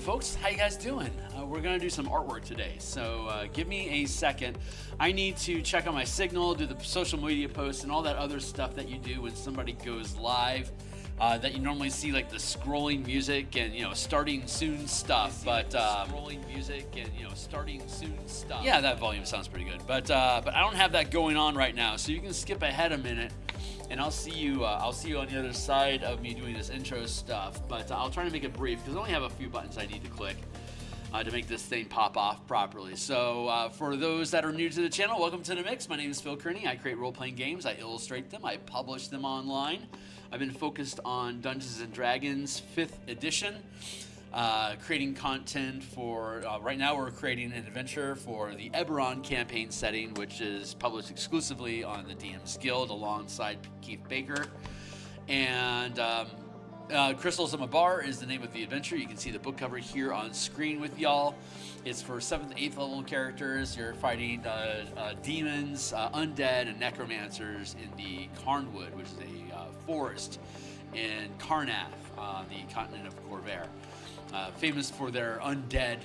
folks. How you guys doing? We're going to do some artwork today, so give me a second. I need to check on my signal, do the social media posts, and all that other stuff that you do when somebody goes live. That you normally see, like the scrolling music and starting soon stuff, but scrolling music and starting soon stuff. Yeah, that volume sounds pretty good, but I don't have that going on right now, so you can skip ahead a minute, and I'll see you on the other side of me doing this intro stuff. But I'll try to make it brief because I only have a few buttons I need to click to make this thing pop off properly. So for those that are new to the channel, welcome to the mix. My name is Phil Kearney. I create role-playing games. I illustrate them. I publish them online. I've been focused on Dungeons & Dragons 5th edition, creating content for, right now we're creating an adventure for the Eberron campaign setting, which is published exclusively on the DMsGuild alongside Keith Baker. And Crystals of Mabar is the name of the adventure. You can see the book cover here on screen with y'all. It's for 7th and 8th level characters. You're fighting demons, undead, and necromancers in the Carnwood, which is a forest in Carnath, the continent of Corvair. Famous for their undead,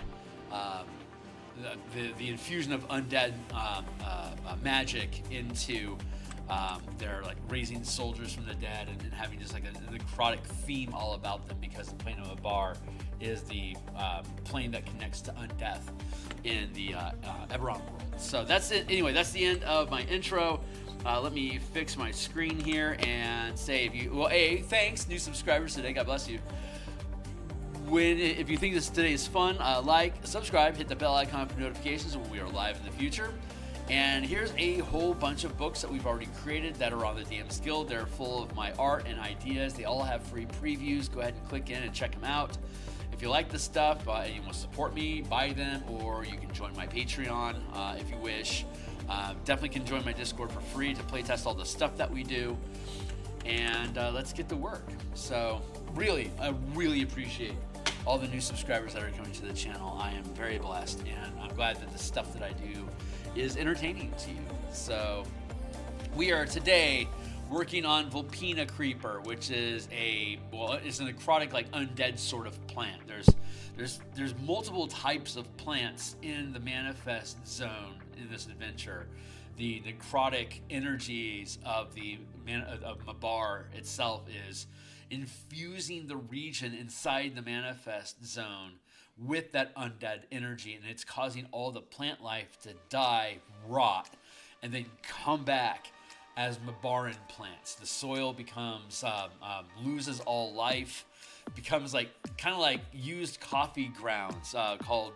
the infusion of undead magic into they're like raising soldiers from the dead and having just like a necrotic theme all about them, because the plane of Mabar is the plane that connects to undeath in the Eberron world. So that's it. Anyway, that's the end of my intro. Let me fix my screen here and say, thanks, new subscribers today. God bless you. If you think today is fun, like, subscribe, hit the bell icon for notifications when we are live in the future. And here's a whole bunch of books that we've already created that are on the DMsGuild. They're full of my art and ideas. They all have free previews. Go ahead and click in and check them out. If you like this stuff and you want to support me, buy them, or you can join my Patreon if you wish. Definitely can join my Discord for free to playtest all the stuff that we do. And let's get to work. So I really appreciate all the new subscribers that are coming to the channel. I am very blessed, and I'm glad that the stuff that I do is entertaining to you. So we are today working on Vulpina Creeper, which is it's a necrotic, like undead sort of plant. There's multiple types of plants in the manifest zone in this adventure. The necrotic energies of Mabar itself is infusing the region inside the manifest zone with that undead energy, and it's causing all the plant life to die, rot, and then come back as Mabaran plants. The soil becomes loses all life, becomes kind of like used coffee grounds called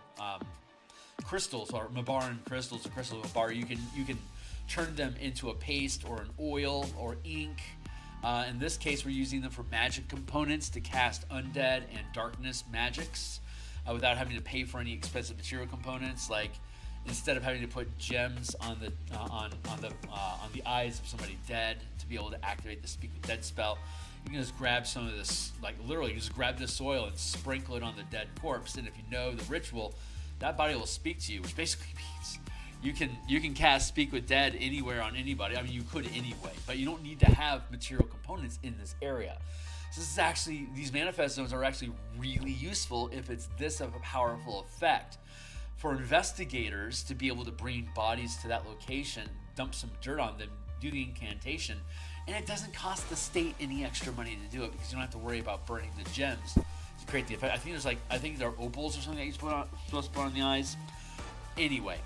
crystals, or Mabaran crystals, or crystal of Mabar. You can turn them into a paste or an oil or ink. In this case, we're using them for magic components to cast undead and darkness magics without having to pay for any expensive material components. Like, instead of having to put gems on the eyes of somebody dead to be able to activate the Speak with Dead spell, you can just grab some of this, like literally just grab this oil and sprinkle it on the dead corpse. And if you know the ritual, that body will speak to you, which basically means you can cast Speak with Dead anywhere on anybody. I mean, you could anyway, but you don't need to have material components in this area. So these manifest zones are actually really useful if it's this of a powerful effect. For investigators to be able to bring bodies to that location, dump some dirt on them, do the incantation, and it doesn't cost the state any extra money to do it, because you don't have to worry about burning the gems to create the effect. I think there are opals or something that you're supposed to put on the eyes. Anyway,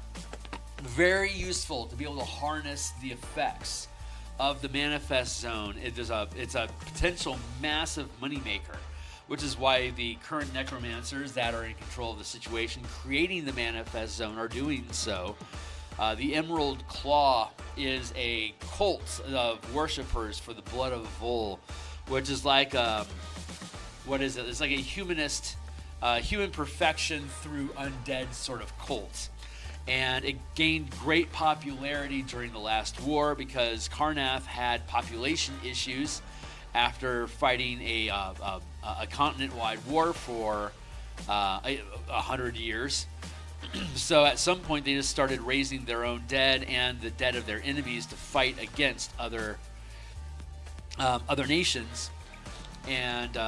very useful to be able to harness the effects of the manifest zone. It's a potential massive moneymaker, which is why the current necromancers that are in control of the situation creating the manifest zone are doing so. The Emerald Claw is a cult of worshippers for the blood of Vol, which is like what is it? It's like a humanist, human perfection through undead sort of cult. And it gained great popularity during the last war because Carnath had population issues after fighting a continent-wide war for 100 years. So at some point they just started raising their own dead and the dead of their enemies to fight against other nations. And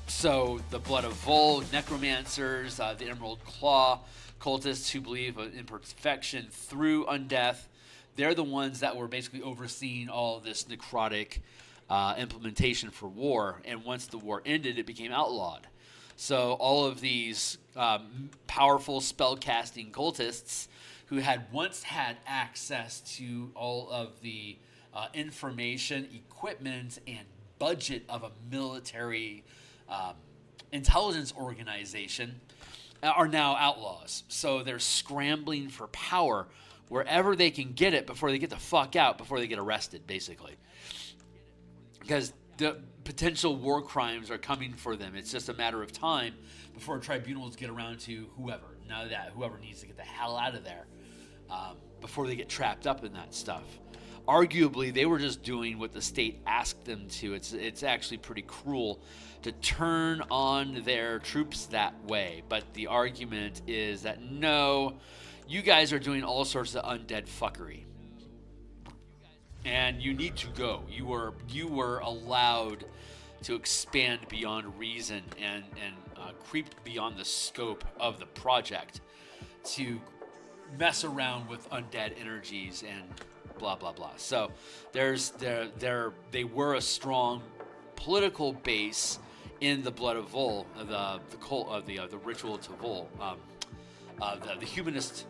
So the Blood of Vol, Necromancers, the Emerald Claw, cultists who believe in perfection through undeath, they're the ones that were basically overseeing all of this necrotic implementation for war. And once the war ended, it became outlawed. So all of these powerful spell-casting cultists who had once had access to all of the information, equipment, and budget of a military intelligence organization are now outlaws. So they're scrambling for power wherever they can get it before they get the fuck out, before they get arrested, basically. Because the potential war crimes are coming for them. It's just a matter of time before tribunals get around to whoever. Now that whoever needs to get the hell out of there before they get trapped up in that stuff. Arguably, they were just doing what the state asked them to. It's actually pretty cruel to turn on their troops that way. But the argument is that no, you guys are doing all sorts of undead fuckery. And you need to go. You were allowed to expand beyond reason and creep beyond the scope of the project to mess around with undead energies and blah blah blah. So they were a strong political base in the Blood of Vol, the cult of the ritual to Vol, the humanist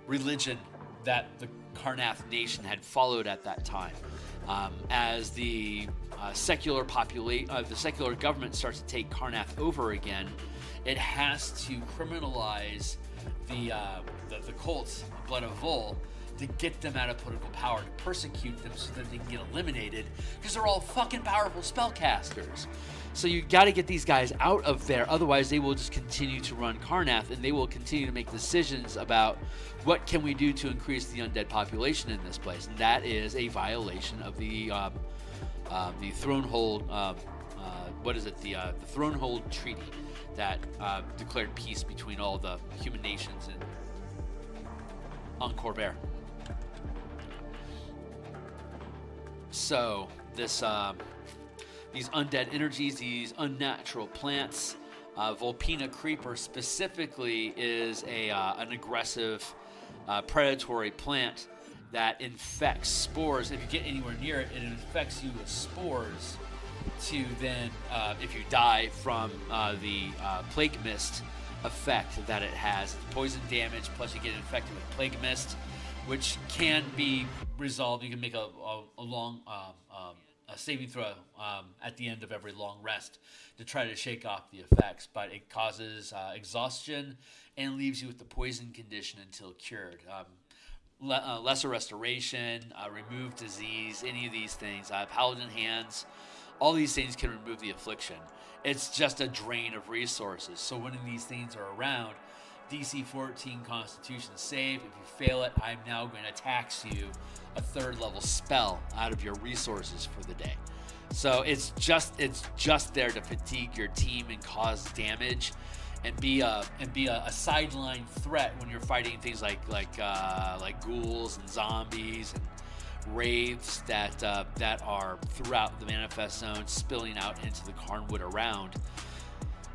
religion that the Karnath nation had followed at that time. As the secular government starts to take Karnath over again, it has to criminalize the cult, Blood of Vol, to get them out of political power, to persecute them so that they can get eliminated, because they're all fucking powerful spellcasters. So you got to get these guys out of there, otherwise they will just continue to run Karnath, and they will continue to make decisions about what can we do to increase the undead population in this place, and that is a violation of the Thronehold. The Thronehold Treaty that declared peace between all the human nations on Corvair. So this these undead energies, these unnatural plants, Vulpina Creeper specifically is an aggressive predatory plant that infects spores. If you get anywhere near it, it infects you with spores to then, if you die from the plague mist effect that it has, poison damage, plus you get infected with plague mist, which can be resolved. You can make a long a saving throw at the end of every long rest to try to shake off the effects, but it causes exhaustion and leaves you with the poison condition until cured. Lesser restoration, remove disease, any of these things, paladin hands, all these things can remove the affliction. It's just a drain of resources. So when these things are around, DC 14 Constitution save. If you fail it, I'm now going to tax you a 3rd level spell out of your resources for the day. So it's just there to fatigue your team and cause damage, and be a sideline threat when you're fighting things like ghouls and zombies and wraiths that are throughout the manifest zone, spilling out into the Karnwood around.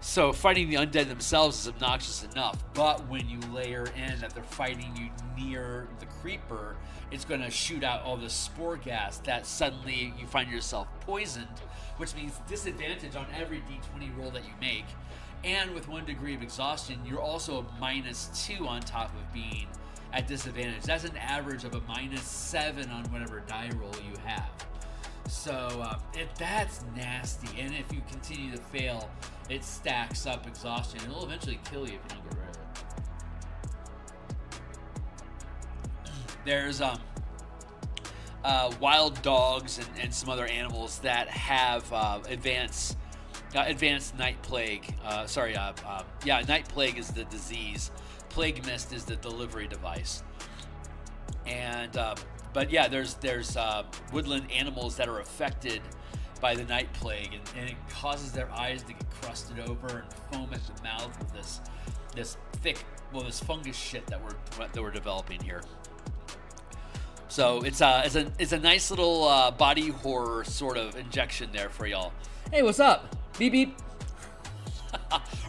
So fighting the undead themselves is obnoxious enough, but when you layer in that they're fighting you near the creeper, it's going to shoot out all the spore gas that suddenly you find yourself poisoned, which means disadvantage on every d20 roll that you make. And with 1 degree of exhaustion, you're also a -2 on top of being at disadvantage. That's an average of a -7 on whatever die roll you have. So that's nasty, and if you continue to fail, it stacks up exhaustion, and it'll eventually kill you if you don't get rid of it. There's wild dogs and some other animals that have advanced night plague. Night plague is the disease. Plague mist is the delivery device. And but yeah, there's woodland animals that are affected by the night plague, and it causes their eyes to get crusted over and foam at the mouth with this fungus shit that we're developing here. So it's a nice little body horror sort of injection there for y'all. Hey, what's up? Beep beep.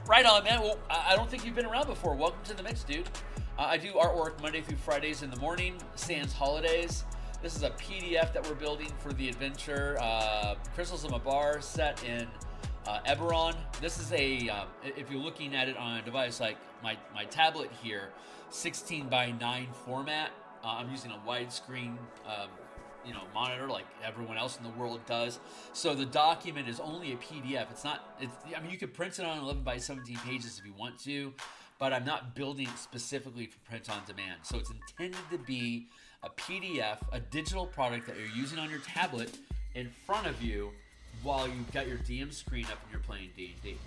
Right on, man. Well, I don't think you've been around before. Welcome to the mix, dude. I do artwork Monday through Fridays in the morning, sans holidays. This is a PDF that we're building for the adventure. Crystals of Mabar set in Eberron. This is a, if you're looking at it on a device like my tablet here, 16 by 9 format. I'm using a widescreen monitor like everyone else in the world does. So the document is only a PDF. I mean, you could print it on 11 by 17 pages if you want to, but I'm not building it specifically for print on demand. So it's intended to be a PDF, a digital product that you're using on your tablet in front of you while you've got your DM screen up and you're playing D&D.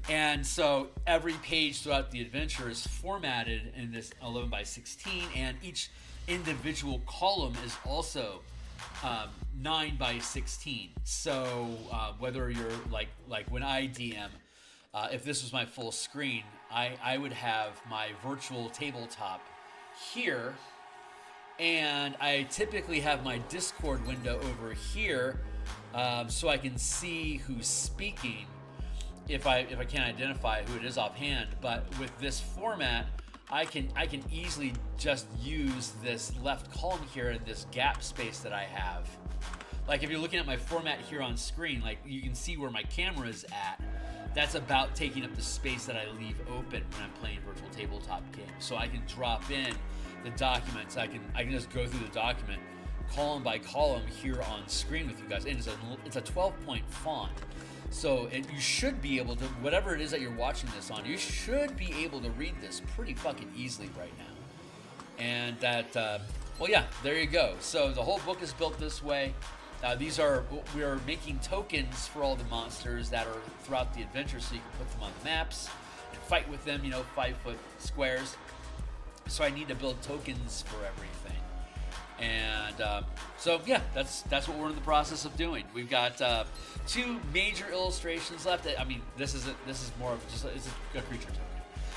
And so every page throughout the adventure is formatted in this 11 by 16, and each individual column is also 9 by 16. So whether you're like when I DM, if this was my full screen, I would have my virtual tabletop here, and I typically have my Discord window over here, so I can see who's speaking if I can't identify who it is offhand. But with this format, I can easily just use this left column here in this gap space that I have. Like if you're looking at my format here on screen, like you can see where my camera is at. That's about taking up the space that I leave open when I'm playing virtual tabletop games. So I can drop in the documents. I can just go through the document column by column here on screen with you guys. And it's a 12-point font. So you should be able to, whatever it is that you're watching this on, you should be able to read this pretty fucking easily right now. And that, well, yeah, there you go. So the whole book is built this way. We are making tokens for all the monsters that are throughout the adventure, so you can put them on the maps and fight with them, 5-foot squares. So I need to build tokens for everything. And so yeah, that's what we're in the process of doing. We've got 2 major illustrations left. I mean, this is more of just it's a creature token.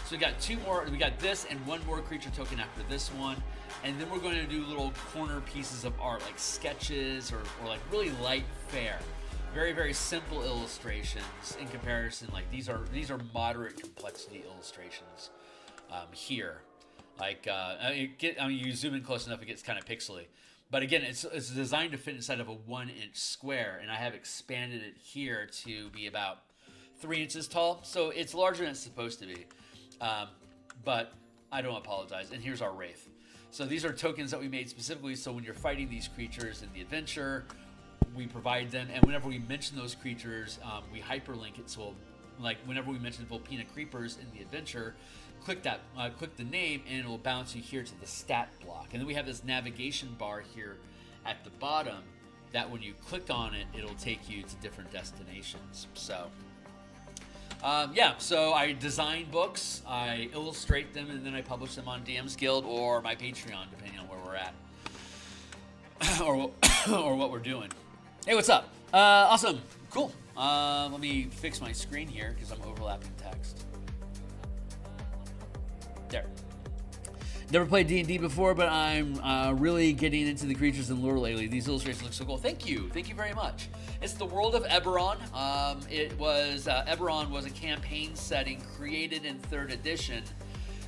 So we got 2 more. We got this and 1 more creature token after this one, and then we're going to do little corner pieces of art like sketches or like really light fare. Very, very simple illustrations in comparison. Like these are moderate complexity illustrations here. Like, you zoom in close enough, it gets kind of pixely. But again, it's designed to fit inside of a 1-inch square, and I have expanded it here to be about 3 inches tall. So it's larger than it's supposed to be. But I don't apologize. And here's our Wraith. So these are tokens that we made specifically so when you're fighting these creatures in the adventure, we provide them. And whenever we mention those creatures, we hyperlink it. So like whenever we mention Vulpina Creepers in the adventure, click the name, and it will bounce you here to the stat block. And then we have this navigation bar here at the bottom that when you click on it, it'll take you to different destinations. So, so I design books, I illustrate them, and then I publish them on DMsGuild or my Patreon, depending on where we're at, or what we're doing. Hey, what's up? Awesome, cool. Let me fix my screen here because I'm overlapping text. There. Never played D&D before, but I'm really getting into the creatures and lore lately. These illustrations look so cool. Thank you very much. It's the world of Eberron. Eberron was a campaign setting created in 3rd edition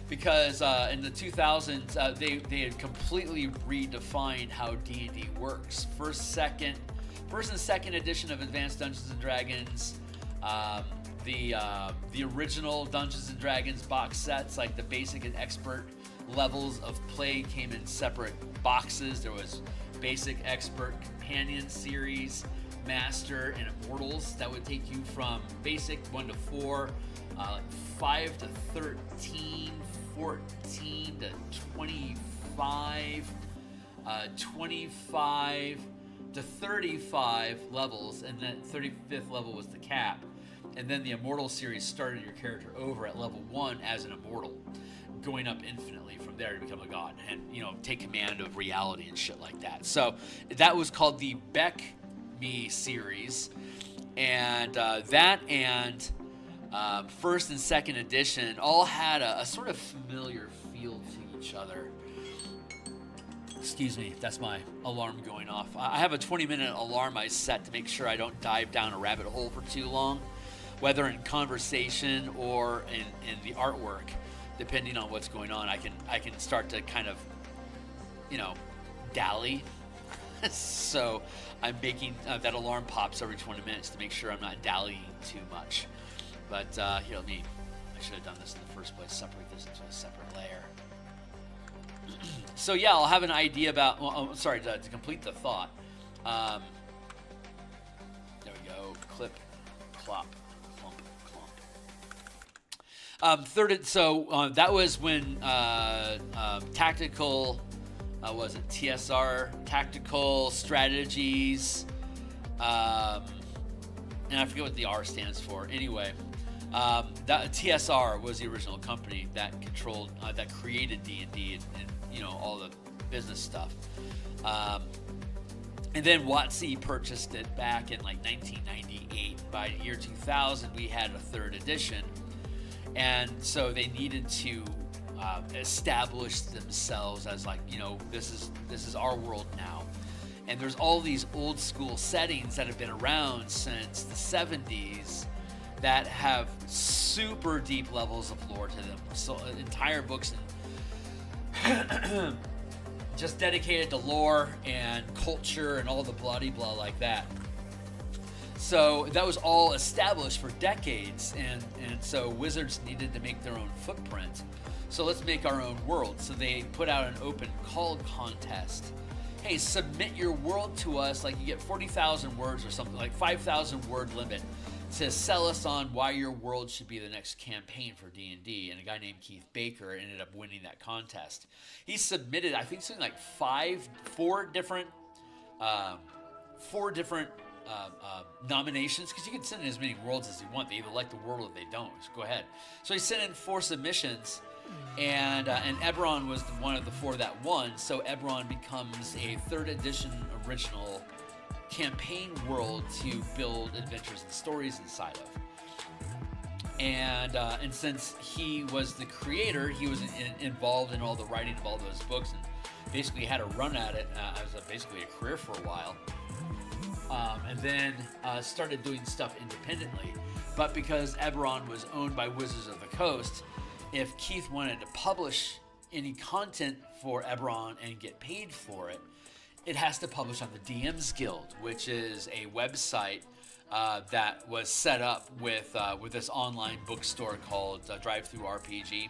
because in the 2000s they had completely redefined how D&D works. First and second edition of Advanced Dungeons and Dragons. The original Dungeons and Dragons box sets, like the basic and expert levels of play, came in separate boxes. There was basic, expert, companion series, master, and immortals that would take you from basic 1 to 4, 5 to 13, 14 to 25, 25 to 35 levels, and then 35th level was the cap. And then the Immortal series started your character over at level 1 as an immortal, going up infinitely from there to become a god and, take command of reality and shit like that. So that was called the Beck Me series. And that and 1st and 2nd edition all had a sort of familiar feel to each other. Excuse me, that's my alarm going off. I have a 20-minute alarm I set to make sure I don't dive down a rabbit hole for too long whether in conversation or in the artwork, depending on what's going on. I can start to kind of, dally. So I'm making that alarm pops every 20 minutes to make sure I'm not dallying too much. But here, I should have done this in the first place. Separate this into a separate layer. So yeah, I'll have an idea about. To complete the thought. There we go. Clip, clop, clump, clump. That was when tactical. Was it TSR, tactical strategies, and I forget what the R stands for. Anyway, that TSR was the original company that controlled, that created D&D and all the business stuff. And then WotC purchased it back in like 1998. By the year 2000, we had a third edition, and so they needed to establish themselves as like, this is our world now. And there's all these old school settings that have been around since the 70s that have super deep levels of lore to them. So entire books and just dedicated to lore and culture and all the bloody blah like that. So that was all established for decades, and so Wizards needed to make their own footprint. So let's make our own world. So they put out an open call contest. Hey, submit your world to us. Like, you get 40,000 words or something, like 5,000 word limit to sell us on why your world should be the next campaign for D&D. And a guy named Keith Baker ended up winning that contest. He submitted, I think, something like four different nominations, because you can send in as many worlds as you want. They either like the world or they don't. So go ahead. So he sent in 4 submissions. And Eberron was one of the 4 that won. So Eberron becomes a 3rd edition original campaign world to build adventures and stories inside of. And since he was the creator, he was involved in all the writing of all those books, and basically had a run at it as basically a career for a while. And then started doing stuff independently. But because Eberron was owned by Wizards of the Coast, if Keith wanted to publish any content for Eberron and get paid for it, it has to publish on the DMsGuild, which is a website that was set up with this online bookstore called ttrpg.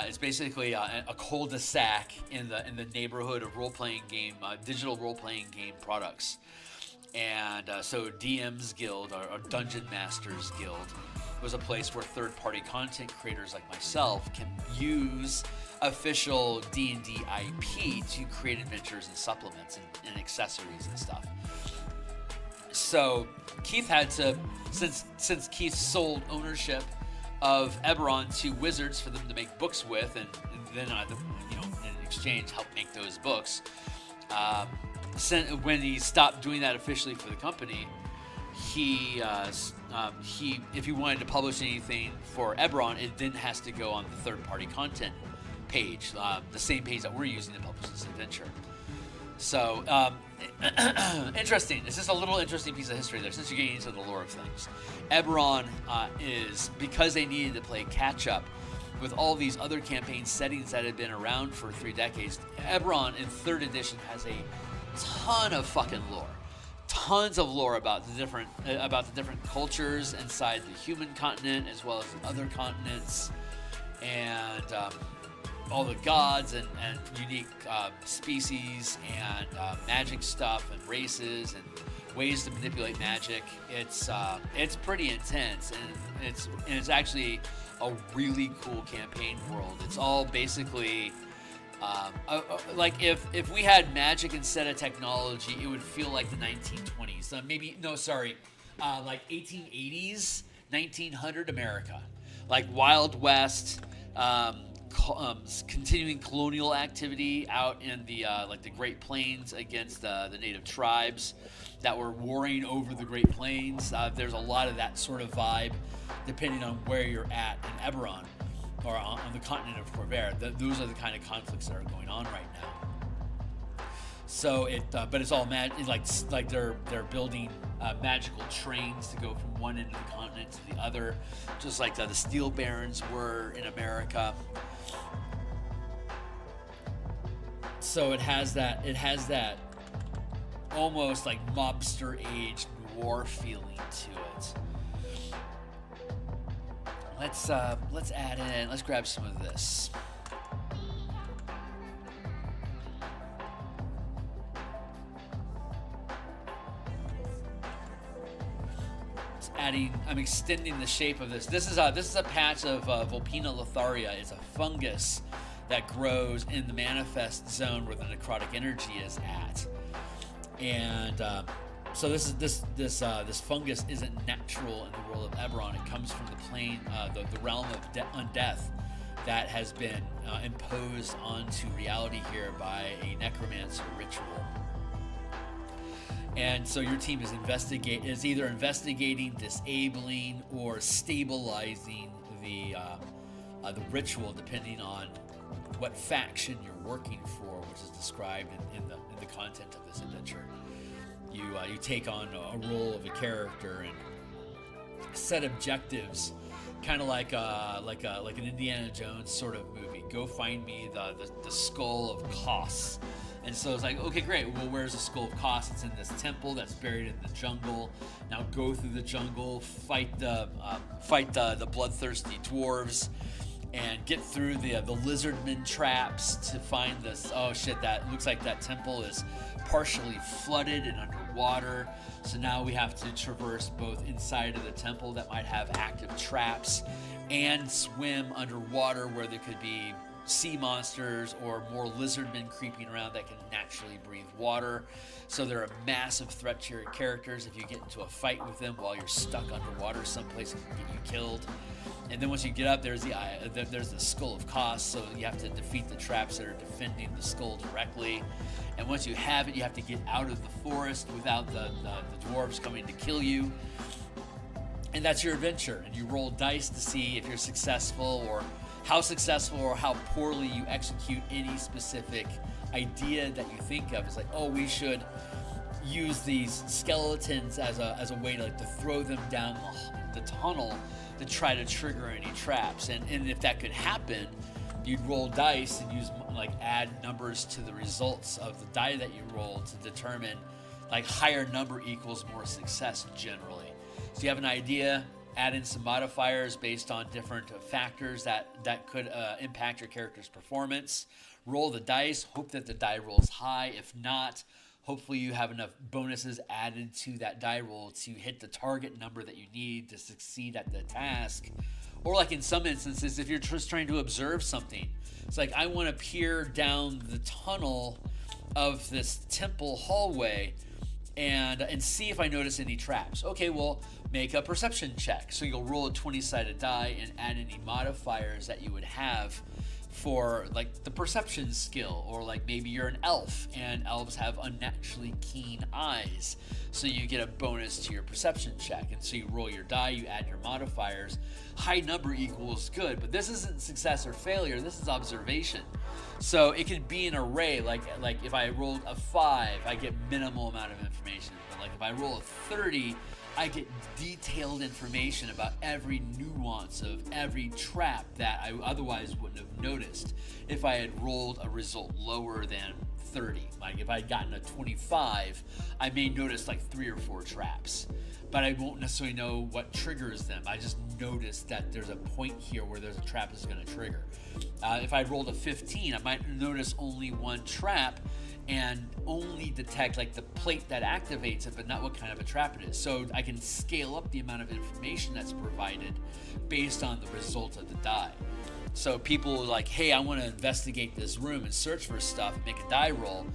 It's basically a cul-de-sac in the neighborhood of role-playing game, digital role-playing game products. And so DMsGuild, or Dungeon Masters Guild, was a place where third-party content creators like myself can use official D&D IP to create adventures and supplements and accessories and stuff. So Keith had to, since Keith sold ownership of Eberron to Wizards for them to make books with, and then in exchange help make those books. When he stopped doing that officially for the company, he if he wanted to publish anything for Eberron, it then has to go on the third-party content page, the same page that we're using to publish this adventure. So interesting. It's just a little interesting piece of history there, since you're getting into the lore of things. Eberron is, because they needed to play catch-up with all these other campaign settings that had been around for 3 decades. Eberron in 3rd edition has a ton of fucking lore. Tons of lore about the different cultures inside the human continent as well as other continents, and all the gods and unique species and magic stuff and races and ways to manipulate magic. It's pretty intense, and it's actually a really cool campaign world. It's all basically like if we had magic instead of technology, it would feel like the 1920s. Like 1880s, 1900 America, like Wild West. Continuing colonial activity out in the Great Plains against the native tribes that were warring over the Great Plains. There's a lot of that sort of vibe, depending on where you're at in Eberron or on the continent of Corvair. Those are the kind of conflicts that are going on right now. So but it's all like they're building magical trains to go from one end of the continent to the other, just like the Steel Barons were in America. So it has that almost like mobster age noir feeling to it. Let's add in. Let's grab some of this. I'm extending the shape of this. This is a patch of Vulpina Lotharia. It's a fungus that grows in the manifest zone where the necrotic energy is at, and so this fungus isn't natural in the world of Eberron. It comes from the plane, the realm of undeath that has been imposed onto reality here by a necromancer ritual. And so your team is either investigating, disabling, or stabilizing the ritual, depending on what faction you're working for, which is described in the content of this adventure. You take on a role of a character and set objectives, kind of like an Indiana Jones sort of movie. Go find me the skull of Kos. And so it's like, okay, great. Well, where's the skull of Kos? It's in this temple that's buried in the jungle. Now go through the jungle, fight the bloodthirsty dwarves, and get through the lizardmen traps to find this. Oh shit! That looks like that temple is partially flooded and underwater. So now we have to traverse both inside of the temple that might have active traps, and swim underwater where there could be sea monsters or more lizardmen creeping around that can naturally breathe water. So they're a massive threat to your characters. If you get into a fight with them while you're stuck underwater someplace, it can get you killed. And then once you get up, there's the skull of Kos, so you have to defeat the traps that are defending the skull directly. And once you have it, you have to get out of the forest without the dwarves coming to kill you. And that's your adventure. And you roll dice to see if you're successful, or how successful or how poorly you execute any specific idea that you think of. It's like, oh, we should use these skeletons as a way to throw them down the tunnel to try to trigger any traps. And if that could happen, you'd roll dice and add numbers to the results of the die that you roll to determine higher number equals more success generally. So you have an idea, add in some modifiers based on different factors that could impact your character's performance. Roll the dice, hope that the die rolls high. If not, hopefully you have enough bonuses added to that die roll to hit the target number that you need to succeed at the task. Or in some instances, if you're just trying to observe something, it's like, I want to peer down the tunnel of this temple hallway and see if I notice any traps. Okay, well, make a perception check. So you'll roll a 20-sided die and add any modifiers that you would have for the perception skill, or maybe you're an elf and elves have unnaturally keen eyes, so you get a bonus to your perception check. And so you roll your die, you add your modifiers. High number equals good, but this isn't success or failure, this is observation. So it could be an array, like if I rolled a 5, I get minimal amount of information, but if I roll a 30, I get detailed information about every nuance of every trap that I otherwise wouldn't have noticed if I had rolled a result lower than 30. If I had gotten a 25, I may notice 3 or 4 traps, but I won't necessarily know what triggers them. I just notice that there's a point here where there's a trap that's going to trigger. If I rolled a 15, I might notice only 1 trap and only detect the plate that activates it, but not what kind of a trap it is. So I can scale up the amount of information that's provided based on the result of the die. So people are like, hey, I want to investigate this room and search for stuff, and make a die roll,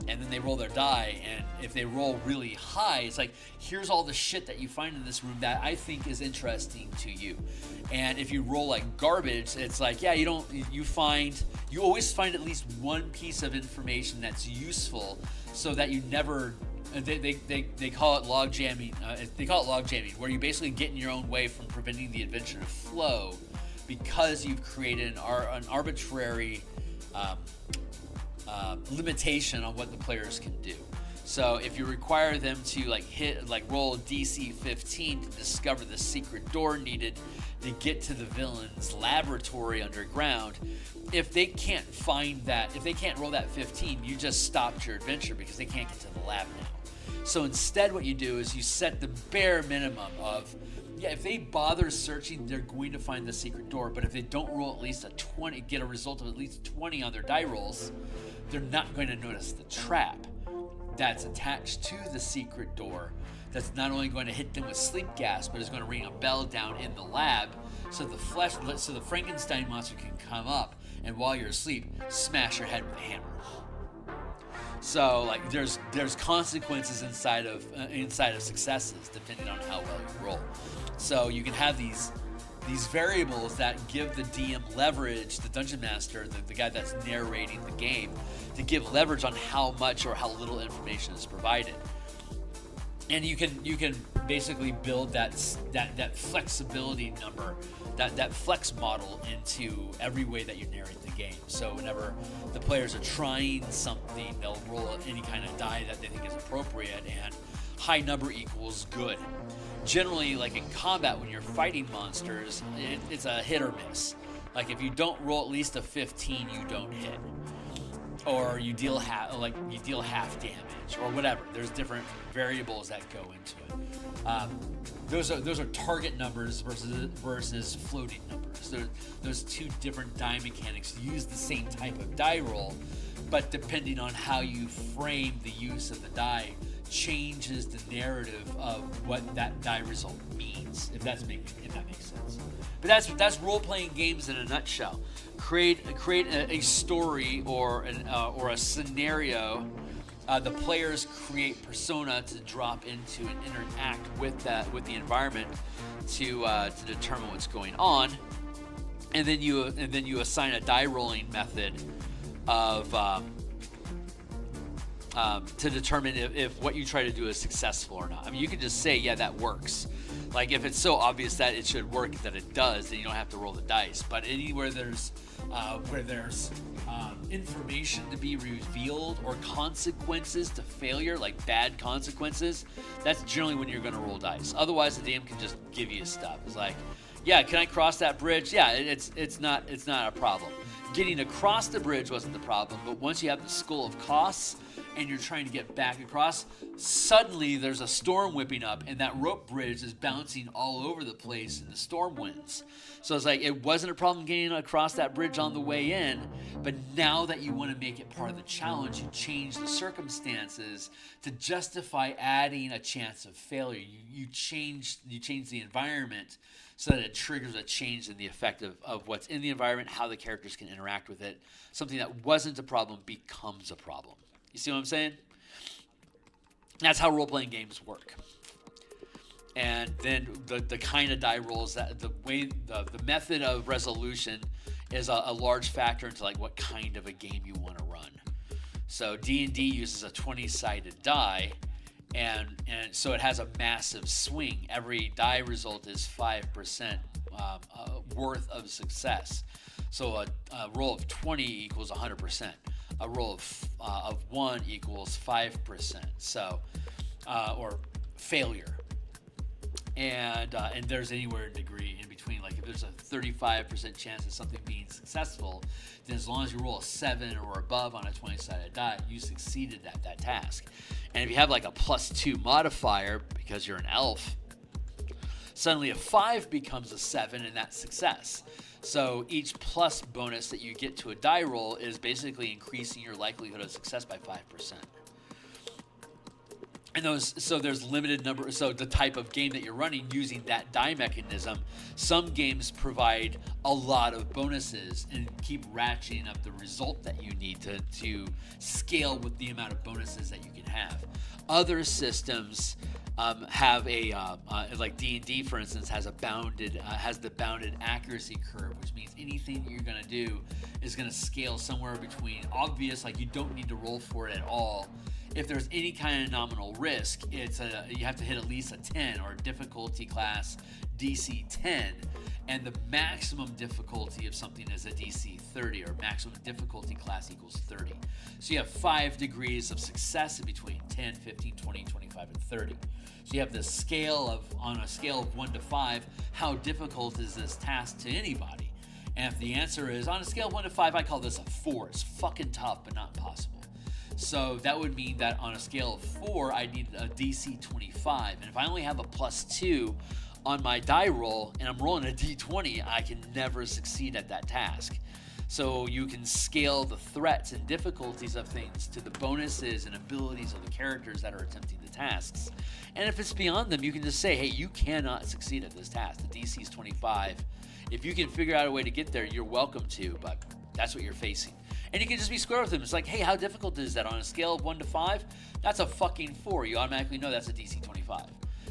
and then they roll their die, and if they roll really high, it's here's all the shit that you find in this room that I think is interesting to you. And if you roll garbage, it's you always find at least one piece of information that's useful, so that you never, they call it log jamming. They call it log jamming, where you basically get in your own way from preventing the adventure to flow, because you've created an arbitrary limitation on what the players can do. So if you require them to roll DC 15 to discover the secret door needed to get to the villain's laboratory underground, if they can't find that, if they can't roll that 15, you just stopped your adventure because they can't get to the lab now. So instead what you do is you set the bare minimum of, if they bother searching, they're going to find the secret door, but if they don't roll at least get a result of at least 20 on their die rolls, they're not going to notice the trap that's attached to the secret door that's not only going to hit them with sleep gas, but is going to ring a bell down in the lab so the Frankenstein monster can come up and while you're asleep, smash your head with a hammer. So there's consequences inside of successes depending on how well you roll. So you can have these variables that give the DM leverage, the dungeon master, the guy that's narrating the game, to give leverage on how much or how little information is provided. And you can basically build that flexibility number, that flex model into every way that you narrate the game. So whenever the players are trying something, they'll roll any kind of die that they think is appropriate, and high number equals good. Generally, like in combat, when you're fighting monsters, it's a hit or miss. Like if you don't roll at least a 15, you don't hit, or you deal half damage, or whatever. There's different variables that go into it. Those are target numbers versus floating numbers. There's two different die mechanics. You use the same type of die roll, but depending on how you frame the use of the die, changes the narrative of what that die result means, if that makes sense. But that's role-playing games in a nutshell. Create a story or a scenario. The players create persona to drop into and interact with the environment to determine what's going on, and then you assign a die rolling method of to determine if what you try to do is successful or not. I mean, you could just say, yeah, that works. Like if it's so obvious that it should work that it does, then you don't have to roll the dice. But anywhere there's information to be revealed or consequences to failure, like bad consequences, that's generally when you're going to roll dice. Otherwise, the DM can just give you stuff. It's like, yeah, can I cross that bridge? Yeah, it's not a problem. Getting across the bridge wasn't the problem, but once you have the skull of costs and you're trying to get back across, suddenly there's a storm whipping up and that rope bridge is bouncing all over the place in the storm winds. So it's like, it wasn't a problem getting across that bridge on the way in, but now that you want to make it part of the challenge, you change the circumstances to justify adding a chance of failure. You change the environment so that it triggers a change in the effect of what's in the environment, how the characters can interact with it. Something that wasn't a problem becomes a problem. You see what I'm saying? That's how role-playing games work. And then the kind of die rolls, that the method of resolution is a large factor into like what kind of a game you want to run. So D&D uses a 20-sided die, and so it has a massive swing. Every die result is 5% worth of success. So a roll of 20 equals 100%. A roll of 1 equals 5%. So or failure. And there's anywhere in degree in between. Like if there's a 35% chance of something being successful, then as long as you roll a 7 or above on a 20-sided die, you succeeded at that task. And if you have like a +2 modifier because you're an elf, suddenly a 5 becomes a 7, and that's success. So each plus bonus that you get to a die roll is basically increasing your likelihood of success by 5%. And there's limited number. So the type of game that you're running using that die mechanism, some games provide a lot of bonuses and keep ratcheting up the result that you need to scale with the amount of bonuses that you can have. Other systems have like D&D, for instance, has the bounded accuracy curve, which means anything that you're going to do is going to scale somewhere between obvious, like you don't need to roll for it at all, if there's any kind of nominal risk, you have to hit at least a 10 or difficulty class DC 10, and the maximum difficulty of something is a DC 30, or maximum difficulty class equals 30. So you have 5 degrees of success in between: 10, 15, 20, 25, and 30. So you have this scale of, on a scale of 1 to 5, how difficult is this task to anybody? And if the answer is, on a scale of 1 to 5, I call this a 4. It's fucking tough, but not impossible. So that would mean that on a scale of 4, I need a DC 25. And if I only have a +2 on my die roll and I'm rolling a D20, I can never succeed at that task. So you can scale the threats and difficulties of things to the bonuses and abilities of the characters that are attempting the tasks. And if it's beyond them, you can just say, hey, you cannot succeed at this task. The DC is 25. If you can figure out a way to get there, you're welcome to, but that's what you're facing. And you can just be square with them. It's like, hey, how difficult is that? On a scale of 1 to 5, that's a fucking 4. You automatically know that's a DC 25.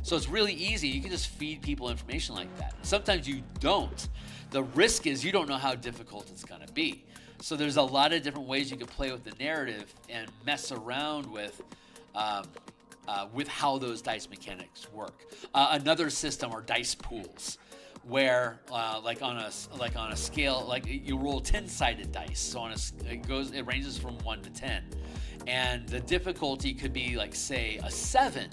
So it's really easy. You can just feed people information like that. Sometimes you don't. The risk is you don't know how difficult it's going to be. So there's a lot of different ways you can play with the narrative and mess around with how those dice mechanics work. Another system are dice pools, where like on a scale, like you roll 10-sided dice. So it ranges from 1 to 10, and the difficulty could be like, say, a 7.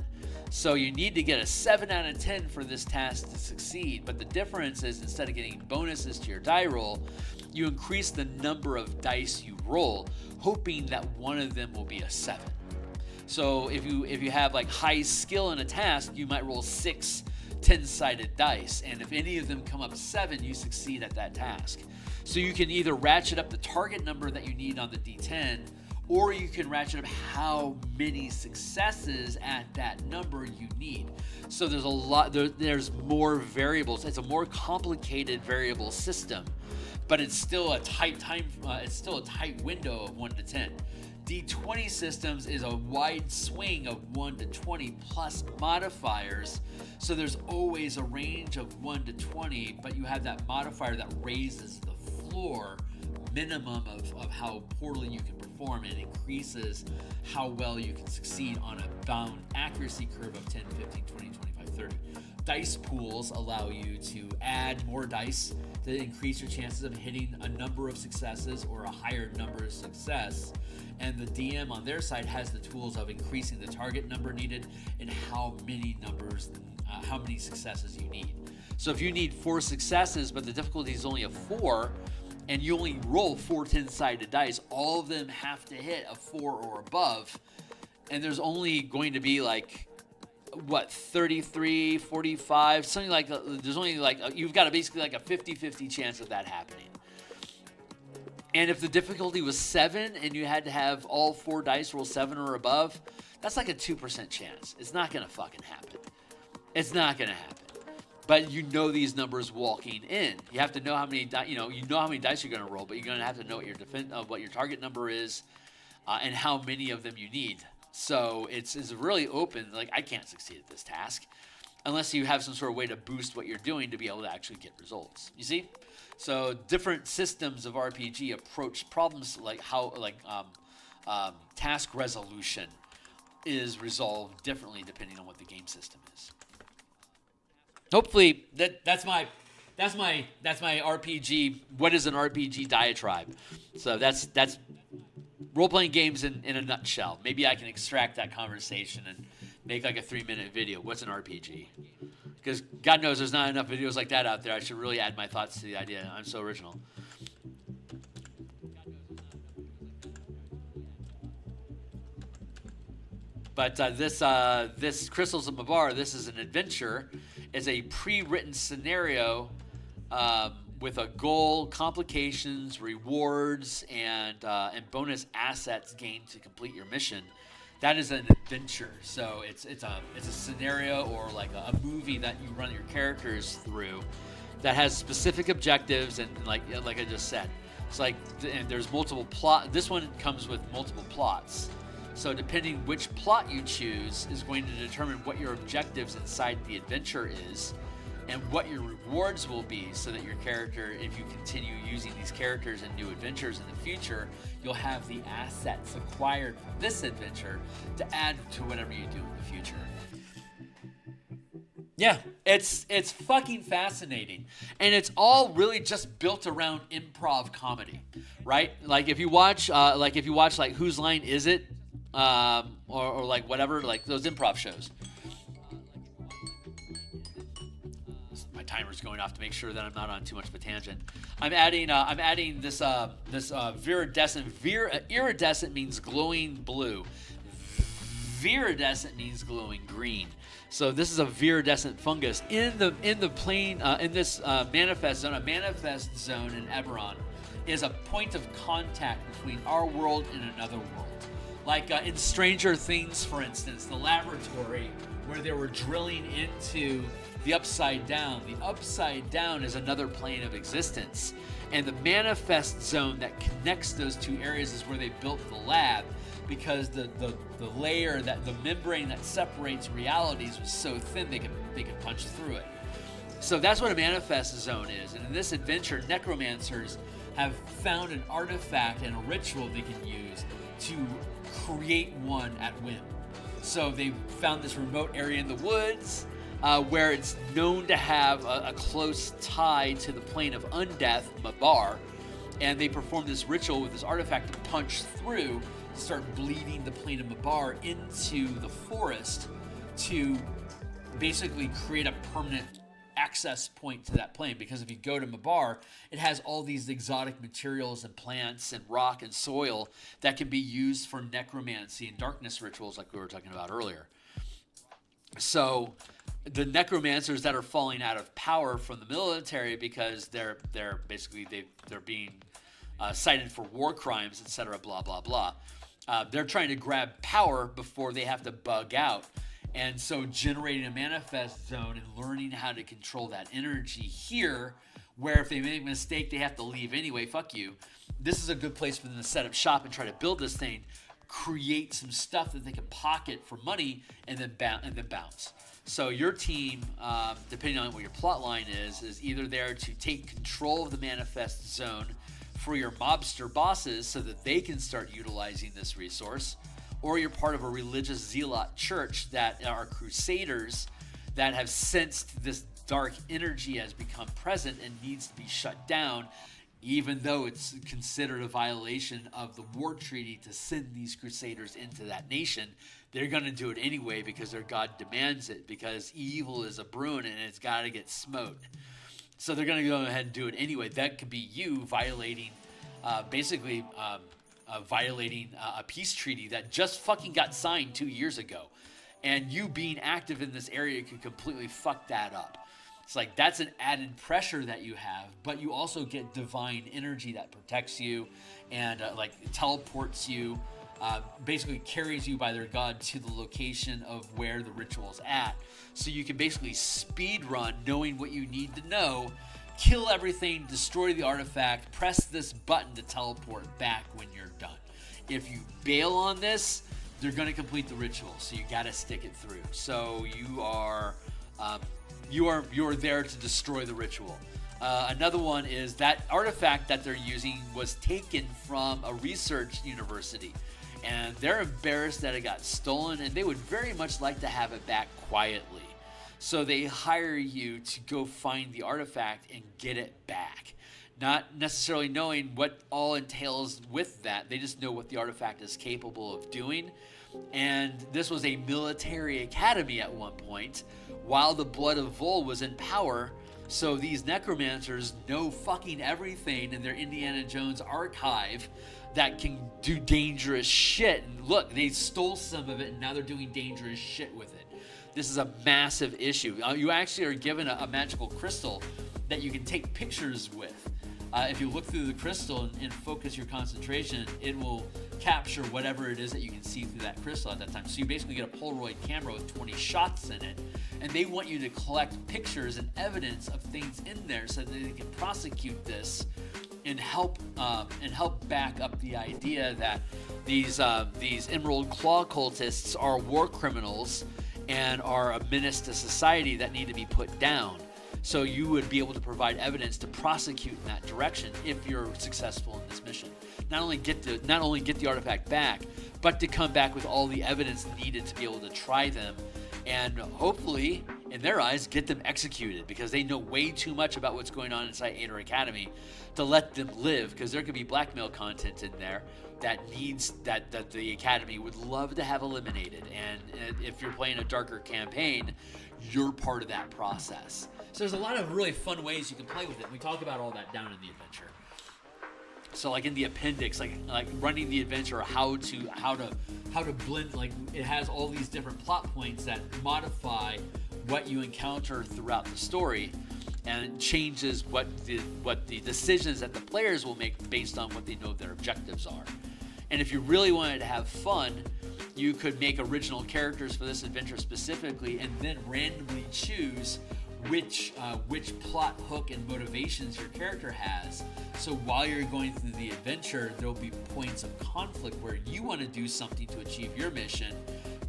So you need to get a 7 out of 10 for this task to succeed. But the difference is, instead of getting bonuses to your die roll, you increase the number of dice you roll, hoping that one of them will be a 7. So if you have like high skill in a task, you might roll 6 10-sided dice, and if any of them come up 7, you succeed at that task. So you can either ratchet up the target number that you need on the D10, or you can ratchet up how many successes at that number you need. So there's more variables. It's a more complicated variable system, but it's still a tight window of 1 to 10. D20 systems is a wide swing of 1 to 20 plus modifiers. So there's always a range of 1 to 20, but you have that modifier that raises the floor minimum of how poorly you can perform, and increases how well you can succeed on a bound accuracy curve of 10, 15, 20, 25, 30. Dice pools allow you to add more dice to increase your chances of hitting a number of successes or a higher number of success. And the DM on their side has the tools of increasing the target number needed and how many successes you need. So if you need 4 successes, but the difficulty is only a 4, and you only roll 4 10-sided dice, all of them have to hit a 4 or above. And there's only going to be like, 33, 45, something like that. There's only you've got basically like a 50-50 chance of that happening. And if the difficulty was 7 and you had to have all 4 dice roll 7 or above, that's like a 2% chance. It's not going to fucking happen. It's not going to happen. But you know these numbers walking in. You have to know how many how many dice you're going to roll, but you're going to have to know what your target number is, and how many of them you need. So it's really open. Like, I can't succeed at this task unless you have some sort of way to boost what you're doing to be able to actually get results. You see? So different systems of RPG approach problems like task resolution is resolved differently depending on what the game system is. Hopefully that's my RPG. What is an RPG diatribe? So that's role-playing games in a nutshell. Maybe I can extract that conversation and make like a 3-minute video. What's an RPG? Because God knows there's not enough videos like that out there. I should really add my thoughts to the idea. I'm so original. But this Crystals of Mabar, this is an adventure. It's a pre-written scenario with a goal, complications, rewards, and bonus assets gained to complete your mission. That is an adventure. So it's a scenario, or like a movie that you run your characters through that has specific objectives, and like I just said, it's like, and there's multiple plot. This one comes with multiple plots. So depending which plot you choose is going to determine what your objectives inside the adventure is. and what your rewards will be, so that your character, if you continue using these characters in new adventures in the future, you'll have the assets acquired from this adventure to add to whatever you do in the future. Yeah, it's fucking fascinating, and it's all really just built around improv comedy, right? Like if you watch like Whose Line Is It, or like whatever, like those improv shows. My timer's going off to make sure that I'm not on too much of a tangent. I'm adding this viridescent. Iridescent means glowing blue. Viridescent means glowing green. So this is a viridescent fungus in the plane in this manifest zone. A manifest zone in Eberron is a point of contact between our world and another world. Like in Stranger Things, for instance, the laboratory where they were drilling into the Upside Down. The Upside Down is another plane of existence, and the manifest zone that connects those two areas is where they built the lab. Because the layer, that the membrane that separates realities was so thin they could punch through it. So that's what a manifest zone is. And in this adventure, necromancers have found an artifact and a ritual they can use to create one at whim. So they found this remote area in the woods where it's known to have a close tie to the plane of undeath, Mabar, and they performed this ritual with this artifact to punch through, start bleeding the plane of Mabar into the forest to basically create a permanent access point to that plane. Because if you go to Mabar, it has all these exotic materials and plants and rock and soil that can be used for necromancy and darkness rituals like we were talking about earlier. So the necromancers that are falling out of power from the military because they're being cited for war crimes, etc., blah blah blah. They're trying to grab power before they have to bug out. And so generating a manifest zone and learning how to control that energy here, where if they make a mistake, they have to leave anyway, fuck you. This is a good place for them to set up shop and try to build this thing, create some stuff that they can pocket for money, and then bounce. So your team, depending on what your plot line is either there to take control of the manifest zone for your mobster bosses so that they can start utilizing this resource, or you're part of a religious zealot church that are crusaders that have sensed this dark energy has become present and needs to be shut down, even though it's considered a violation of the war treaty to send these crusaders into that nation. They're going to do it anyway because their god demands it, because evil is a brewing and it's got to get smote. So they're going to go ahead and do it anyway. That could be you violating, violating a peace treaty that just fucking got signed 2 years ago. And you being active in this area could completely fuck that up. It's like that's an added pressure that you have, but you also get divine energy that protects you and teleports you, basically carries you by their god to the location of where the ritual's at. So you can basically speed run knowing what you need to know, kill everything, destroy the artifact, press this button to teleport back when you're done. If you bail on this, they're going to complete the ritual, so you got to stick it through. So you are there to destroy the ritual. Another one is that artifact that they're using was taken from a research university, and they're embarrassed that it got stolen, and they would very much like to have it back quietly. So they hire you to go find the artifact and get it back. Not necessarily knowing what all entails with that. They just know what the artifact is capable of doing. And this was a military academy at one point, while the Blood of Vol was in power. So these necromancers know fucking everything in their Indiana Jones archive that can do dangerous shit. And look, they stole some of it, and now they're doing dangerous shit with it. This is a massive issue. You actually are given a magical crystal that you can take pictures with. If you look through the crystal and focus your concentration, it will capture whatever it is that you can see through that crystal at that time. So you basically get a Polaroid camera with 20 shots in it, and they want you to collect pictures and evidence of things in there so that they can prosecute this and help back up the idea that these Emerald Claw cultists are war criminals and are a menace to society that need to be put down. So you would be able to provide evidence to prosecute in that direction if you're successful in this mission. Not only get the artifact back, but to come back with all the evidence needed to be able to try them, and hopefully, in their eyes, get them executed, because they know way too much about what's going on inside Aether Academy to let them live, because there could be blackmail content in there that needs that the Academy would love to have eliminated. And if you're playing a darker campaign, you're part of that process. So there's a lot of really fun ways you can play with it. We talk about all that down in the adventure. So like in the appendix, like running the adventure, how to blend, like it has all these different plot points that modify what you encounter throughout the story, and it changes what the decisions that the players will make based on what they know their objectives are. And if you really wanted to have fun, you could make original characters for this adventure specifically, and then randomly choose which plot hook and motivations your character has. So while you're going through the adventure, there'll be points of conflict where you want to do something to achieve your mission,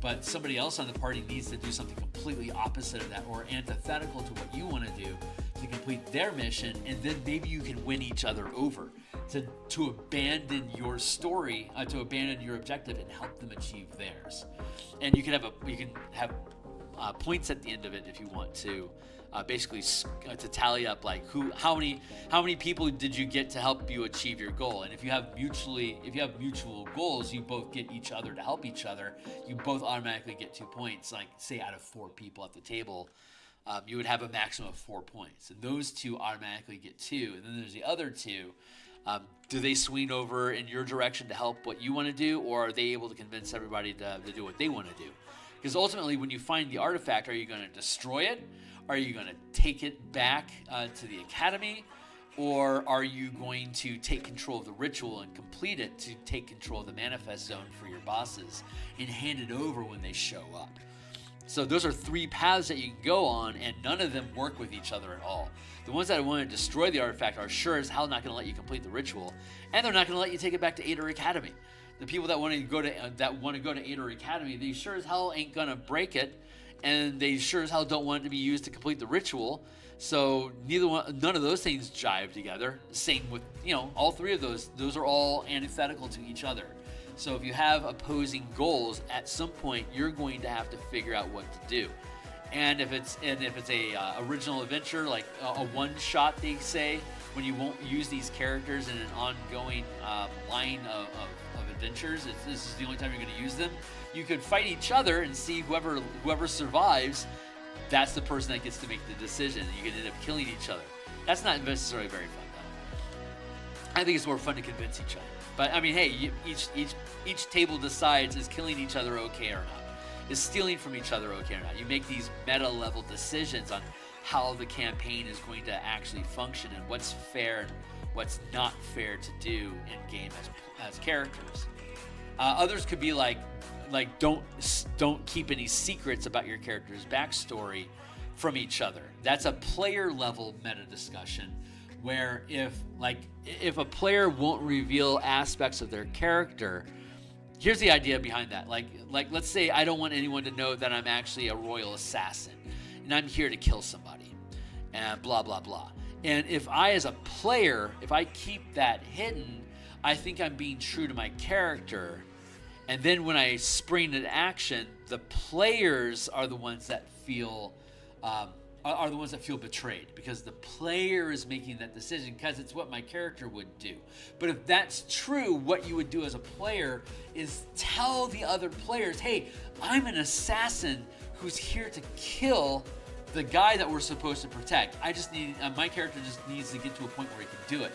but somebody else on the party needs to do something completely opposite of that, or antithetical to what you want to do to complete their mission, and then maybe you can win each other over to abandon your story, to abandon your objective and help them achieve theirs. And you can have points at the end of it if you want to. Basically to tally up like how many people did you get to help you achieve your goal. And if you have mutual goals, you both get each other to help each other, you both automatically get 2 points. Like say out of 4 people at the table, you would have a maximum of 4 points, and those 2 automatically get 2. And then there's the other 2. Do they swing over in your direction to help what you want to do, or are they able to convince everybody to do what they want to do? Because ultimately, when you find the artifact, are you going to destroy it? Are you going to take it back to the Academy? Or are you going to take control of the ritual and complete it to take control of the manifest zone for your bosses and hand it over when they show up? So those are 3 paths that you can go on, and none of them work with each other at all. The ones that want to destroy the artifact are sure as hell not going to let you complete the ritual, and they're not going to let you take it back to Aether Academy. The people that want to go to Aether Academy, they sure as hell ain't going to break it, and they sure as hell don't want it to be used to complete the ritual. So none of those things jive together. Same with, all 3 of those. Those are all antithetical to each other. So if you have opposing goals, at some point you're going to have to figure out what to do. And if it's a original adventure, like a one-shot, they say, when you won't use these characters in an ongoing line of adventures, this is the only time you're going to use them. You could fight each other and see whoever survives, that's the person that gets to make the decision. You can end up killing each other. That's not necessarily very fun, though. I think it's more fun to convince each other. But I mean, hey, each table decides, is killing each other okay or not? Is stealing from each other okay or not? You make these meta level decisions on how the campaign is going to actually function and what's fair and what's not fair to do in game as characters. Others could be like don't keep any secrets about your character's backstory from each other. That's a player level meta discussion, where if a player won't reveal aspects of their character, here's the idea behind that. Like let's say I don't want anyone to know that I'm actually a royal assassin and I'm here to kill somebody and blah blah blah. And if I as a player, if I keep that hidden, I think I'm being true to my character. And then when I spring into action, the players are the ones that feel betrayed, because the player is making that decision because it's what my character would do. But if that's true, what you would do as a player is tell the other players, hey, I'm an assassin who's here to kill the guy that we're supposed to protect. I just need, my character just needs to get to a point where he can do it.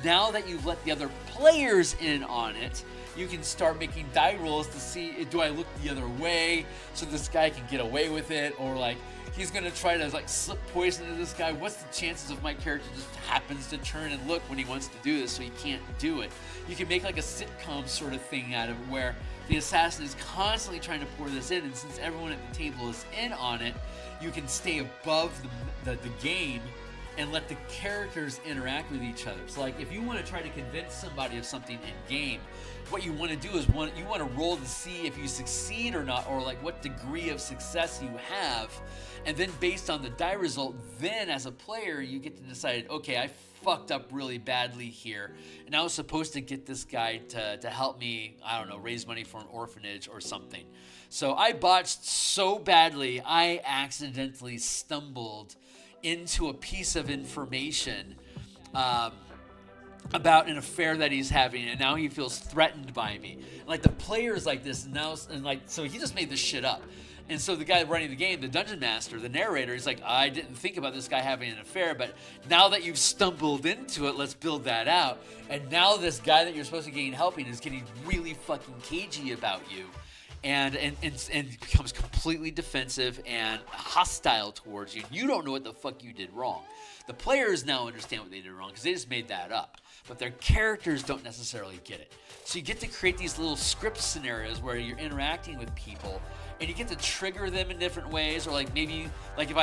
Now that you've let the other players in on it, you can start making die rolls to see, do I look the other way so this guy can get away with it, or like he's gonna try to like slip poison to this guy. What's the chances of my character just happens to turn and look when he wants to do this so he can't do it? You can make like a sitcom sort of thing out of it, where the assassin is constantly trying to pour this in, and since everyone at the table is in on it, you can stay above the game and let the characters interact with each other. So like if you want to try to convince somebody of something in game, what you want to do is you want to roll to see if you succeed or not, or like what degree of success you have. And then based on the die result, then as a player, you get to decide, okay, I fucked up really badly here, and I was supposed to get this guy to help me, I don't know, raise money for an orphanage or something. So I botched so badly, I accidentally stumbled into a piece of information about an affair that he's having, and now he feels threatened by me. Like the player's like this now, and like so he just made this shit up. And so the guy running the game, the dungeon master, the narrator, he's like, I didn't think about this guy having an affair, but now that you've stumbled into it, let's build that out. And now this guy that you're supposed to be getting helping is getting really fucking cagey about you, and becomes completely defensive and hostile towards you. You don't know what the fuck you did wrong. The players now understand what they did wrong because they just made that up, but their characters don't necessarily get it. So you get to create these little script scenarios where you're interacting with people, and you get to trigger them in different ways. Or like maybe like if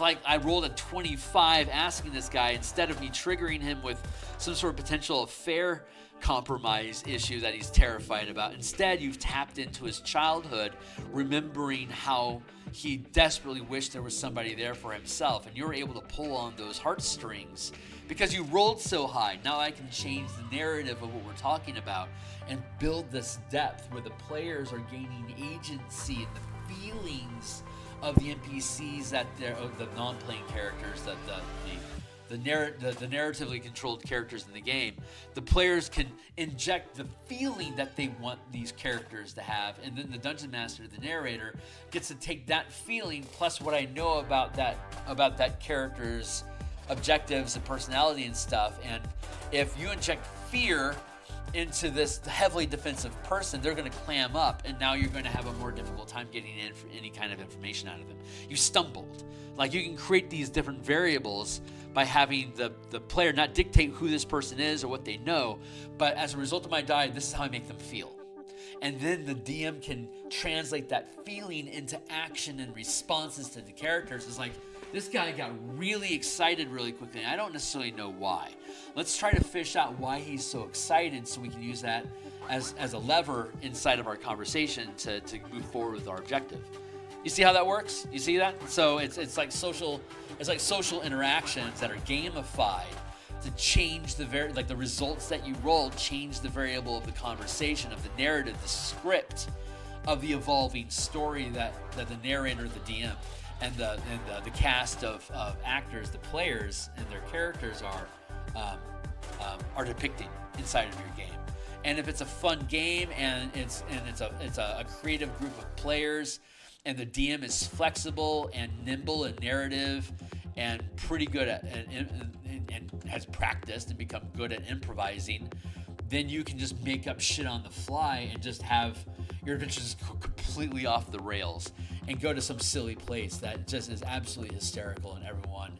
I rolled a 25 asking this guy, instead of me triggering him with some sort of potential affair compromise issue that he's terrified about, instead you've tapped into his childhood, remembering how he desperately wished there was somebody there for himself, and you're able to pull on those heartstrings because you rolled so high. Now I can change the narrative of what we're talking about and build this depth where the players are gaining agency and the feelings of the NPCs that they're the non-playing characters, that the narratively controlled characters in the game. The players can inject the feeling that they want these characters to have, and then the dungeon master, the narrator, gets to take that feeling plus what I know about that character's objectives and personality and stuff. And if you inject fear into this heavily defensive person, they're going to clam up, and now you're going to have a more difficult time getting in for any kind of information out of them. You stumbled. Like you can create these different variables by having the player not dictate who this person is or what they know, but as a result of my die, this is how I make them feel. And then the DM can translate that feeling into action and responses to the characters. It's like, this guy got really excited really quickly, and I don't necessarily know why. Let's try to fish out why he's so excited so we can use that as a lever inside of our conversation to move forward with our objective. You see how that works? You see that? So it's like social interactions that are gamified to change the results that you roll, change the variable of the conversation, of the narrative, the script of the evolving story that the narrator, the DM, and the cast of actors, the players and their characters are depicting inside of your game. And if it's a fun game and it's a creative group of players, and the DM is flexible and nimble and narrative and pretty good at and has practiced and become good at improvising, then you can just make up shit on the fly and just have your adventures completely off the rails and go to some silly place that just is absolutely hysterical, and everyone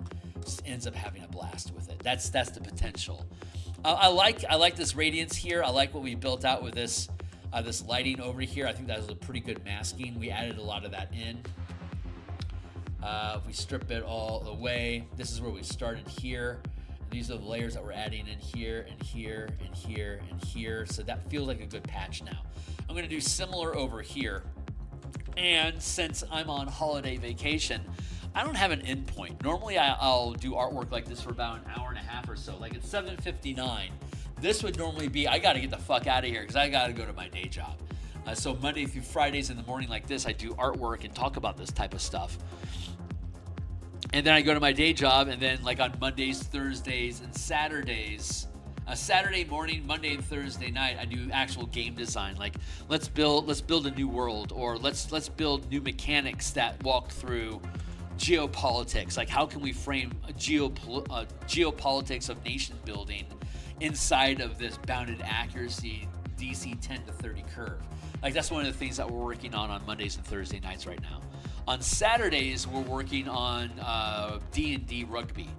just ends up having a blast with it. That's the potential. I like this radiance here. I like what we built out with this lighting over here. I think that was a pretty good masking. We added a lot of that in. If we strip it all away, this is where we started here. These are the layers that we're adding in here and here and here and here. So that feels like a good patch now. I'm going to do similar over here. And since I'm on holiday vacation, I don't have an endpoint. Normally I'll do artwork like this for about an hour and a half or so. Like at 7:59, this would normally be, I got to get the fuck out of here because I got to go to my day job. So Monday through Fridays in the morning like this, I do artwork and talk about this type of stuff. And then I go to my day job, and then like on Mondays, Thursdays, and Saturdays, Saturday morning, Monday and Thursday night, I do actual game design. Like let's build a new world, or let's build new mechanics that walk through geopolitics. Like how can we frame a geopolitics of nation building inside of this bounded accuracy DC 10 to 30 curve. Like that's one of the things that we're working on Mondays and Thursday nights right now. On Saturdays, we're working on D&D rugby.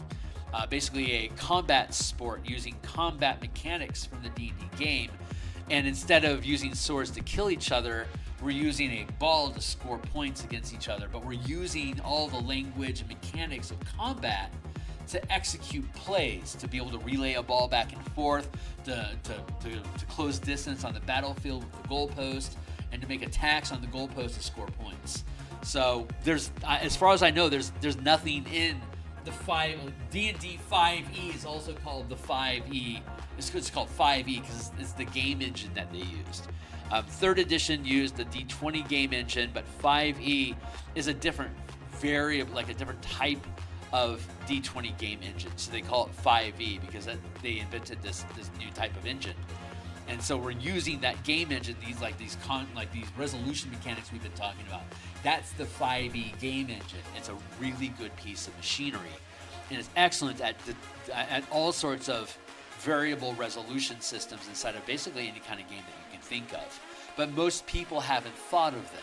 Basically a combat sport using combat mechanics from the D&D game. And instead of using swords to kill each other, we're using a ball to score points against each other. But we're using all the language and mechanics of combat to execute plays, to be able to relay a ball back and forth, to close distance on the battlefield with the goalpost, and to make attacks on the goalpost to score points. So there's, as far as I know, there's nothing in the D&D 5e is also called the 5e. It's called 5e because it's the game engine that they used. Third edition used the D20 game engine, but 5e is a different variable, like a different type of D20 game engine. So they call it 5e because they invented this new type of engine. And so we're using that game engine, these resolution mechanics we've been talking about. That's the 5e game engine. It's a really good piece of machinery, and it's excellent at all sorts of variable resolution systems inside of basically any kind of game that you can think of. But most people haven't thought of them.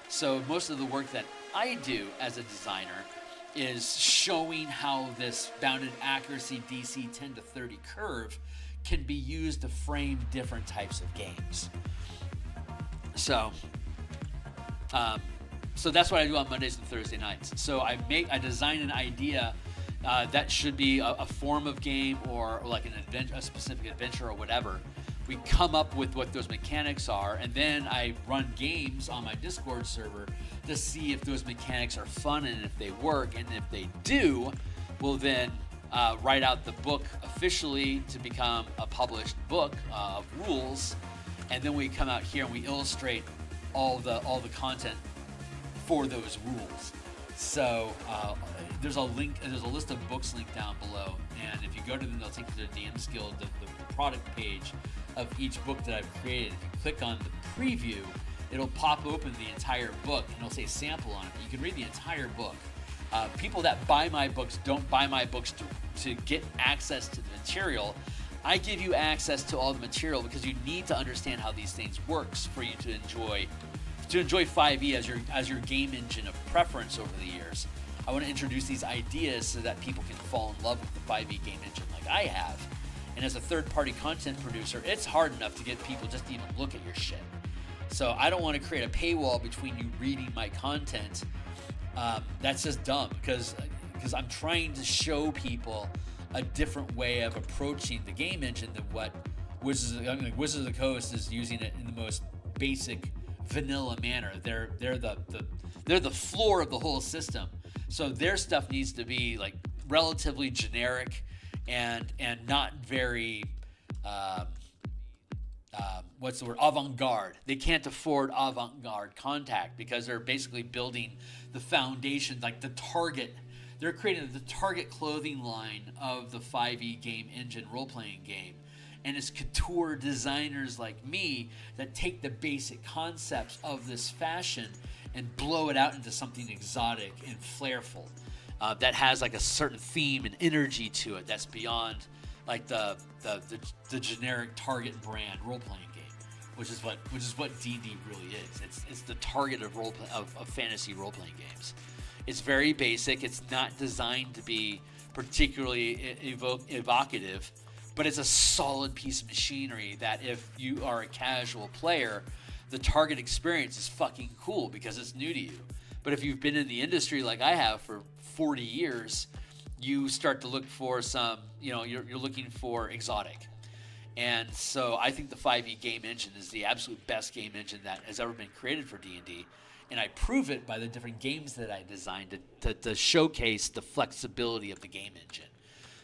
So most of the work that I do as a designer is showing how this bounded accuracy DC 10 to 30 curve can be used to frame different types of games. So that's what I do on Mondays and Thursday nights. So I design an idea that should be a form of game or like a specific adventure or whatever. We come up with what those mechanics are, and then I run games on my Discord server to see if those mechanics are fun and if they work. And if they do, we'll then write out the book officially to become a published book of rules, and then we come out here and we illustrate all the content for those rules. So there's a list of books linked down below, and if you go to them, they'll take you to DMsGuild, the product page of each book that I've created. If you click on the preview, it'll pop open the entire book, and it'll say sample on it. You can read the entire book. People that buy my books don't buy my books to get access to the material. I give you access to all the material because you need to understand how these things works for you to enjoy 5e as your game engine of preference over the years. I want to introduce these ideas so that people can fall in love with the 5e game engine like I have. And as a third-party content producer, it's hard enough to get people just to even look at your shit. So I don't want to create a paywall between you reading my content. That's just dumb because I'm trying to show people a different way of approaching the game engine than what Wizards of the Coast is using it in the most basic vanilla manner. They're the floor of the whole system. So their stuff needs to be like relatively generic and not very avant-garde. They can't afford avant-garde contact because they're basically building the foundation, like the target. They're creating the target clothing line of the 5e game engine role-playing game. And it's couture designers like me that take the basic concepts of this fashion and blow it out into something exotic and flairful that has like a certain theme and energy to it that's beyond like the generic target brand role-playing game, which is what D&D really is. It's the target of fantasy role-playing games. It's very basic. It's not designed to be particularly evocative, but it's a solid piece of machinery that if you are a casual player, the target experience is fucking cool because it's new to you. But if you've been in the industry like I have for 40 years, you start to look for some, you're looking for exotic. And so I think the 5e game engine is the absolute best game engine that has ever been created for D&D. And I prove it by the different games that I designed to showcase the flexibility of the game engine.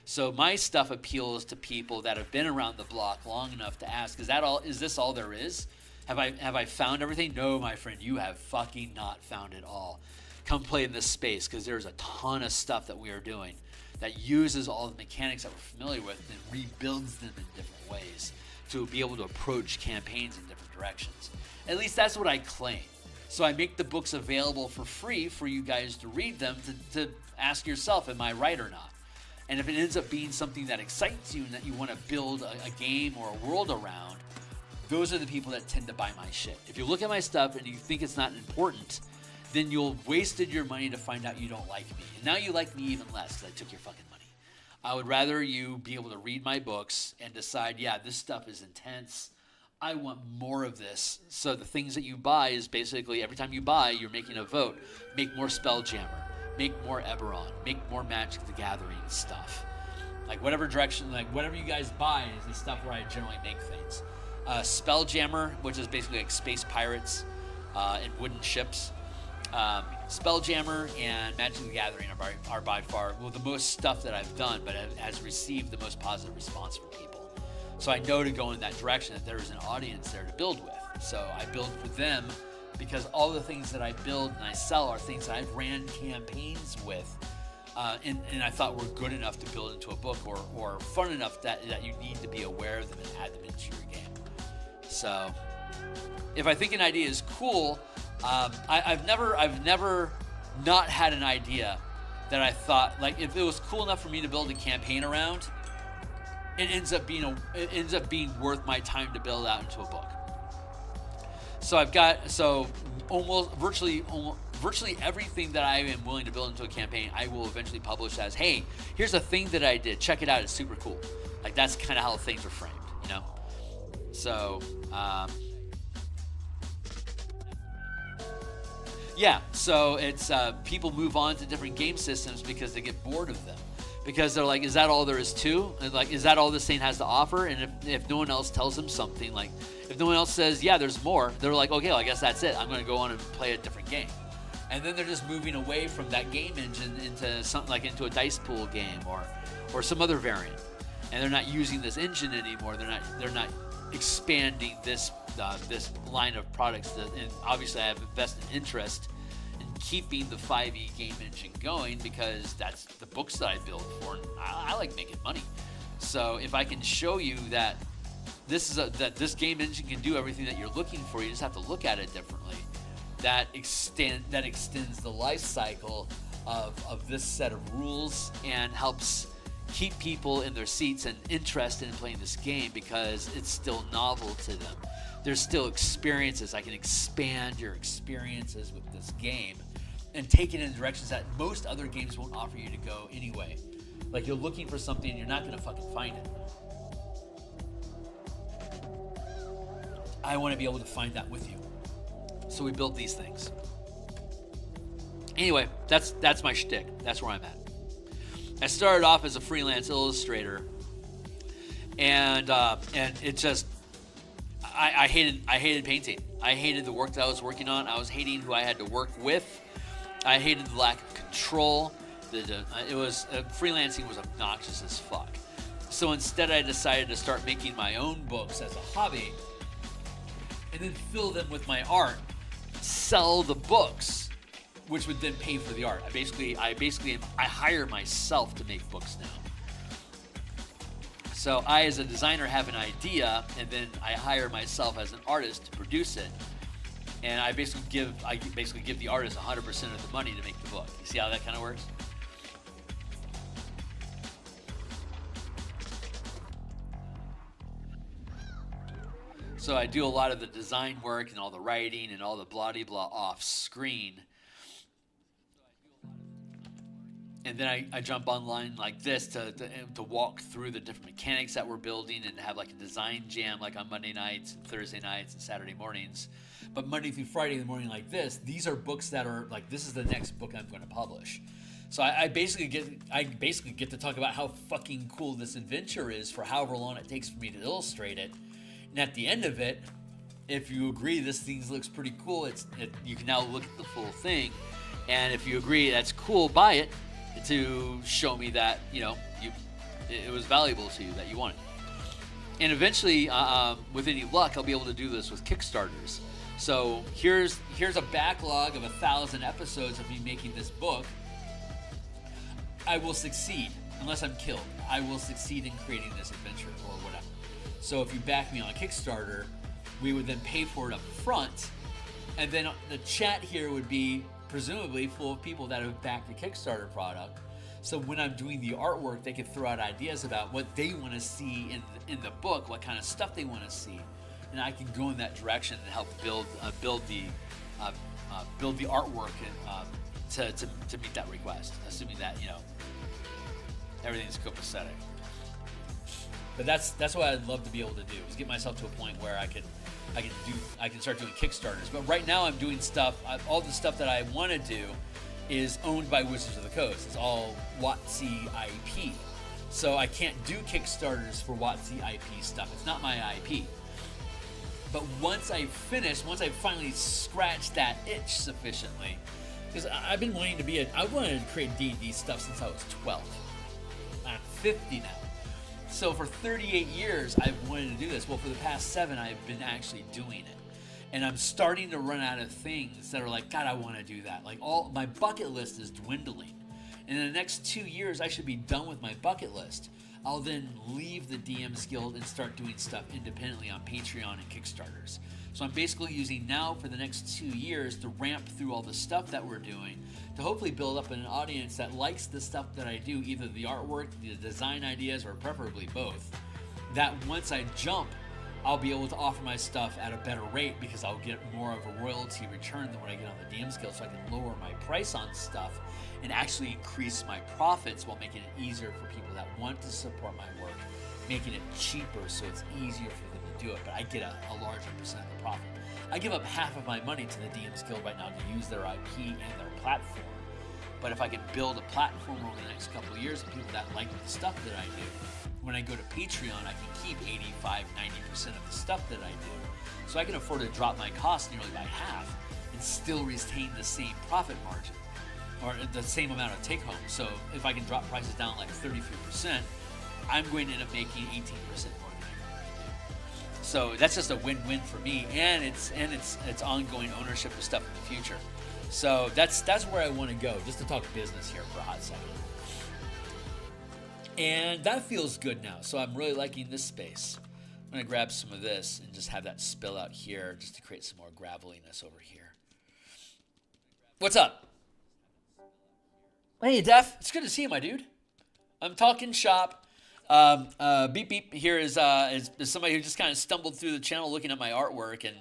So my stuff appeals to people that have been around the block long enough to ask, is this all there is? Have I found everything? No, my friend, you have fucking not found it all. Come play in this space because there's a ton of stuff that we are doing that uses all the mechanics that we're familiar with and rebuilds them in different ways to be able to approach campaigns in different directions. At least that's what I claim. So I make the books available for free for you guys to read them to ask yourself, am I right or not? And if it ends up being something that excites you and that you want to build a game or a world around, those are the people that tend to buy my shit. If you look at my stuff and you think it's not important, then you'll wasted your money to find out you don't like me. And now you like me even less because I took your fucking money. I would rather you be able to read my books and decide, yeah, this stuff is intense. I want more of this. So the things that you buy is basically every time you buy, you're making a vote. Make more Spelljammer. make more Eberron, make more Magic the Gathering stuff. Like whatever direction, like whatever you guys buy is the stuff where I generally make things. Spelljammer, which is basically like space pirates and wooden ships. Spelljammer and Magic the Gathering are by far the most stuff that I've done, but has received the most positive response from people. So I know to go in that direction, that there's an audience there to build with. So I build for them because all the things that I build and I sell are things that I've ran campaigns with, and I thought were good enough to build into a book or fun enough that you need to be aware of them and add them into your game. So if I think an idea is cool, I've never not had an idea that I thought, like, if it was cool enough for me to build a campaign around, it ends up being worth my time to build out into a book. So I've got almost virtually everything that I am willing to build into a campaign, I will eventually publish as, hey, here's a thing that I did. Check it out. It's super cool. Like, that's kind of how things are framed, you know? So, yeah, so it's people move on to different game systems because they get bored of them. Because they're like, is that all there is to? And like, is that all this thing has to offer? And if no one else tells them something, like, if no one else says, yeah, there's more, they're like, okay, well, I guess that's it. I'm going to go on and play a different game. And then they're just moving away from that game engine into something like into a dice pool game or some other variant. And they're not using this engine anymore. They're not expanding this line of products. And obviously, I have a vested interest in keeping the 5e game engine going because that's the books that I build for, and I like making money. So if I can show you that this game engine can do everything that you're looking for, you just have to look at it differently. That extends the life cycle of this set of rules and helps keep people in their seats and interested in playing this game because it's still novel to them. There's still experiences. I can expand your experiences with this game and take it in directions that most other games won't offer you to go anyway. Like, you're looking for something and you're not going to fucking find it. I want to be able to find that with you. So we built these things. Anyway, that's my shtick. That's where I'm at. I started off as a freelance illustrator, and it just I hated painting. I hated the work that I was working on. I was hating who I had to work with. I hated the lack of control. Freelancing was obnoxious as fuck. So instead, I decided to start making my own books as a hobby, and then fill them with my art. Sell the books, which would then pay for the art. I hire myself to make books now. So I, as a designer, have an idea, and then I hire myself as an artist to produce it. And I basically give the artist 100% of the money to make the book. You see how that kind of works? So I do a lot of the design work and all the writing and all the blah-de-blah off screen. And then I jump online like this to walk through the different mechanics that we're building and have like a design jam like on Monday nights and Thursday nights and Saturday mornings. But Monday through Friday in the morning like this, these are books that are like, this is the next book I'm going to publish. So I basically get to talk about how fucking cool this adventure is for however long it takes for me to illustrate it. And at the end of it, if you agree this thing looks pretty cool, you can now look at the full thing. And if you agree that's cool, buy it to show me that, you know, it was valuable to you, that you want it. And eventually, with any luck, I'll be able to do this with Kickstarters. So here's a backlog of 1,000 episodes of me making this book. I will succeed, unless I'm killed. I will succeed in creating this adventure or whatever. So if you back me on Kickstarter, we would then pay for it up front, and then the chat here would be presumably full of people that have backed the Kickstarter product. So when I'm doing the artwork, they can throw out ideas about what they want to see in the book, what kind of stuff they want to see, and I can go in that direction and help build the artwork and, to meet that request, assuming that, you know, everything's copacetic. But that's what I'd love to be able to do, is get myself to a point where I can start doing Kickstarters. But right now I'm doing stuff, all the stuff that I want to do is owned by Wizards of the Coast. It's all WotC IP. So I can't do Kickstarters for WotC IP stuff. It's not my IP. But once I finally scratched that itch sufficiently, because I've been wanting to I wanted to create D&D stuff since I was 12. I'm 50 now. So for 38 years, I've wanted to do this. Well, for the past 7, I've been actually doing it. And I'm starting to run out of things that are like, God, I want to do that. Like, all my bucket list is dwindling. And in the next 2 years, I should be done with my bucket list. I'll then leave the DMsGuild and start doing stuff independently on Patreon and Kickstarters. So I'm basically using now for the next 2 years to ramp through all the stuff that we're doing to hopefully build up an audience that likes the stuff that I do, either the artwork, the design ideas, or preferably both. That once I jump, I'll be able to offer my stuff at a better rate because I'll get more of a royalty return than what I get on the DMsGuild, so I can lower my price on stuff and actually increase my profits while making it easier for people that want to support my work, making it cheaper so it's easier for them to do it, but I get a larger percent of the profit. I give up half of my money to the DMsGuild right now to use their IP and their platform, but if I can build a platform over the next couple of years of people that like the stuff that I do, when I go to Patreon, I can keep 85-90% of the stuff that I do. So I can afford to drop my costs nearly by half and still retain the same profit margin or the same amount of take home. So if I can drop prices down like 33%, I'm going to end up making 18% more than I normally do. So that's just a win-win for me, and it's ongoing ownership of stuff in the future. So that's where I want to go, just to talk business here for a hot second. And that feels good now, so I'm really liking this space. I'm going to grab some of this and just have that spill out here just to create some more graveliness over here. What's up? Hey, Def. It's good to see you, my dude. I'm talking shop. Beep Beep here is somebody who just kind of stumbled through the channel looking at my artwork, and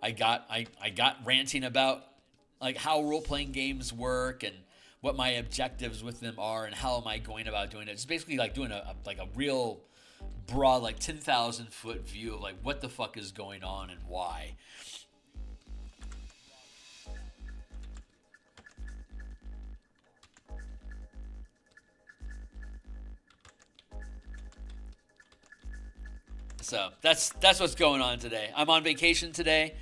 I got ranting about like how role-playing games work and what my objectives with them are and how am I going about doing it. It's basically like doing a real broad, like 10,000 foot view of like what the fuck is going on and why. So that's what's going on today. I'm on vacation today.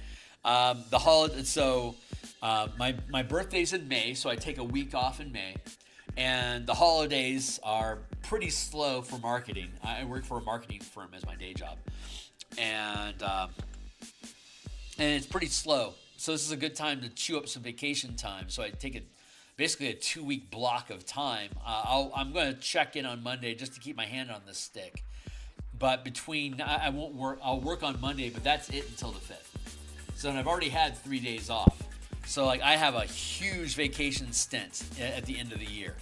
The holiday, so my birthday's in May, so I take a week off in May. And the holidays are pretty slow for marketing. I work for a marketing firm as my day job, and it's pretty slow. So this is a good time to chew up some vacation time. So I take basically a 2-week block of time. I'm going to check in on Monday just to keep my hand on the stick. But I won't work. I'll work on Monday, but that's it until the 5th. So then I've already had 3 days off. So like I have a huge vacation stint at the end of the year,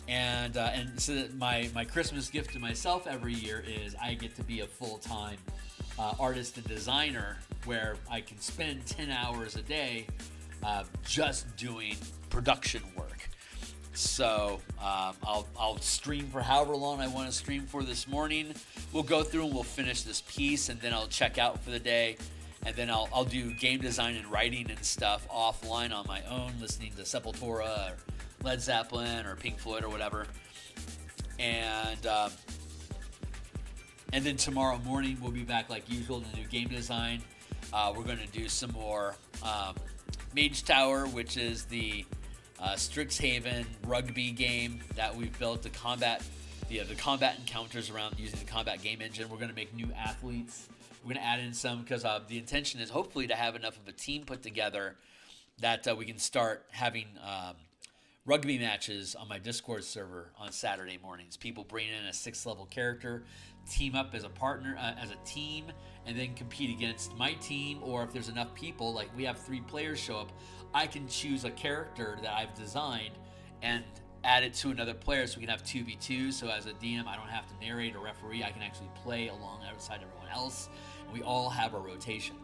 and so that my Christmas gift to myself every year is I get to be a full-time artist and designer where I can spend 10 hours a day just doing production work. So I'll stream for however long I want to stream for this morning. We'll go through and we'll finish this piece, and then I'll check out for the day. And then I'll do game design and writing and stuff offline on my own, listening to Sepultura or Led Zeppelin or Pink Floyd or whatever. And then tomorrow morning we'll be back like usual to do game design. We're going to do some more Mage Tower, which is the Strixhaven rugby game that we've built to combat the combat encounters around using the combat game engine. We're going to make new athletes. We're going to add in some because the intention is hopefully to have enough of a team put together that we can start having rugby matches on my Discord server on Saturday mornings. People bring in a 6th level character, team up as a partner, as a team, and then compete against my team. Or if there's enough people, like we have 3 players show up, I can choose a character that I've designed and add it to another player so we can have 2v2. So as a DM, I don't have to narrate or referee. I can actually play alongside everyone else. And we all have a rotation.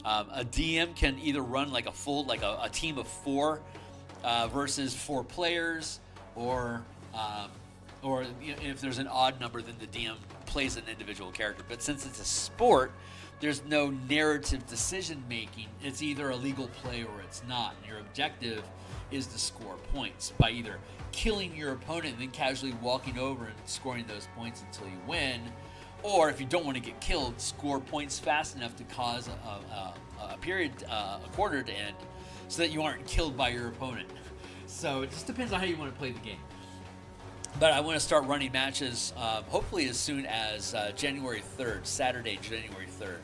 A DM can either run like a team of 4 versus 4 players, or if there's an odd number, then the DM plays an individual character. But since it's a sport, there's no narrative decision making. It's either a legal play or it's not. And your objective is to score points by either killing your opponent and then casually walking over and scoring those points until you win, or if you don't want to get killed, score points fast enough to cause a quarter to end so that you aren't killed by your opponent. So it just depends on how you want to play the game. But I want to start running matches hopefully as soon as January 3rd, Saturday, January 3rd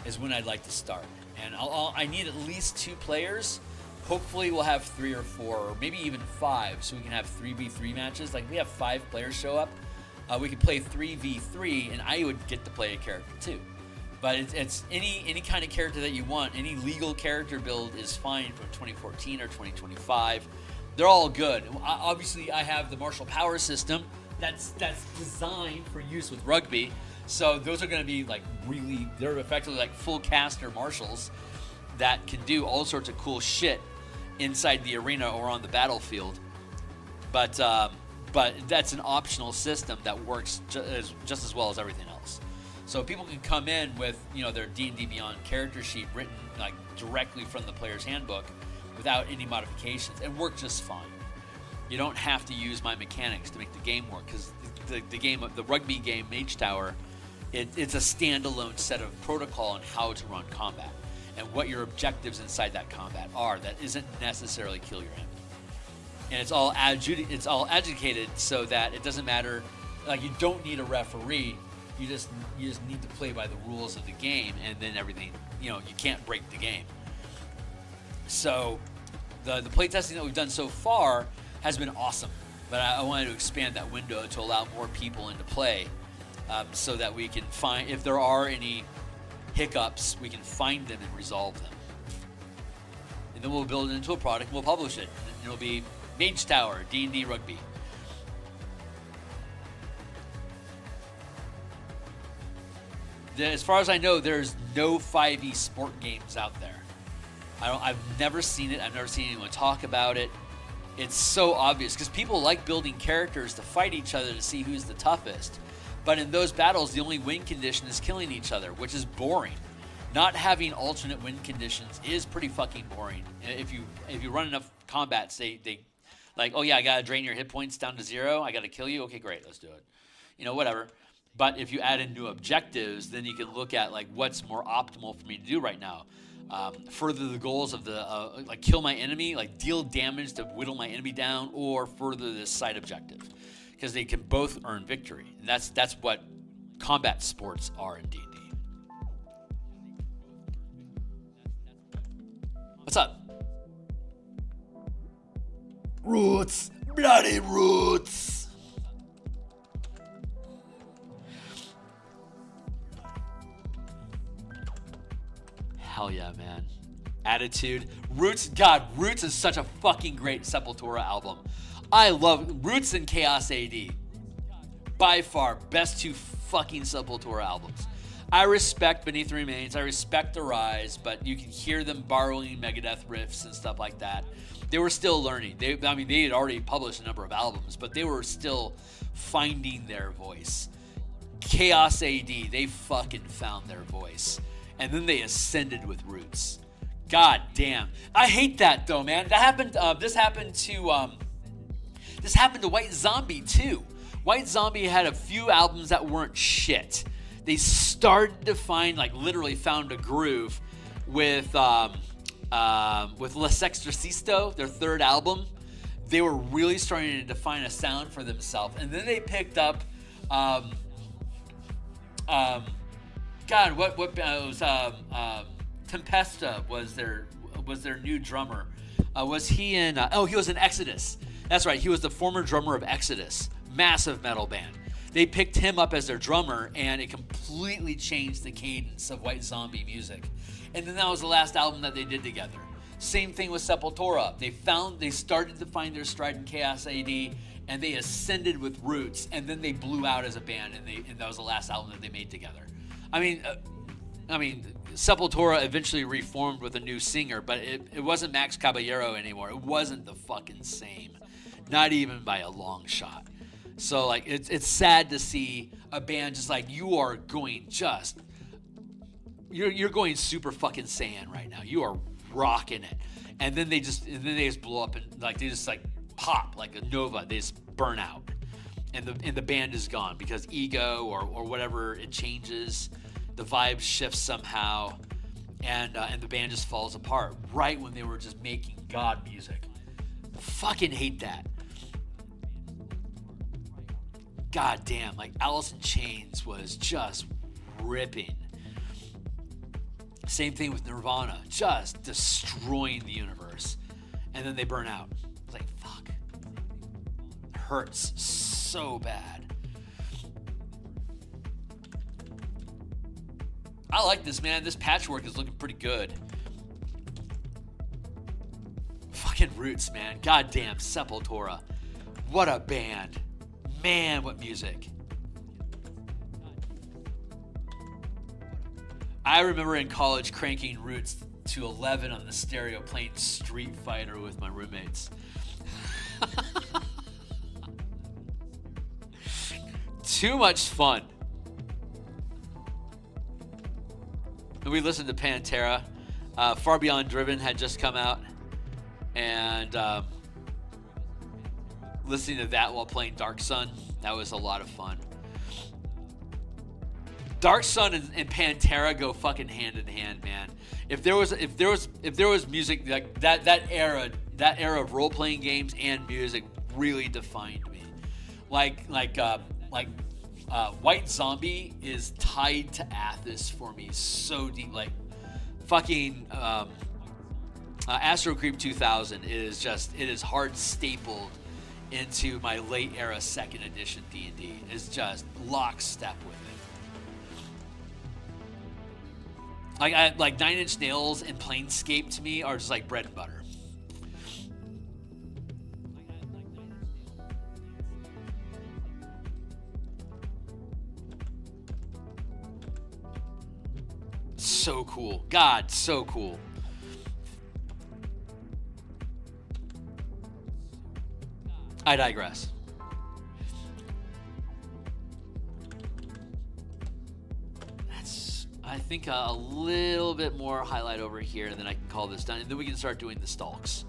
is when I'd like to start. And I need at least 2 players. Hopefully we'll have 3 or 4 or maybe even 5 so we can have 3v3 matches. Like we have 5 players show up. We could play 3v3 and I would get to play a character too. But it's any kind of character that you want. Any legal character build is fine from 2014 or 2025. They're all good. Obviously, I have the martial power system that's designed for use with rugby. So those are going to be like they're effectively like full caster marshals that can do all sorts of cool shit inside the arena or on the battlefield. But that's an optional system that works just as well as everything else. So people can come in with their D&D Beyond character sheet written like directly from the player's handbook, without any modifications, and work just fine. You don't have to use my mechanics to make the game work, because the rugby game, Mage Tower, it's a standalone set of protocol on how to run combat and what your objectives inside that combat are. That isn't necessarily kill your enemy, and it's all adjudicated so that it doesn't matter. Like you don't need a referee. You just need to play by the rules of the game, and then everything. You can't break the game. So the playtesting that we've done so far has been awesome, but I wanted to expand that window to allow more people into play, so that we can find, if there are any hiccups, we can find them and resolve them. And then we'll build it into a product and we'll publish it. And it'll be Mage Tower, D&D Rugby. As far as I know, there's no 5e sport games out there. I've never seen it. I've never seen anyone talk about it. It's so obvious because people like building characters to fight each other to see who's the toughest. But in those battles, the only win condition is killing each other, which is boring. Not having alternate win conditions is pretty fucking boring. If you run enough combats, they like, oh yeah, I gotta drain your hit points down to 0. I gotta kill you. Okay, great, let's do it. Whatever. But if you add in new objectives, then you can look at like what's more optimal for me to do right now. Further the goals of the like kill my enemy, like deal damage to whittle my enemy down, or further this side objective, because they can both earn victory. And that's what combat sports are in D&D. What's up? Roots, bloody roots. Hell yeah, man. Attitude. Roots, God, Roots is such a fucking great Sepultura album. I love Roots and Chaos AD. By far, best 2 fucking Sepultura albums. I respect Beneath the Remains, I respect The Rise, but you can hear them borrowing Megadeth riffs and stuff like that. They were still learning. They had already published a number of albums, but they were still finding their voice. Chaos AD, they fucking found their voice. And then they ascended with Roots. God damn. I hate that though, man. That happened. This happened to White Zombie too. White Zombie had a few albums that weren't shit. They started to literally found a groove with Les Exorcisto, their 3rd album. They were really starting to define a sound for themselves, and then they picked up. God, what was Tempesta was their new drummer. Was he in? He was in Exodus. That's right. He was the former drummer of Exodus, massive metal band. They picked him up as their drummer, and it completely changed the cadence of White Zombie music. And then that was the last album that they did together. Same thing with Sepultura. They started to find their stride in Chaos AD, and they ascended with Roots, and then they blew out as a band, and that was the last album that they made together. I mean, Sepultura eventually reformed with a new singer, but it wasn't Max Caballero anymore. It wasn't the fucking same, not even by a long shot. So like, it's sad to see a band just like you are going you're going super fucking Saiyan right now. You are rocking it, and then they just blow up and like they just like pop like a nova. They just burn out, and the band is gone because ego or whatever, it changes, the vibe shifts somehow, and the band just falls apart right when they were just making god music. Fucking hate that. God damn, like Alice in Chains was just ripping. Same thing with Nirvana, just destroying the universe, and then they burn out. It's like, fuck. It hurts so bad. I like this, man. This patchwork is looking pretty good. Fucking Roots, man. Goddamn Sepultura. What a band. Man, what music. I remember in college cranking Roots to 11 on the stereo, playing Street Fighter with my roommates. Too much fun. And we listened to Pantera. Far Beyond Driven had just come out. And listening to that while playing Dark Sun, that was a lot of fun. Dark Sun and Pantera go fucking hand in hand, man. If there was music like that era of role playing games and music really defined me. Like White Zombie is tied to Athos for me so deep. Like fucking Astro Creep 2000 is it is hard stapled into my late era second edition D&D. It's just lockstep with it. Like 9 Inch Nails and Planescape to me are just like bread and butter. So cool. God, so cool. I digress. I think a little bit more highlight over here, and then I can call this done, and then we can start doing the stalks.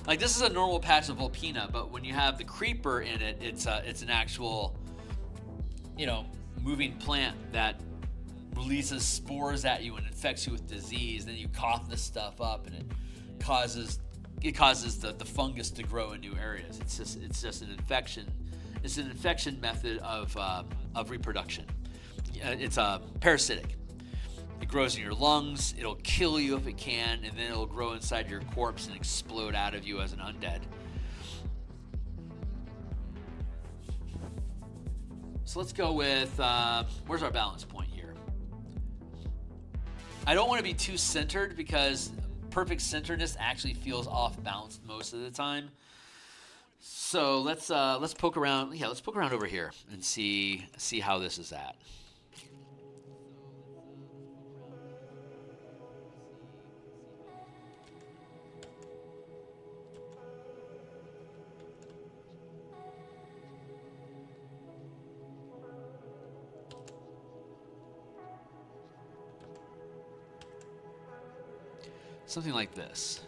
Like this is a normal patch of Vulpina, but when you have the Creeper in it, it's an actual, moving plant that releases spores at you and infects you with disease. Then you cough this stuff up, and it causes the fungus to grow in new areas. It's just an infection. It's an infection method of reproduction. It's parasitic. It grows in your lungs. It'll kill you if it can, and then it'll grow inside your corpse and explode out of you as an undead. So let's go with where's our balance point here? I don't want to be too centered because perfect centeredness actually feels off balanced most of the time. So let's poke around. Yeah, let's poke around over here and see how this is at. Something like this.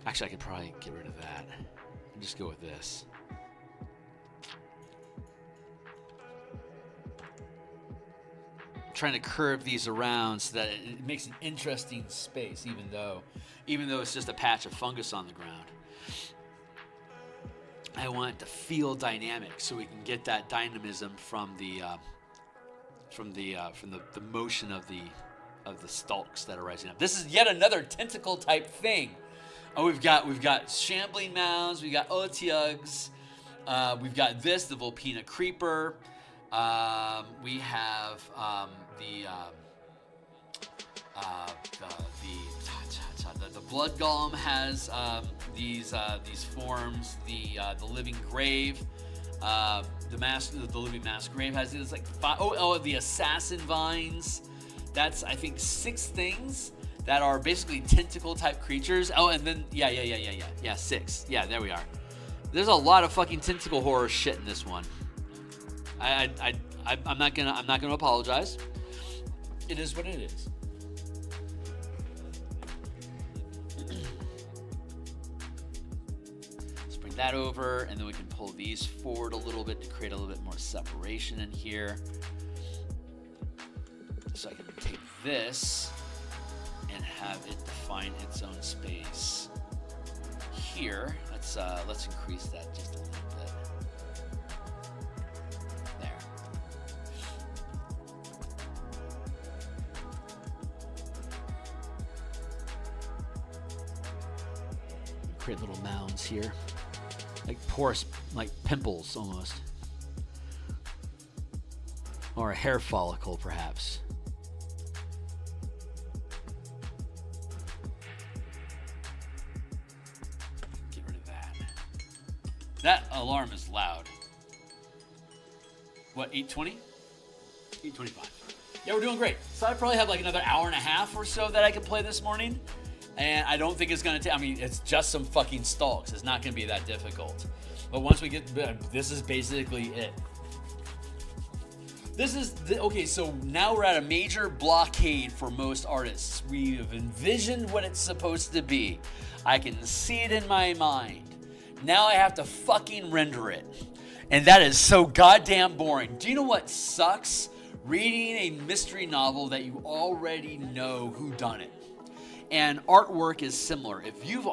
Actually, I could probably get rid of that and just go with this. I'm trying to curve these around so that it makes an interesting space, even though it's just a patch of fungus on the ground. I want it to feel dynamic, so we can get that dynamism from the motion of the stalks that are rising up. This is yet another tentacle type thing. Oh, we've got shambling mounds, we got Otyugs, we've got the Vulpina Creeper, we have the Blood Golem has these forms, the Living Grave, the Living Mass Grave has these like the Assassin Vines. That's, I think, 6 things that are basically tentacle type creatures. Oh, and then, yeah, 6. Yeah, there we are. There's a lot of fucking tentacle horror shit in this one. I'm not gonna apologize. It is what it is. Let's bring that over, and then we can pull these forward a little bit to create a little bit more separation in here. So I can take this and have it define its own space here. Let's increase that just a little bit. There. Create little mounds here, like porous, like pimples almost, or a hair follicle perhaps. That alarm is loud. What, 8:20? 8:25. Yeah, we're doing great. So I probably have like another hour and a half or so that I can play this morning. And I don't think it's going to take, I mean, it's just some fucking stalks. It's not going to be that difficult. But once we get, this is basically it. Okay, so now we're at a major blockade for most artists. We have envisioned what it's supposed to be. I can see it in my mind. Now I have to fucking render it. And that is so goddamn boring. Do you know what sucks? Reading a mystery novel that you already know who done it. And artwork is similar. If you've...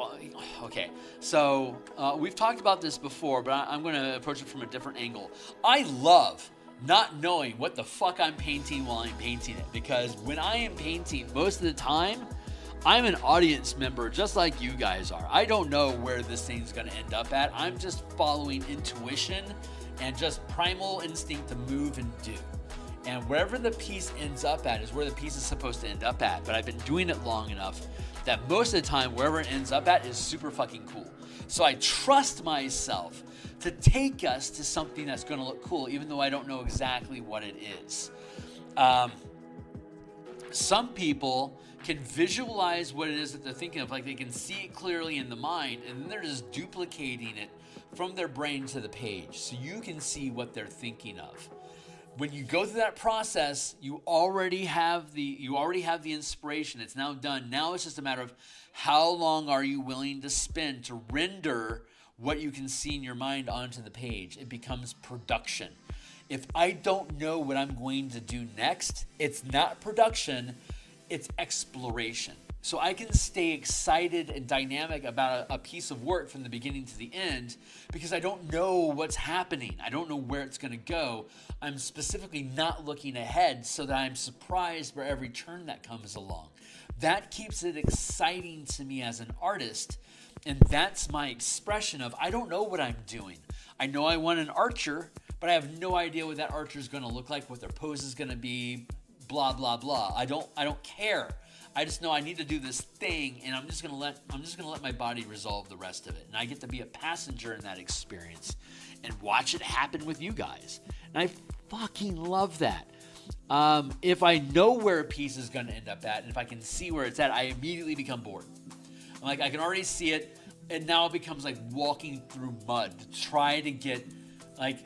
Okay, so we've talked about this before, but I'm going to approach it from a different angle. I love not knowing what the fuck I'm painting while I'm painting it. Because when I am painting, most of the time... I'm an audience member just like you guys are. I don't know where this thing's going to end up at. I'm just following intuition and just primal instinct to move and do. And wherever the piece ends up at is where the piece is supposed to end up at. But I've been doing it long enough that most of the time wherever it ends up at is super fucking cool. So I trust myself to take us to something that's going to look cool even though I don't know exactly what it is. Some people can visualize what it is that they're thinking of, like they can see it clearly in the mind, and then they're just duplicating it from their brain to the page, so you can see what they're thinking of. When you go through that process, you already have the inspiration. It's now done. Now it's just a matter of how long are you willing to spend to render what you can see in your mind onto the page. It becomes production. If I don't know what I'm going to do next, it's not production. It's exploration. So I can stay excited and dynamic about a piece of work from the beginning to the end because I don't know what's happening. I don't know where it's going to go. I'm specifically not looking ahead so that I'm surprised by every turn that comes along. That keeps it exciting to me as an artist, and that's my expression of I don't know what I'm doing. I know I want an archer, but I have no idea what that archer is going to look like, what their pose is going to be, blah blah blah. I don't care. I just know I need to do this thing, and I'm just gonna let my body resolve the rest of it, and I get to be a passenger in that experience and watch it happen with you guys. And I fucking love that. If I know where a piece is gonna end up at, and if I can see where it's at, I immediately become bored. I'm like, I can already see it, and now it becomes like walking through mud to try to get like.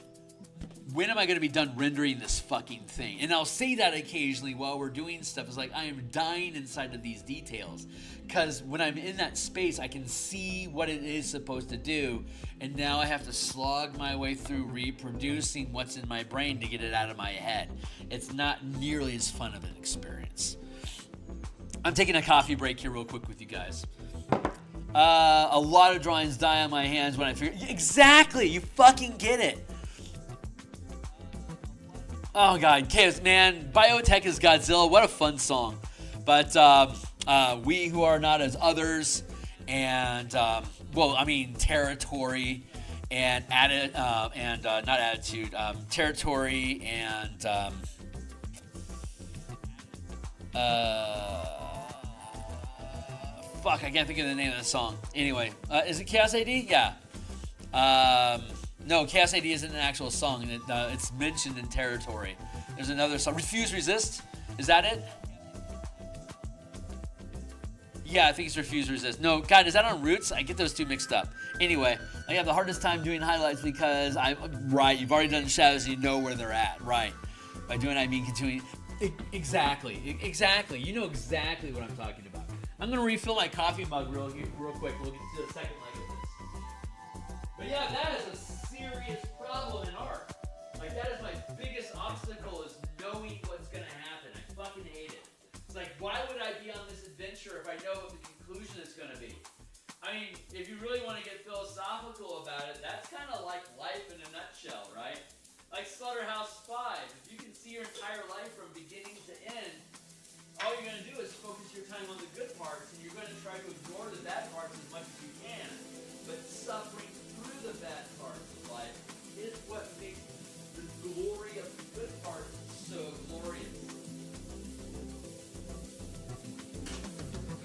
When am I going to be done rendering this fucking thing? And I'll say that occasionally while we're doing stuff. It's like I am dying inside of these details. Because when I'm in that space, I can see what it is supposed to do. And now I have to slog my way through reproducing what's in my brain to get it out of my head. It's not nearly as fun of an experience. I'm taking a coffee break here real quick with you guys. A lot of drawings die on my hands when I figure... Exactly! You fucking get it! Oh God, Chaos, man, Biotech is Godzilla. What a fun song. But We Who Are Not As Others, and Territory, and not Attitude, Territory, and fuck, I can't think of the name of the song. Anyway, is it Chaos AD? Yeah. No, Chaos AD isn't an actual song, and it's mentioned in Territory. There's another song, Refuse Resist. Is that it? Yeah, I think it's Refuse Resist. No, God, is that on Roots? I get those two mixed up. Anyway, I have the hardest time doing highlights because right, you've already done shadows, you know where they're at, right? By doing, I mean continuing. Exactly. You know exactly what I'm talking about. I'm gonna refill my coffee mug real quick. We'll get to the second leg of this. But yeah, that is a serious problem in art. Like, that is my biggest obstacle, is knowing what's gonna happen. I fucking hate it. It's like, why would I be on this adventure if I know what the conclusion is gonna be? I mean, if you really want to get philosophical about it, that's kind of like life in a nutshell, right? Like Slaughterhouse 5, if you can see your entire life from beginning to end, all you're going to do is focus your time on the good parts, and you're going to try to ignore the bad parts as much as you can. But suffering through the bad parts of life is what makes the glory of the good parts so glorious.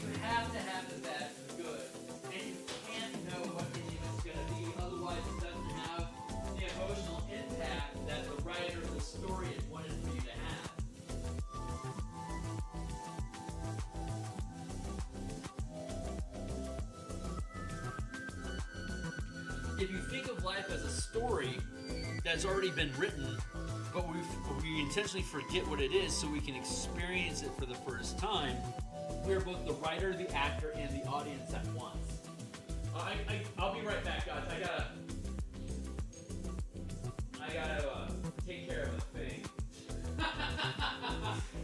You have to have the bad for the good, and you can't know what the ending is going to be, otherwise it doesn't have the emotional impact that the writer of the story has wanted for you to have. If you think of life as a story that's already been written, but we intentionally forget what it is so we can experience it for the first time, we are both the writer, the actor, and the audience at once. I'll be right back, guys. I gotta take care of a thing.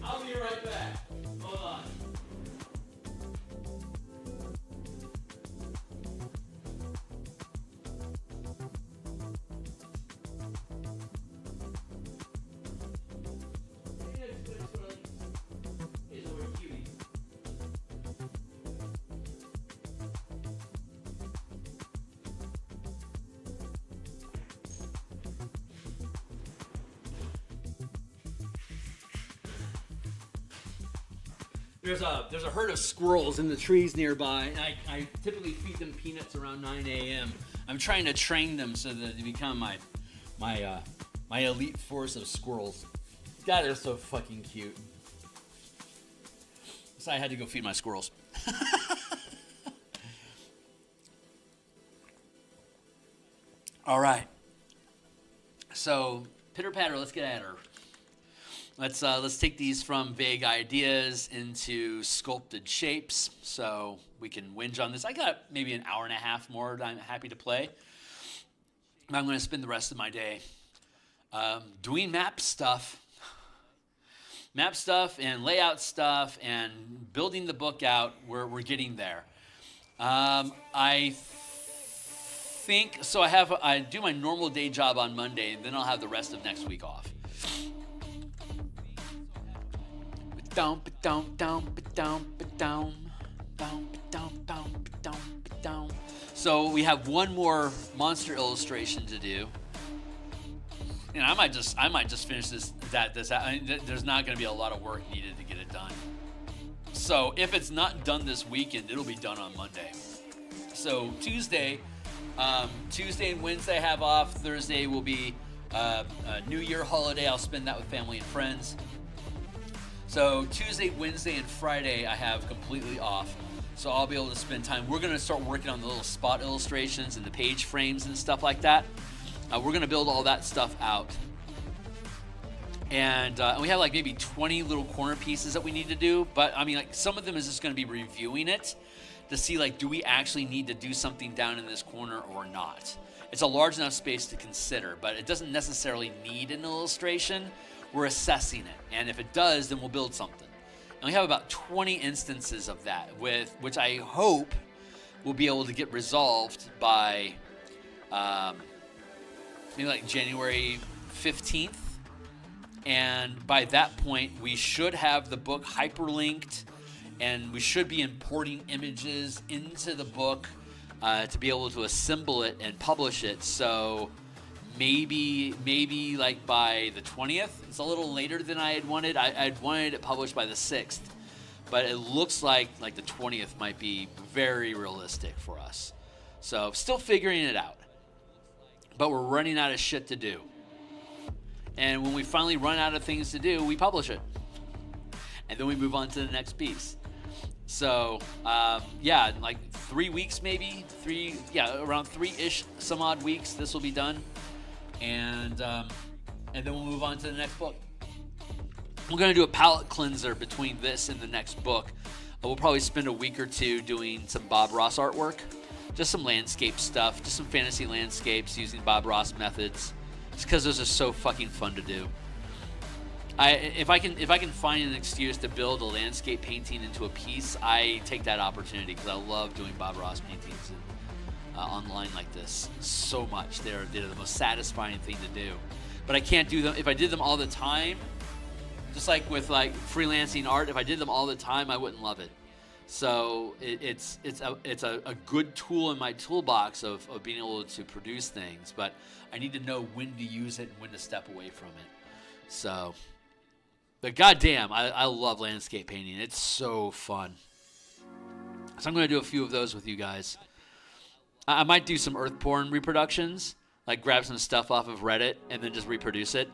I'll be right back. Hold on. There's a herd of squirrels in the trees nearby, and I typically feed them peanuts around 9 a.m. I'm trying to train them so that they become my elite force of squirrels. God, they're so fucking cute. So I had to go feed my squirrels. All right. So pitter patter, let's get at her. Let's take these from vague ideas into sculpted shapes, so we can whinge on this. I got maybe an hour and a half more that I'm happy to play. I'm going to spend the rest of my day doing map stuff and layout stuff and building the book out. We're getting there. I think so. I do my normal day job on Monday, and then I'll have the rest of next week off. So we have one more monster illustration to do, and I might just finish this. I mean, there's not going to be a lot of work needed to get it done. So if it's not done this weekend, it'll be done on Monday. So Tuesday and Wednesday I have off. Thursday will be a New Year holiday. I'll spend that with family and friends. So Tuesday, Wednesday, and Friday I have completely off. So I'll be able to spend time. We're going to start working on the little spot illustrations and the page frames and stuff like that. We're going to build all that stuff out. And we have like maybe 20 little corner pieces that we need to do. But I mean, like, some of them is just going to be reviewing it to see, like, do we actually need to do something down in this corner or not? It's a large enough space to consider, but it doesn't necessarily need an illustration. We're assessing it, and if it does, then we'll build something. And we have about 20 instances of that, which I hope will be able to get resolved by maybe like January 15th. And by that point, we should have the book hyperlinked, and we should be importing images into the book to be able to assemble it and publish it. So maybe like by the 20th. It's a little later than I had wanted. I'd wanted it published by the 6th, but it looks like the 20th might be very realistic for us. So still figuring it out, but we're running out of shit to do. And when we finally run out of things to do, we publish it, and then we move on to the next piece. So yeah, like 3 weeks maybe, around 3-ish some odd weeks. This will be done, and then we'll move on to the next book. We're gonna do a palette cleanser between this and the next book. We'll probably spend a week or two doing some Bob Ross artwork, just some landscape stuff, just some fantasy landscapes using Bob Ross methods, just because those are so fucking fun to do. If I can find an excuse to build a landscape painting into a piece, I take that opportunity because I love doing Bob Ross paintings online like this so much. They're the most satisfying thing to do. But I can't do them if I did them all the time. Just like with like freelancing art, if I did them all the time, I wouldn't love it. So it's a good tool in my toolbox of being able to produce things, but I need to know when to use it and when to step away from it. So. But goddamn, I love landscape painting. It's so fun. So I'm going to do a few of those with you guys. I might do some Earthborn reproductions, like grab some stuff off of Reddit and then just reproduce it.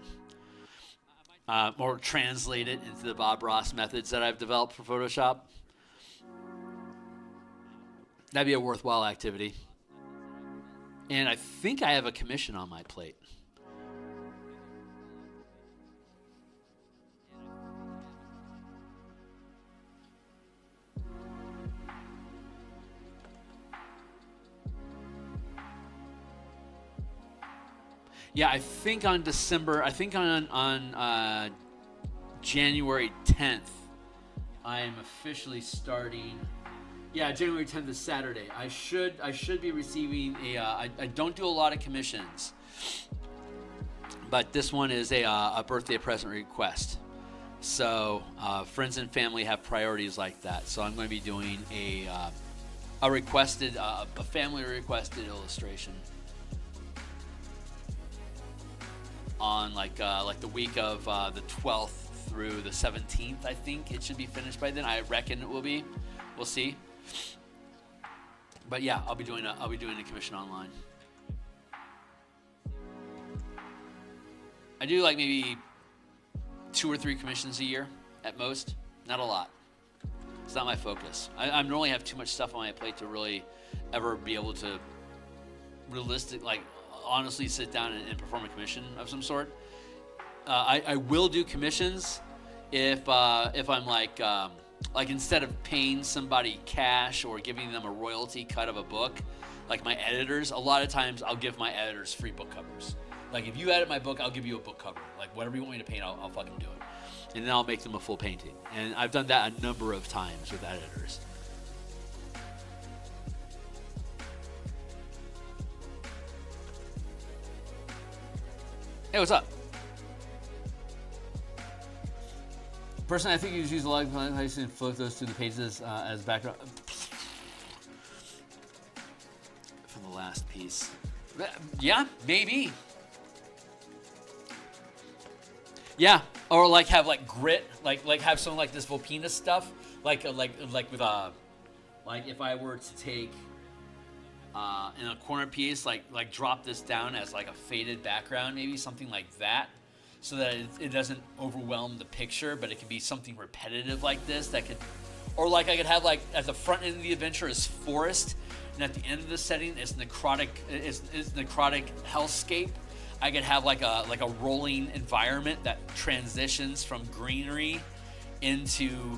Or translate it into the Bob Ross methods that I've developed for Photoshop. That'd be a worthwhile activity. And I think I have a commission on my plate. Yeah, I think on January 10th, I am officially starting. Yeah, January 10th is Saturday. I should be receiving I don't do a lot of commissions, but this one is a birthday present request. So friends and family have priorities like that. So I'm going to be doing a family requested illustration. On like the week of the 12th through the 17th, I think it should be finished by then. I reckon it will be. We'll see. But yeah, I'll be doing a commission online. I do like maybe 2 or 3 commissions a year at most. Not a lot. It's not my focus. I normally have too much stuff on my plate to really ever be able to honestly sit down and perform a commission of some sort. I will do commissions if I'm like instead of paying somebody cash or giving them a royalty cut of a book, like my editors, a lot of times I'll give my editors free book covers. Like if you edit my book, I'll give you a book cover. Like whatever you want me to paint, I'll fucking do it. And then I'll make them a full painting. And I've done that a number of times with editors. Hey, what's up? Personally, I think you just use a lot of places and float those through the pages as background. From the last piece. Yeah, maybe. Yeah, or like have like grit, like have some like this Vulpina stuff, like with like if I were to take in a corner piece, like drop this down as like a faded background, maybe something like that, so that it doesn't overwhelm the picture, but it could be something repetitive like this that could, or like I could have like at the front end of the adventure is forest, and at the end of the setting is necrotic hellscape. I could have like a rolling environment that transitions from greenery into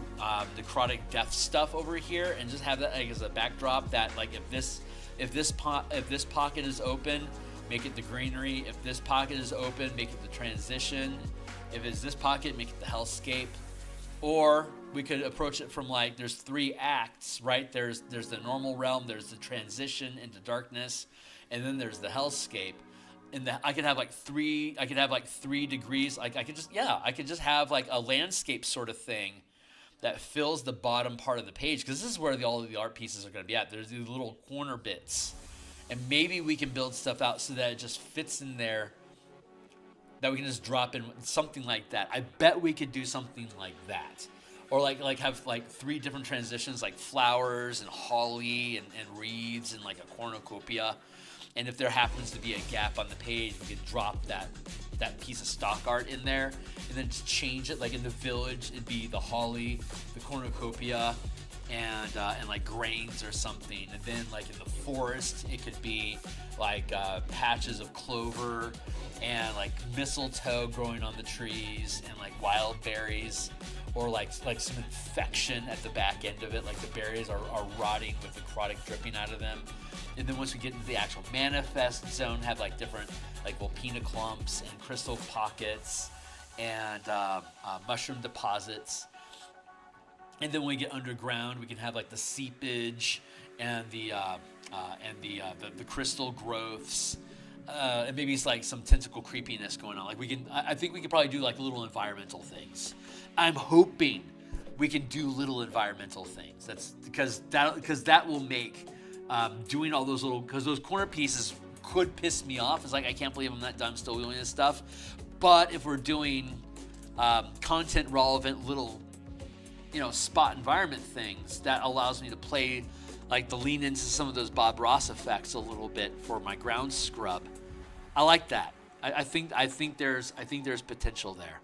necrotic death stuff over here, and just have that like as a backdrop. That like if this pocket is open, make it the greenery. If this pocket is open, make it the transition. If it's this pocket, make it the hellscape. Or we could approach it from like there's 3 acts, right? There's the normal realm, there's the transition into darkness, and then there's the hellscape. And I could have like 3 degrees. Like I could just have like a landscape sort of thing that fills the bottom part of the page, because this is where all of the art pieces are going to be at. There's these little corner bits, and maybe we can build stuff out so that it just fits in there, that we can just drop in something like that. I bet we could do something like that, or like have like 3 different transitions, like flowers and holly and reeds and like a cornucopia. And if there happens to be a gap on the page, we could drop that piece of stock art in there, and then just change it. Like in the village, it'd be the holly, the cornucopia, and like grains or something. And then like in the forest, it could be like patches of clover and like mistletoe growing on the trees and like wild berries, or like some infection at the back end of it, like the berries are rotting with necrotic dripping out of them. And then once we get into the actual manifest zone, have like different like Vulpina clumps and crystal pockets and mushroom deposits. And then when we get underground, we can have like the seepage and the crystal growths, and maybe it's like some tentacle creepiness going on. Like I think we could probably do like little environmental things. I'm hoping we can do little environmental things. That's because that will make doing all those because those corner pieces could piss me off. It's like, I can't believe I'm still doing this stuff. But if we're doing content relevant little, spot environment things, that allows me to play, like to lean into some of those Bob Ross effects a little bit for my ground scrub. I like that. I think there's potential there.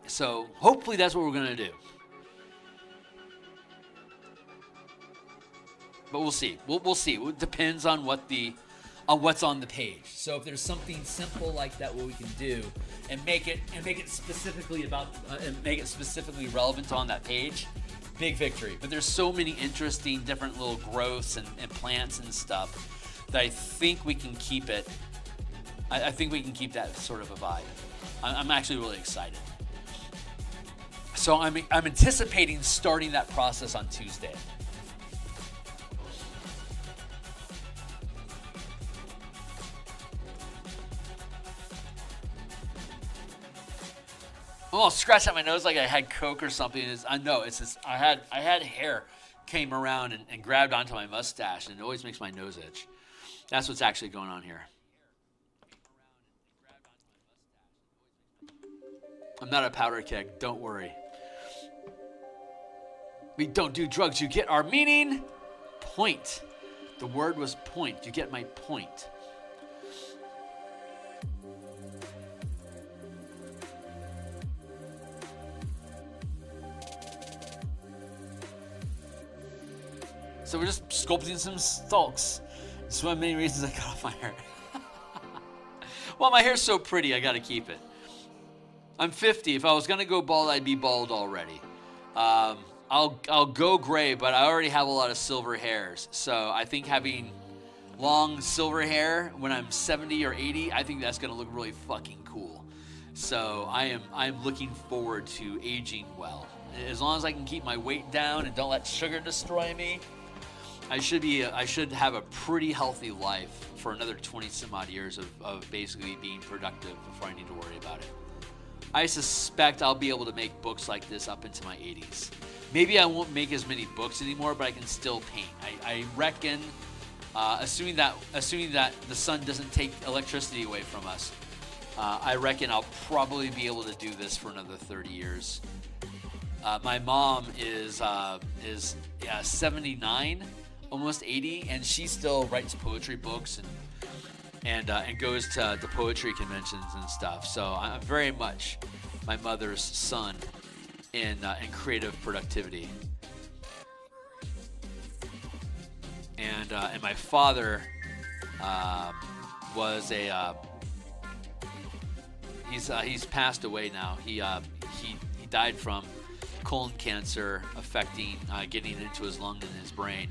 So hopefully that's what we're gonna do. But we'll see. We'll see. It depends on what's on the page. So if there's something simple like that, what we can do, and make it specifically relevant on that page, big victory. But there's so many interesting different little growths and plants and stuff that I think we can keep it. I think we can keep that sort of a vibe. I'm actually really excited. So I'm anticipating starting that process on Tuesday. Oh, scratch at my nose like I had Coke or something. I know it's just I had hair came around and grabbed onto my mustache, and it always makes my nose itch. That's what's actually going on here. I'm not a powder keg. Don't worry. We don't do drugs. You get our meaning? Point. The word was point. You get my point. So we're just sculpting some stalks. It's one of many reasons I cut off my hair. Well, my hair's so pretty, I gotta keep it. I'm 50. If I was gonna go bald, I'd be bald already. I'll go gray, but I already have a lot of silver hairs. So I think having long silver hair when I'm 70 or 80, I think that's gonna look really fucking cool. So I'm looking forward to aging well. As long as I can keep my weight down and don't let sugar destroy me, I should have a pretty healthy life for another 20 some odd years of basically being productive before I need to worry about it. I suspect I'll be able to make books like this up into my 80s. Maybe I won't make as many books anymore, but I can still paint. I reckon, assuming that the sun doesn't take electricity away from us, I reckon I'll probably be able to do this for another 30 years. My mom is 79, almost 80, and she still writes poetry books and goes to poetry conventions and stuff. So I'm very much my mother's son in creative productivity. And my father was he's passed away now. He died from colon cancer affecting getting into his lung and his brain,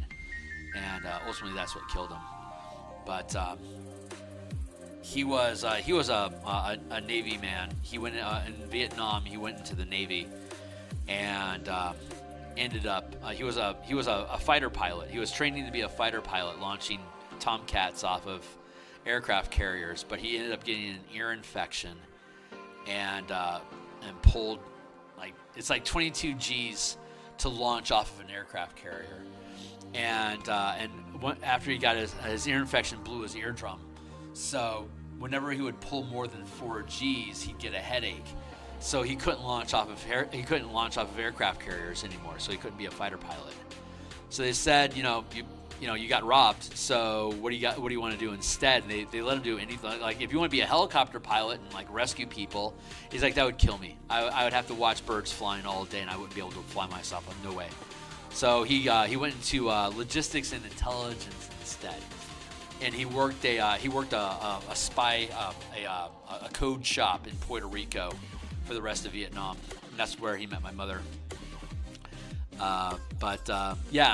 and ultimately that's what killed him. But he was a Navy man. He went in Vietnam. He went into the Navy, and ended up he was a fighter pilot. He was training to be a fighter pilot, launching Tomcats off of aircraft carriers. But he ended up getting an ear infection, and pulled it's like 22 G's to launch off of an aircraft carrier. And after he got his ear infection, blew his eardrum. So whenever he would pull more than 4 G's, he'd get a headache. So he couldn't launch off of aircraft carriers anymore. So he couldn't be a fighter pilot. So they said, you you got robbed. So what do you want to do instead? And they let him do anything. Like, if you want to be a helicopter pilot and like rescue people, he's like, that would kill me. I would have to watch birds flying all day, and I wouldn't be able to fly myself. No way. So he went into logistics and intelligence instead, and he worked a spy a code shop in Puerto Rico for the rest of Vietnam, and that's where he met my mother.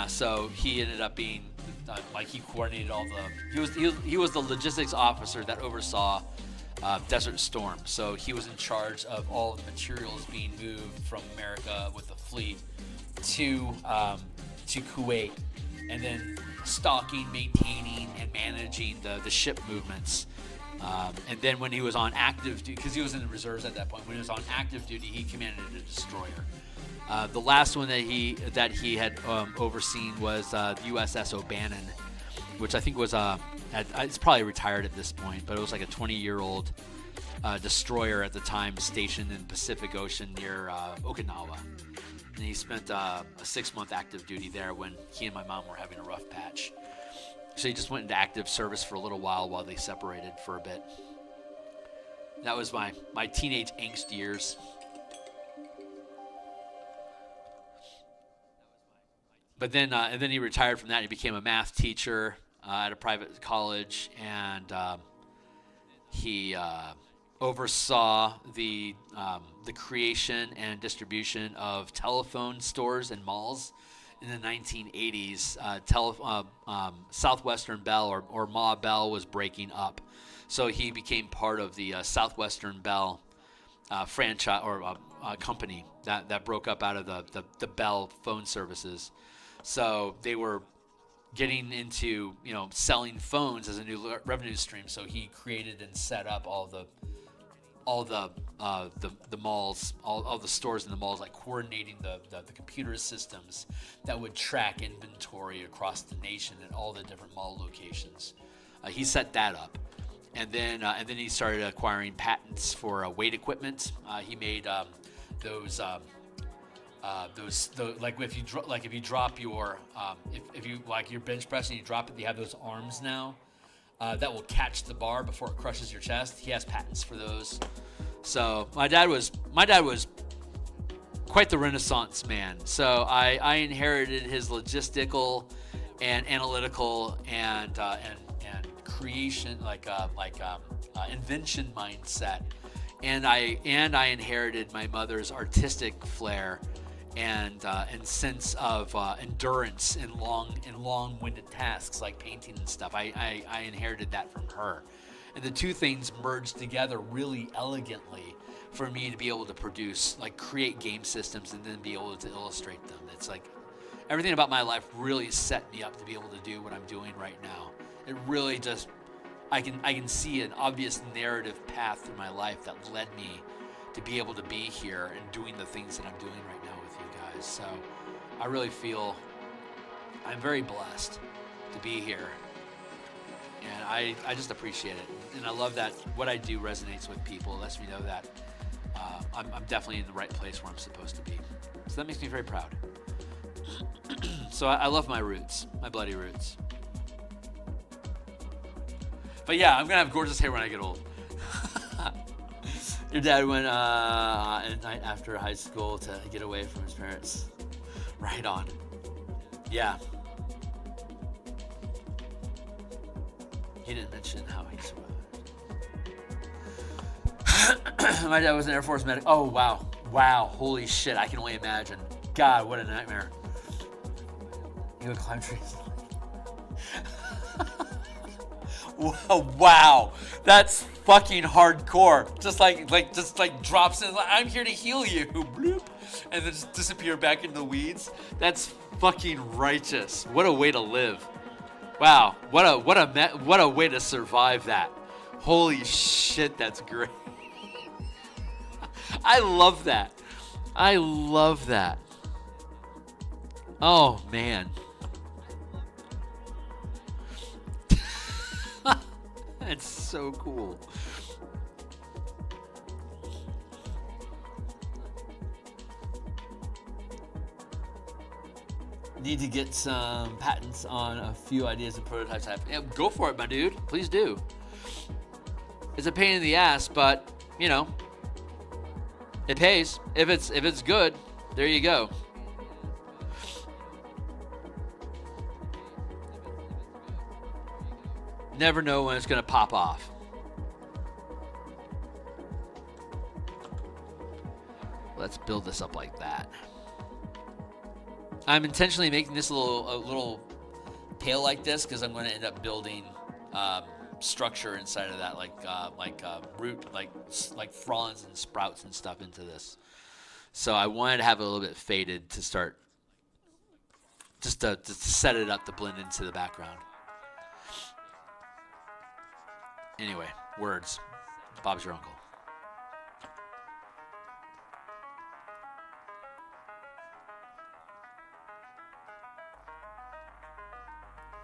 So he ended up being he coordinated all the. He was the logistics officer that oversaw Desert Storm. So he was in charge of all the materials being moved from America with the fleet to Kuwait, and then stocking, maintaining, and managing the ship movements. And then when he was on active duty, because he was in the reserves at that point, when he was on active duty, he commanded a destroyer. The last one that he had overseen was the USS O'Bannon, which I think was it's probably retired at this point, but it was like a 20-year-old destroyer at the time, stationed in the Pacific Ocean near Okinawa. And he spent a 6-month active duty there when he and my mom were having a rough patch. So he just went into active service for a little while they separated for a bit. That was my teenage angst years. But then and then he retired from that. He became a math teacher at a private college, and he oversaw the creation and distribution of telephone stores and malls in the 1980s. Southwestern Bell or Ma Bell was breaking up, so he became part of the Southwestern Bell franchise or company that broke up out of the Bell phone services. So they were getting into selling phones as a new revenue stream. So he created and set up all the malls, all the stores in the malls, like coordinating the computer systems that would track inventory across the nation at all the different mall locations. He set that up, and then he started acquiring patents for weight equipment. He made those if you drop your if you like your bench press and you drop it, you have those arms now that will catch the bar before it crushes your chest. He has patents for those. So my dad was quite the Renaissance man. So I inherited his logistical and analytical and creation invention mindset, and I inherited my mother's artistic flair and sense of endurance in long-winded tasks like painting and stuff. I inherited that from her, and the two things merged together really elegantly for me to be able to produce, create game systems and then be able to illustrate them. It's like everything about my life really set me up to be able to do what I'm doing right now. It really just I can see an obvious narrative path through my life that led me to be able to be here and doing the things that I'm doing right now with you guys. So I really feel I'm very blessed to be here, and I just appreciate it. And I love that what I do resonates with people. It lets me know that I'm definitely in the right place where I'm supposed to be. So that makes me very proud. So I love my roots, my bloody roots. But yeah, I'm gonna have gorgeous hair when I get old. Your dad went at night after high school to get away from his parents. Right on. Yeah. He didn't mention how he survived. My dad was an Air Force medic. Oh, wow. Wow. Holy shit. I can only imagine. God, what a nightmare. You would climb trees. Wow. That's fucking hardcore. Just like drops in. I'm here to heal you. Bloop. And then just disappear back into the weeds. That's fucking righteous. What a way to live. Wow. What a way to survive that. Holy shit, that's great. I love that. I love that. Oh, man. That's so cool. Need to get some patents on a few ideas and prototypes. Yeah, go for it, my dude. Please do. It's a pain in the ass, but you know, it pays. If it's good, there you go. Never know when it's gonna pop off. Let's build this up like that. I'm intentionally making this a little pale like this because I'm going to end up building structure inside of that, like root, like fronds and sprouts and stuff into this. So I wanted to have it a little bit faded to start, just to set it up to blend into the background. Anyway, words. Bob's your uncle.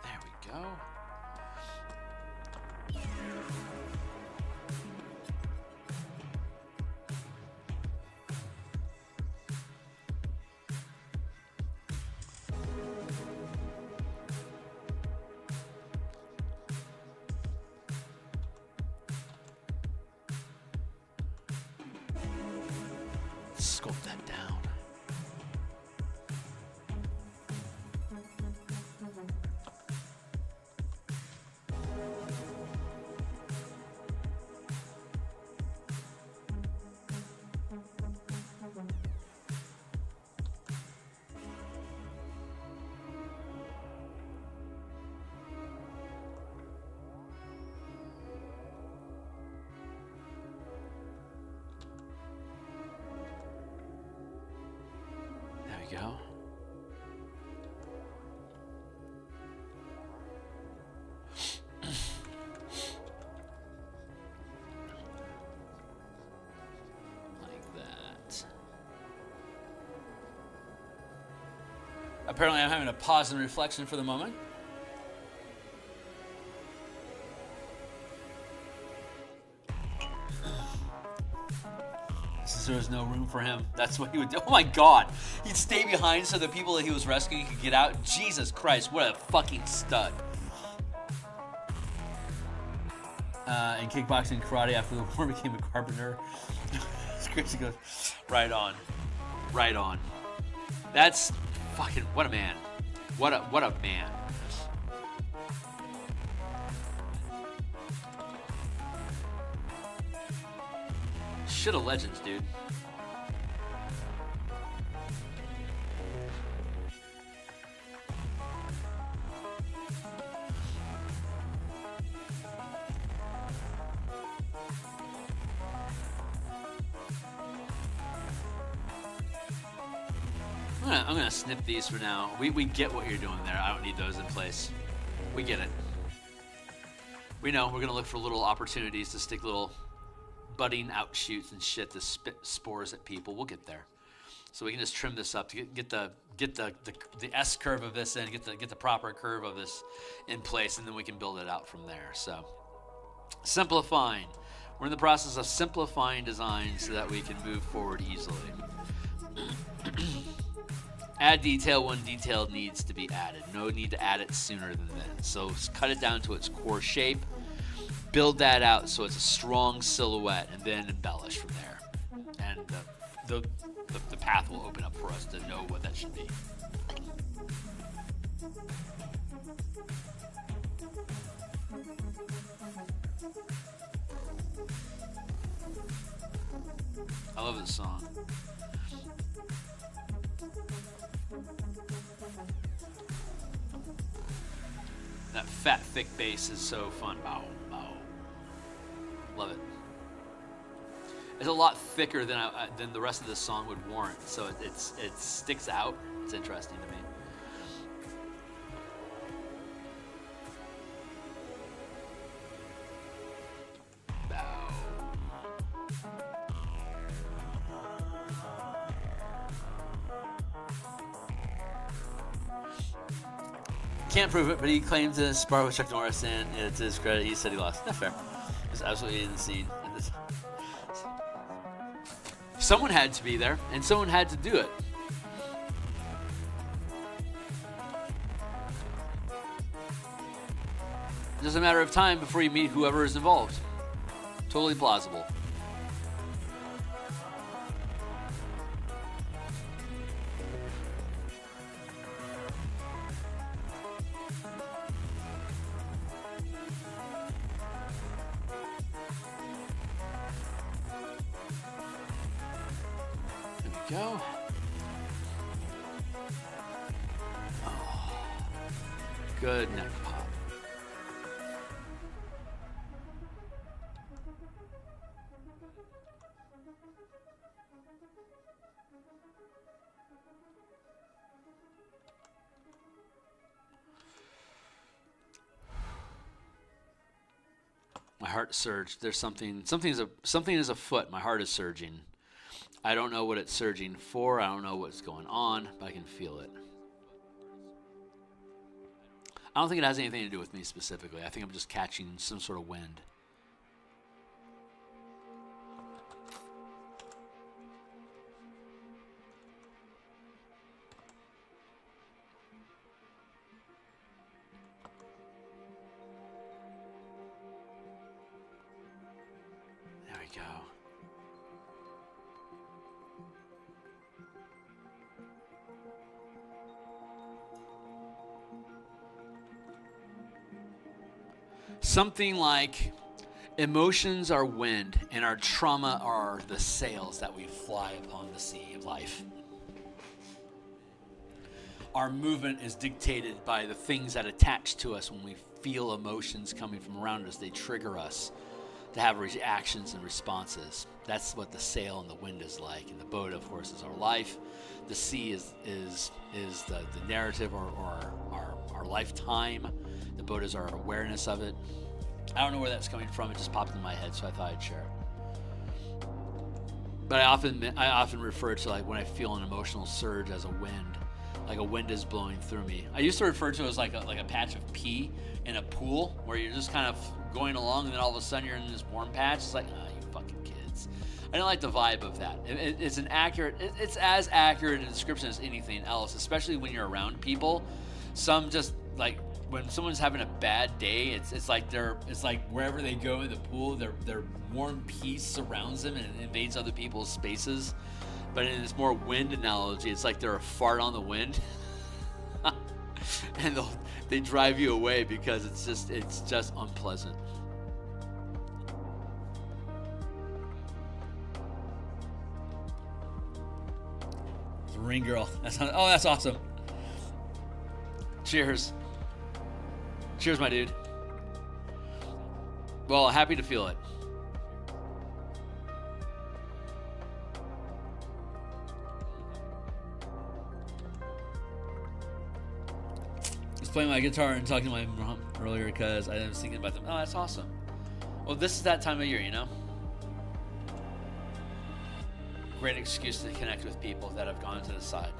There we go. Sculpt that down. Go. Like that. Apparently I'm having a pause and reflection for the moment. There was no room for him. That's what he would do. Oh my god. He'd stay behind so the people that he was rescuing could get out. Jesus Christ, what a fucking stud. And kickboxing and karate after the war became a carpenter. Crazy goes, right on. Right on. That's fucking, what a man. What a man. Shit of legends, dude. I'm gonna snip these for now. We get what you're doing there. I don't need those in place. We get it. We know we're gonna look for little opportunities to stick little budding outshoots and shit to spit spores at people. We'll get there. So we can just trim this up to get the S curve of this in, get the proper curve of this in place, and then we can build it out from there. So simplifying. We're in the process of simplifying design so that we can move forward easily. Add detail when detail needs to be added. No need to add it sooner than then. So cut it down to its core shape. Build that out so it's a strong silhouette, and then embellish from there. And the path will open up for us to know what that should be. I love this song. That fat, thick bass is so fun. Bow, bow. Love it. It's a lot thicker than the rest of this song would warrant, so it sticks out. It's interesting to me. Bow. Can't prove it, but he claims to spar with Chuck Norris, and it's his credit. He said he lost. Not fair. It's absolutely insane. Someone had to be there, and someone had to do it. just a matter of time before you meet whoever is involved. Totally plausible. Go. Oh, good neck pop. My heart surged. There's something is afoot. My heart is surging. I don't know what it's surging for. I don't know what's going on, but I can feel it. I don't think it has anything to do with me specifically. I think I'm just catching some sort of wind. There we go. Something like emotions are wind and our trauma are the sails that we fly upon the sea of life. Our movement is dictated by the things that attach to us when we feel emotions coming from around us. They trigger us to have reactions and responses. That's what the sail and the wind is like. And the boat, of course, is our life. The sea is the narrative or our lifetime. The boat is our awareness of it. I don't know where that's coming from. It just popped in my head, so I thought I'd share it. But I often refer to like when I feel an emotional surge as a wind, like a wind is blowing through me. I used to refer to it as like a patch of pee in a pool where you're just kind of going along, and then all of a sudden you're in this warm patch. It's like, you fucking kids. I don't like the vibe of that. It's as accurate a description as anything else, especially when you're around people. Some just like when someone's having a bad day, it's like wherever they go in the pool, their warm peace surrounds them and invades other people's spaces. But in this more wind analogy, it's like they're a fart on the wind, and they drive you away because it's just unpleasant. It's a ring girl. That's awesome. Cheers. Cheers, my dude. Well, happy to feel it. I was playing my guitar and talking to my mom earlier because I was thinking about them. Oh, that's awesome. Well, this is that time of year, you know? Great excuse to connect with people that have gone to the side.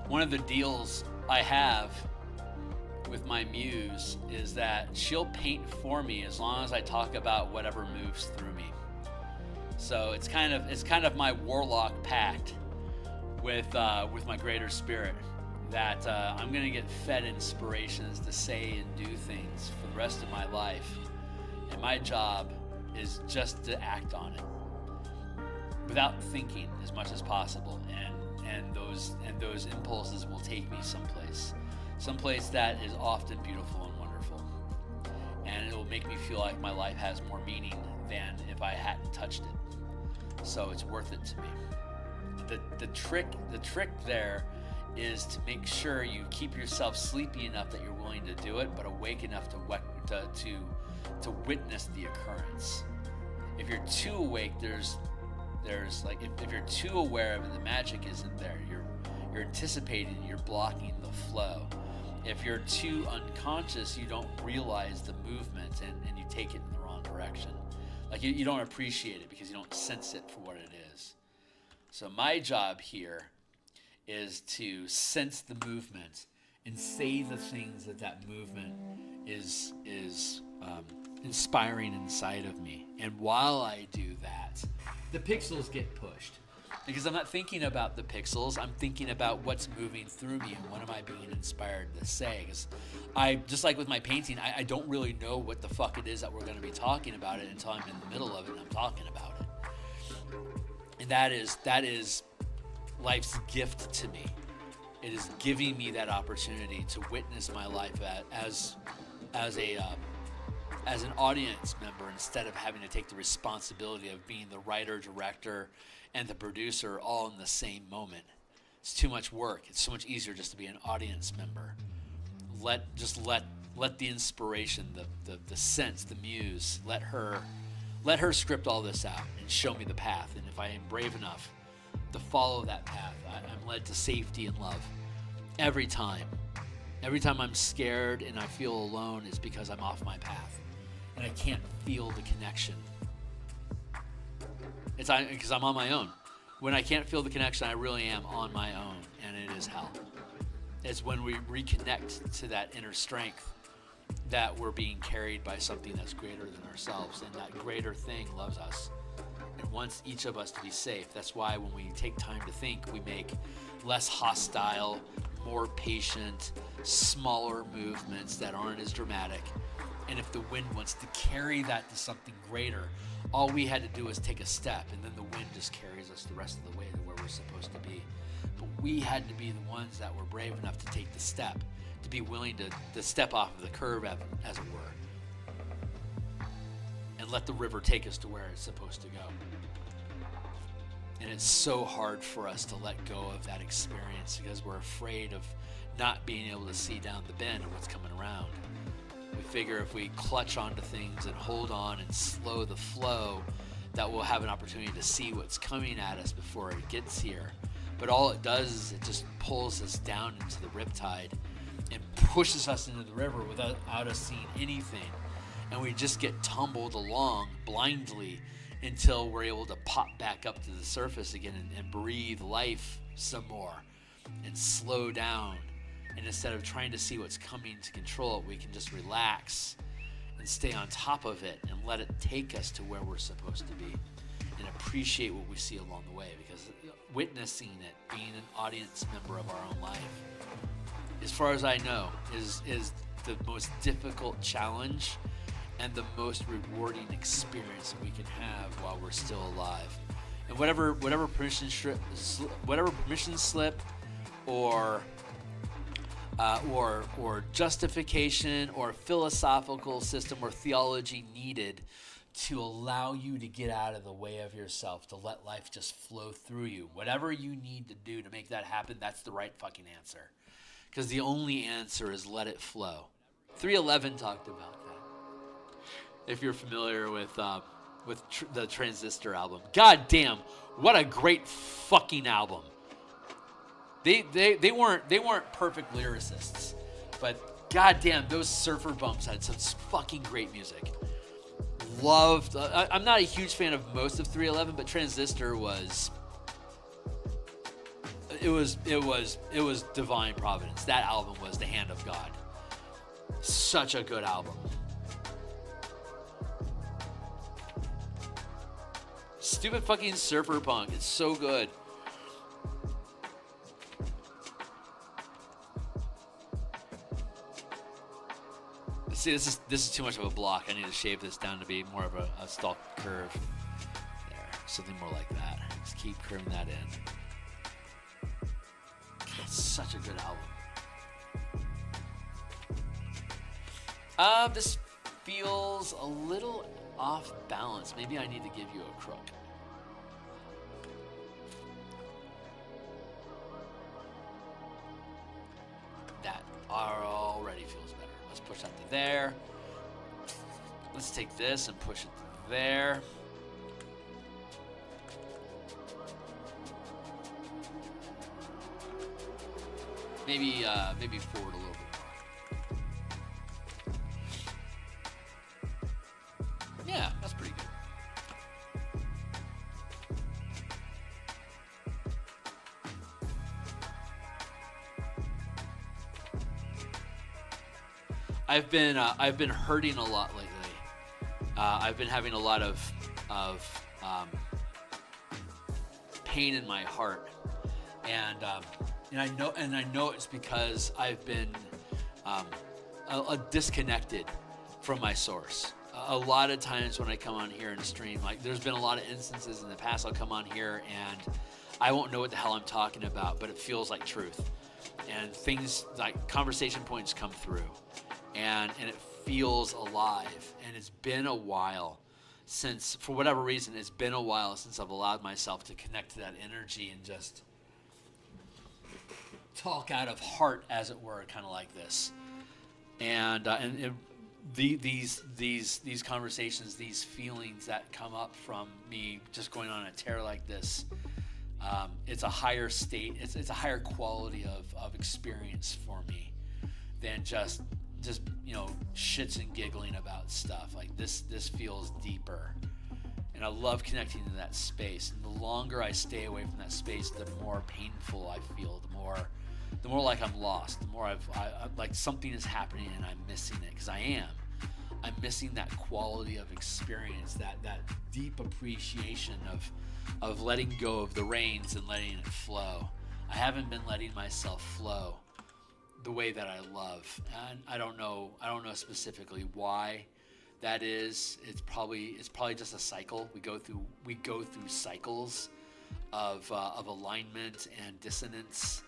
One of the deals I have with my muse is that she'll paint for me as long as I talk about whatever moves through me. So it's kind of my Warlock pact with my greater spirit that I'm gonna get fed inspirations to say and do things for the rest of my life, and my job is just to act on it without thinking as much as possible, and those impulses will take me someplace that is often beautiful and wonderful, and it will make me feel like my life has more meaning than if I hadn't touched it. So it's worth it to me. The trick there is to make sure you keep yourself sleepy enough that you're willing to do it, but awake enough to witness the occurrence. If you're too awake, there's like if you're too aware of it, the magic isn't there. You're anticipating, you're blocking the flow. If you're too unconscious, you don't realize the movement and you take it in the wrong direction. Like you don't appreciate it because you don't sense it for what it is. So my job here is to sense the movement and say the things that movement is inspiring inside of me. And while I do that, the pixels get pushed. Because I'm not thinking about the pixels, I'm thinking about what's moving through me and what am I being inspired to say. Because I, just like with my painting, I don't really know what the fuck it is that we're going to be talking about it until I'm in the middle of it and I'm talking about it. And that is life's gift to me. It is giving me that opportunity to witness my life as an audience member, instead of having to take the responsibility of being the writer, director, and the producer all in the same moment. It's too much work. It's so much easier just to be an audience member. Let the inspiration, the sense, the muse, let her script all this out and show me the path. And if I am brave enough to follow that path, I'm led to safety and love. Every time I'm scared and I feel alone is because I'm off my path and I can't feel the connection. It's because I'm on my own. When I can't feel the connection, I really am on my own, and it is hell. It's when we reconnect to that inner strength that we're being carried by something that's greater than ourselves, and that greater thing loves us and wants each of us to be safe. That's why when we take time to think, we make less hostile, more patient, smaller movements that aren't as dramatic. And if the wind wants to carry that to something greater, all we had to do was take a step, and then the wind just carries us the rest of the way to where we're supposed to be. But we had to be the ones that were brave enough to take the step, to be willing to step off of the curve, as it were, and let the river take us to where it's supposed to go. And it's so hard for us to let go of that experience because we're afraid of not being able to see down the bend of what's coming around. We figure if we clutch onto things and hold on and slow the flow, that we'll have an opportunity to see what's coming at us before it gets here. But all it does is it just pulls us down into the riptide and pushes us into the river without us seeing anything. And we just get tumbled along blindly until we're able to pop back up to the surface again and breathe life some more and slow down. And instead of trying to see what's coming to control it, we can just relax and stay on top of it and let it take us to where we're supposed to be and appreciate what we see along the way. Because witnessing it, being an audience member of our own life, as far as I know, is the most difficult challenge and the most rewarding experience that we can have while we're still alive. And whatever permission slip or justification or philosophical system or theology needed to allow you to get out of the way of yourself, to let life just flow through you. Whatever you need to do to make that happen, that's the right fucking answer. Because the only answer is let it flow. 311 talked about that. If you're familiar with the Transistor album. God damn, what a great fucking album. They weren't perfect lyricists, but goddamn, those surfer bumps had some fucking great music. Loved. I'm not a huge fan of most of 311, but Transistor was. It was divine providence. That album was the hand of God. Such a good album. Stupid fucking surfer punk. It's so good. See, this is too much of a block. I need to shave this down to be more of a stalk curve. There, something more like that. Just keep curving that in. It's such a good album. This feels a little off balance. Maybe I need to give you a crook. That already feels better. Let's push that to there. Let's take this and push it to there. Maybe forward a little bit more. Yeah, that's pretty good. I've been hurting a lot lately. I've been having a lot of pain in my heart, and I know it's because I've been disconnected from my source. A lot of times when I come on here and stream, like there's been a lot of instances in the past I'll come on here and I won't know what the hell I'm talking about, but it feels like truth, and things like conversation points come through, and it feels alive. And it's been a while since, for whatever reason, it's been a while since I've allowed myself to connect to that energy and just talk out of heart, as it were, kind of like this. And these conversations, these feelings that come up from me just going on a tear like this, it's a higher state. It's a higher quality of experience for me than just shits and giggling about stuff. Like this feels deeper, and I love connecting to that space. And the longer I stay away from that space, the more painful I feel. The more like I'm lost. The more I like something is happening and I'm missing it, because I'm missing that quality of experience, that deep appreciation of letting go of the reins and letting it flow. I haven't been letting myself flow the way that I love, and I don't know specifically why that is. It's probably just a cycle. We go through cycles of alignment and dissonance.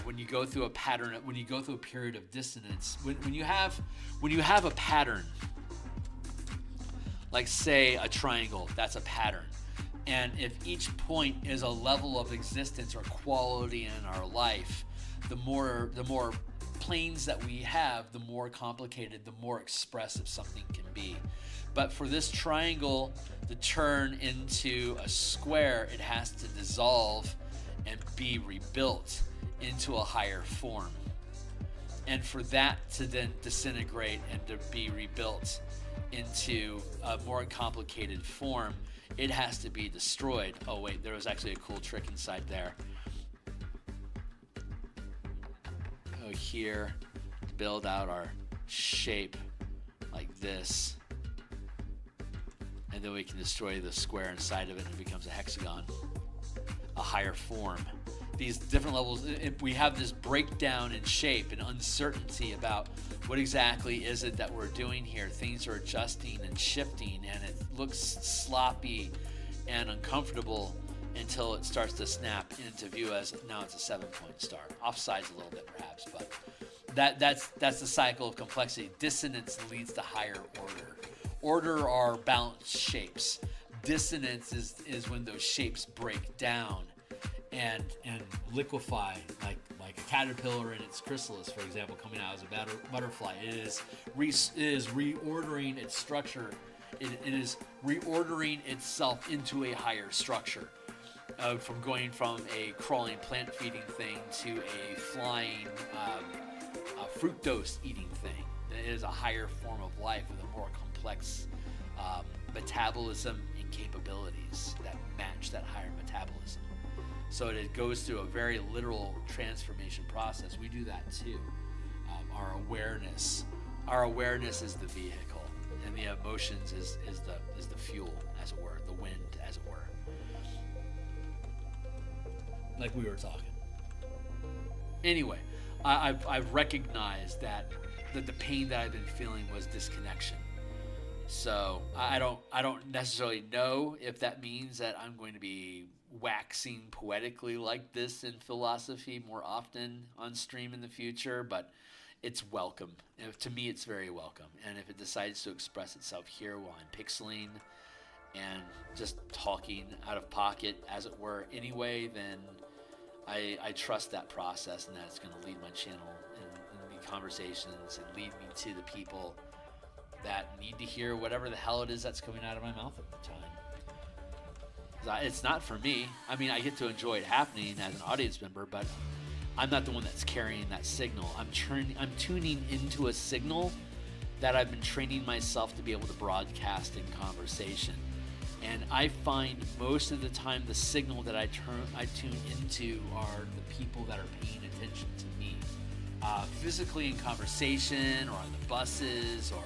When you go through a pattern, when you go through a period of dissonance, when you have a pattern, like say a triangle, that's a pattern. And if each point is a level of existence or quality in our life, the more planes that we have, the more complicated, the more expressive something can be. But for this triangle to turn into a square, it has to dissolve and be rebuilt into a higher form. And for that to then disintegrate and to be rebuilt into a more complicated form, it has to be destroyed. Oh wait, there was actually a cool trick inside there. Go here to build out our shape like this, and then we can destroy the square inside of it and it becomes a hexagon, a higher form. These different levels, we have this breakdown in shape and uncertainty about what exactly is it that we're doing here. Things are adjusting and shifting, and it looks sloppy and uncomfortable until it starts to snap into view as now it's a 7-point star. Offsides a little bit perhaps, but that's the cycle of complexity. Dissonance leads to higher order. Order are balanced shapes. Dissonance is when those shapes break down and liquefy, like a caterpillar in its chrysalis, for example, coming out as a butterfly. It is reordering its structure. It is reordering itself into a higher structure, from going from a crawling plant feeding thing to a flying fructose eating thing. It is a higher form of life with a more complex metabolism and capabilities that match that higher metabolism. So it goes through a very literal transformation process. We do that too. Our awareness is the vehicle, and the emotions is the fuel, as it were, the wind, as it were. Like we were talking. Anyway, I've recognized that the pain that I've been feeling was disconnection. So I don't necessarily know if that means that I'm going to be waxing poetically like this in philosophy more often on stream in the future, but it's welcome. To me, it's very welcome. And if it decides to express itself here while I'm pixeling and just talking out of pocket, as it were, anyway, then I trust that process, and that it's going to lead my channel in the conversations and lead me to the people that need to hear whatever the hell it is that's coming out of my mouth at the time. It's not for me. I mean, I get to enjoy it happening as an audience member, but I'm not the one that's carrying that signal. I'm tuning into a signal that I've been training myself to be able to broadcast in conversation. And I find most of the time the signal that I tune into are the people that are paying attention to me physically in conversation or on the buses or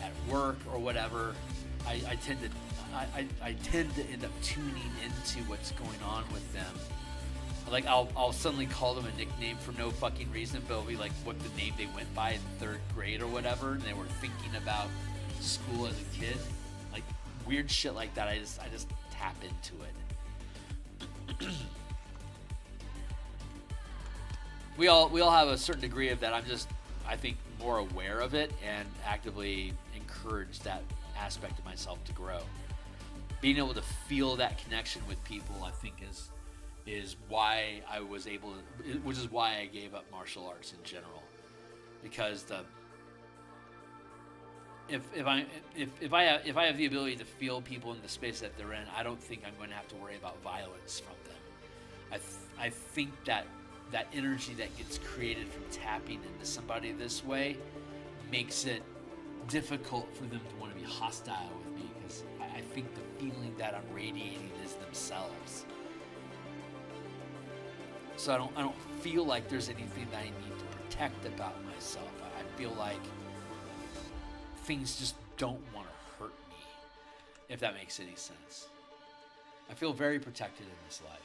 at work or whatever, I tend to end up tuning into what's going on with them. Like I'll suddenly call them a nickname for no fucking reason, but it'll be like what the name they went by in 3rd grade or whatever, and they were thinking about school as a kid. Like weird shit like that. I just tap into it. We all have a certain degree of that. I think more aware of it and actively encourage that aspect of myself to grow. Being able to feel that connection with people, I think is why I was able to, which is why I gave up martial arts in general, because if I have the ability to feel people in the space that they're in, I don't think I'm going to have to worry about violence from them. I think that energy that gets created from tapping into somebody this way makes it difficult for them to want to be hostile with me, because I think the feeling that I'm radiating is themselves. So I don't feel like there's anything that I need to protect about myself. I feel like things just don't want to hurt me, if that makes any sense. I feel very protected in this life,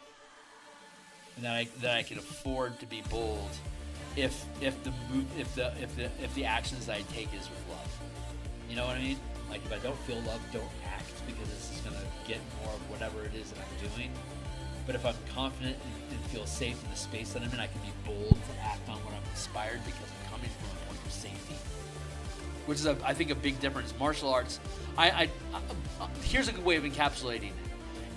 and that I can afford to be bold if the actions that I take is with love. You know what I mean? Like if I don't feel love, don't act, because this is gonna get more of whatever it is that I'm doing. But if I'm confident and feel safe in the space that I'm in, I can be bold to act on what I'm inspired, because I'm coming from a point of safety, which is I think a big difference. Martial arts, here's a good way of encapsulating it.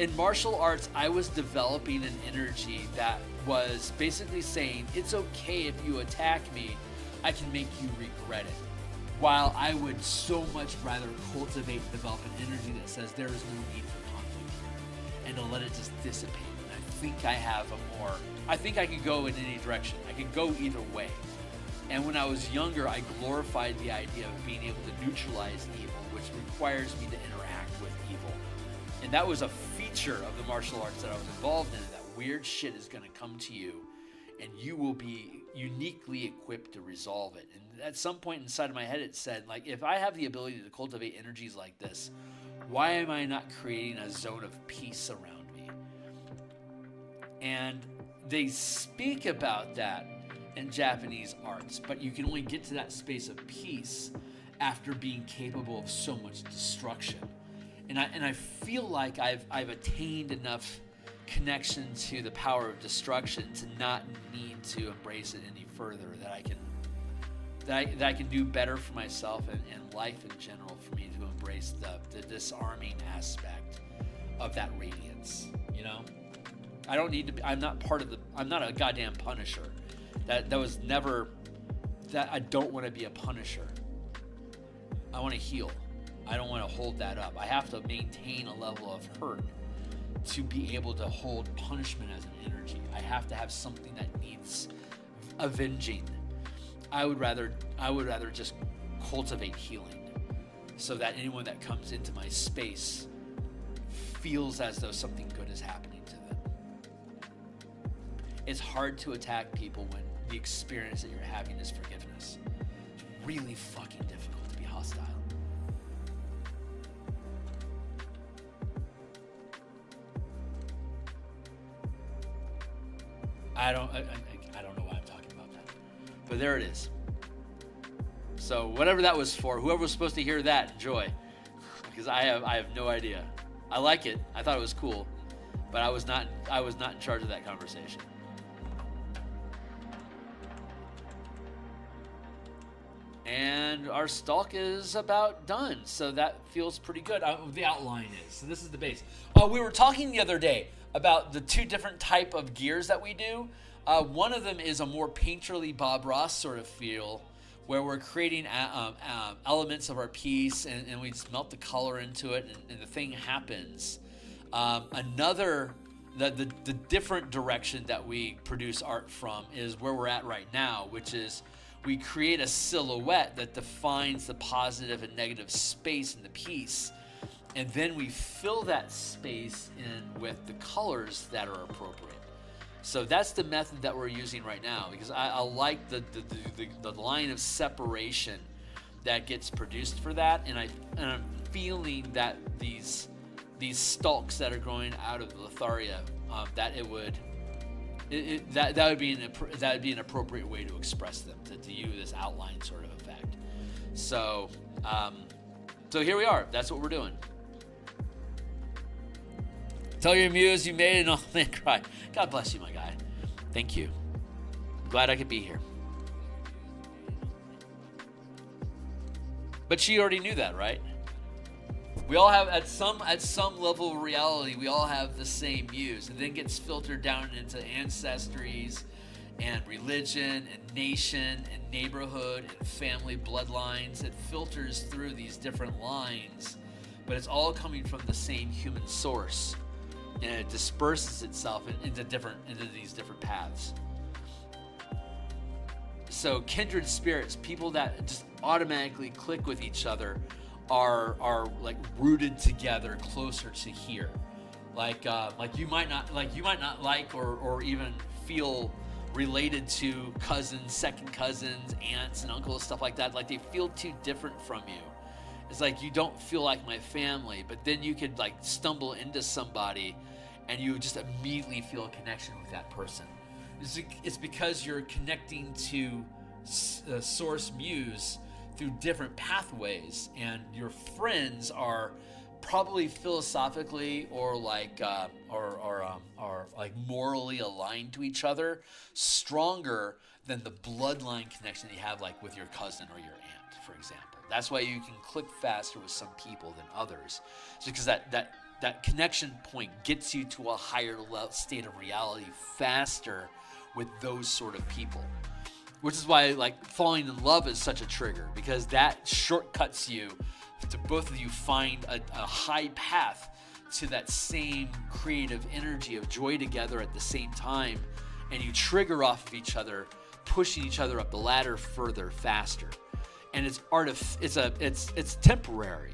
In martial arts, I was developing an energy that was basically saying, it's okay if you attack me, I can make you regret it. While I would so much rather cultivate and develop an energy that says there is no need for conflict here, and to let it just dissipate. And I think I could go in any direction. I could go either way. And when I was younger, I glorified the idea of being able to neutralize evil, which requires me to interact with evil. And that was a feature of the martial arts that I was involved in, that weird shit is going to come to you, and you will be uniquely equipped to resolve it. And at some point inside of my head, it said, like, if I have the ability to cultivate energies like this, why am I not creating a zone of peace around me? And they speak about that in Japanese arts, but you can only get to that space of peace after being capable of so much destruction. And I feel like I've attained enough connection to the power of destruction to not need to embrace it any further, that I can do better for myself and life in general, for me to embrace the disarming aspect of that radiance. You know, I don't need to be, I'm not a goddamn punisher. That was never, that I don't want to be a punisher. I want to heal. I don't want to hold that up. I have to maintain a level of hurt to be able to hold punishment as an energy. I have to have something that needs avenging. I would rather just cultivate healing, so that anyone that comes into my space feels as though something good is happening to them. It's hard to attack people when the experience that you're having is forgiveness. It's really fucking difficult to be hostile. I don't know why I'm talking about that, but there it is. So whatever that was for, whoever was supposed to hear that, enjoy, because I have no idea. I like it. I thought it was cool, but I was not in charge of that conversation. And our stalk is about done, so that feels pretty good. The outline is, so this is the base. We were talking the other day about the two different type of gears that we do. One of them is a more painterly Bob Ross sort of feel, where we're creating elements of our piece, and we just melt the color into it, and the thing happens. The different direction that we produce art from is where we're at right now, which is we create a silhouette that defines the positive and negative space in the piece, and then we fill that space in with the colors that are appropriate. So that's the method that we're using right now, because I like the line of separation that gets produced for that, and I'm feeling that these stalks that are growing out of Lotharia, that that would be an appropriate way to express them, to use this outline sort of effect. So so here we are. That's what we're doing. Tell your muse you made an old man cry. God bless you, my guy. Thank you. I'm glad I could be here. But she already knew that, right? We all have, at some level of reality, we all have the same muse. It then gets filtered down into ancestries and religion and nation and neighborhood and family bloodlines. It filters through these different lines, but it's all coming from the same human source. And it disperses itself into these different paths. So kindred spirits, people that just automatically click with each other, are like rooted together closer to here. Like you might not like or even feel related to cousins, second cousins, aunts and uncles, stuff like that. Like they feel too different from you. It's like you don't feel like my family, but then you could like stumble into somebody and you just immediately feel a connection with that person. It's because you're connecting to source muse through different pathways, and your friends are probably philosophically or like morally aligned to each other, stronger than the bloodline connection that you have like with your cousin or your aunt, for example. That's why you can click faster with some people than others. It's because that connection point gets you to a higher state of reality faster with those sort of people. Which is why like falling in love is such a trigger, because that shortcuts you to both of you find a high path to that same creative energy of joy together at the same time, and you trigger off of each other, pushing each other up the ladder further, faster. And it's temporary.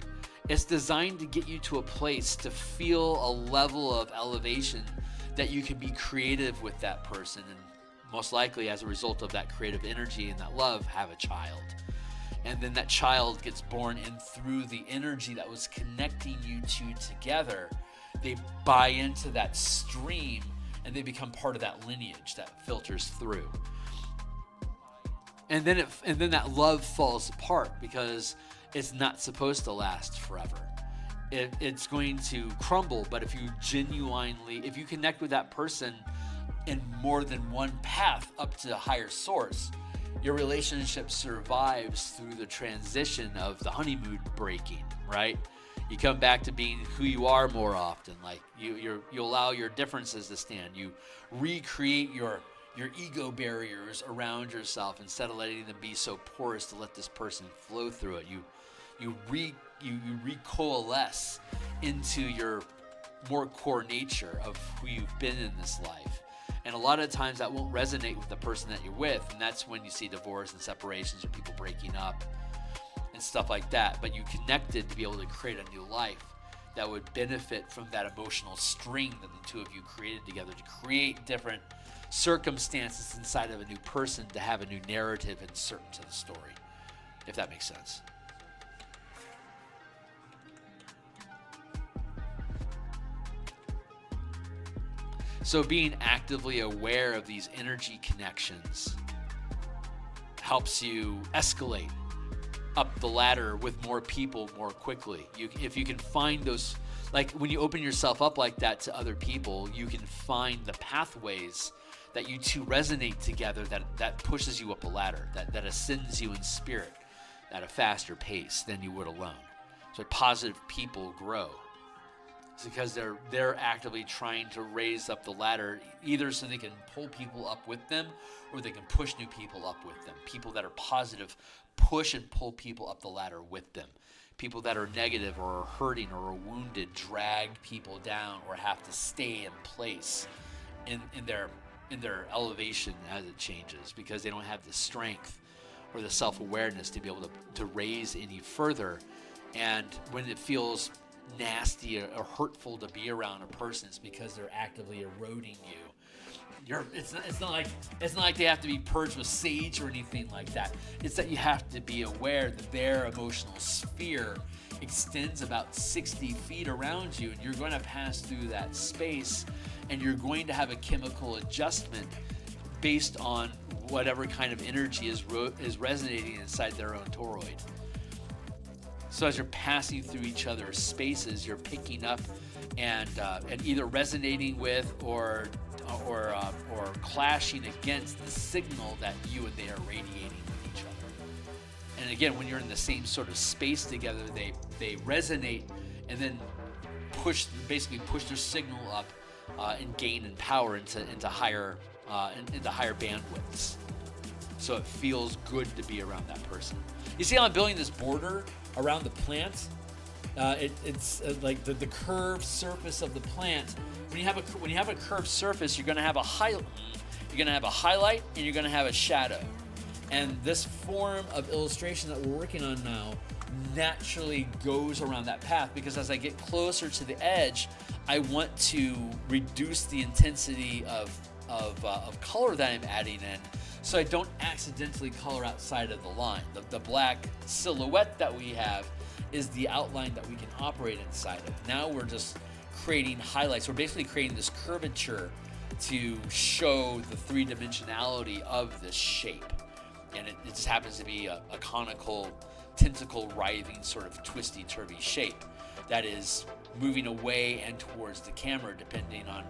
It's designed to get you to a place to feel a level of elevation that you can be creative with that person, and most likely as a result of that creative energy and that love, have a child. And then that child gets born, and through the energy that was connecting you two together, they buy into that stream and they become part of that lineage that filters through. And then that love falls apart because it's not supposed to last forever. It's going to crumble, but if you connect with that person in more than one path up to a higher source, your relationship survives through the transition of the honeymoon breaking, right? You come back to being who you are more often. Like you allow your differences to stand. You recreate your ego barriers around yourself instead of letting them be so porous to let this person flow through it. You recoalesce into your more core nature of who you've been in this life. And a lot of times that won't resonate with the person that you're with, and that's when you see divorce and separations or people breaking up and stuff like that. But you connected to be able to create a new life that would benefit from that emotional string that the two of you created together to create different circumstances inside of a new person to have a new narrative and certain to the story, if that makes sense. So being actively aware of these energy connections helps you escalate up the ladder with more people more quickly. If you can find those, like when you open yourself up like that to other people, you can find the pathways that you two resonate together that pushes you up a ladder, that ascends you in spirit at a faster pace than you would alone. So positive people grow. It's because they're actively trying to raise up the ladder, either so they can pull people up with them or they can push new people up with them. People that are positive push and pull people up the ladder with them. People that are negative or are hurting or are wounded drag people down or have to stay in place in their elevation as it changes, because they don't have the strength or the self-awareness to be able to raise any further. And when it feels nasty or hurtful to be around a person, it's because they're actively eroding you. It's not like they have to be purged with sage or anything like that. It's that you have to be aware that their emotional sphere extends about 60 feet around you, and you're going to pass through that space, and you're going to have a chemical adjustment based on whatever kind of energy is resonating inside their own toroid. So as you're passing through each other's spaces, you're picking up and either resonating with or clashing against the signal that you and they are radiating with each other. And again, when you're in the same sort of space together, they resonate and then basically push their signal up and gain in power into higher bandwidths. So it feels good to be around that person. You see how I'm building this border around the plant? It's like the curved surface of the plant. When you have a curved surface, you're going to have a highlight. You're going to have a highlight, and you're going to have a shadow. And this form of illustration that we're working on now naturally goes around that path, because as I get closer to the edge, I want to reduce the intensity of color that I'm adding in, so I don't accidentally color outside of the line. The black silhouette that we have is the outline that we can operate inside of. Now we're just creating highlights. We're basically creating this curvature to show the three-dimensionality of this shape. And it just happens to be a conical, tentacle writhing sort of twisty-turvy shape that is moving away and towards the camera depending on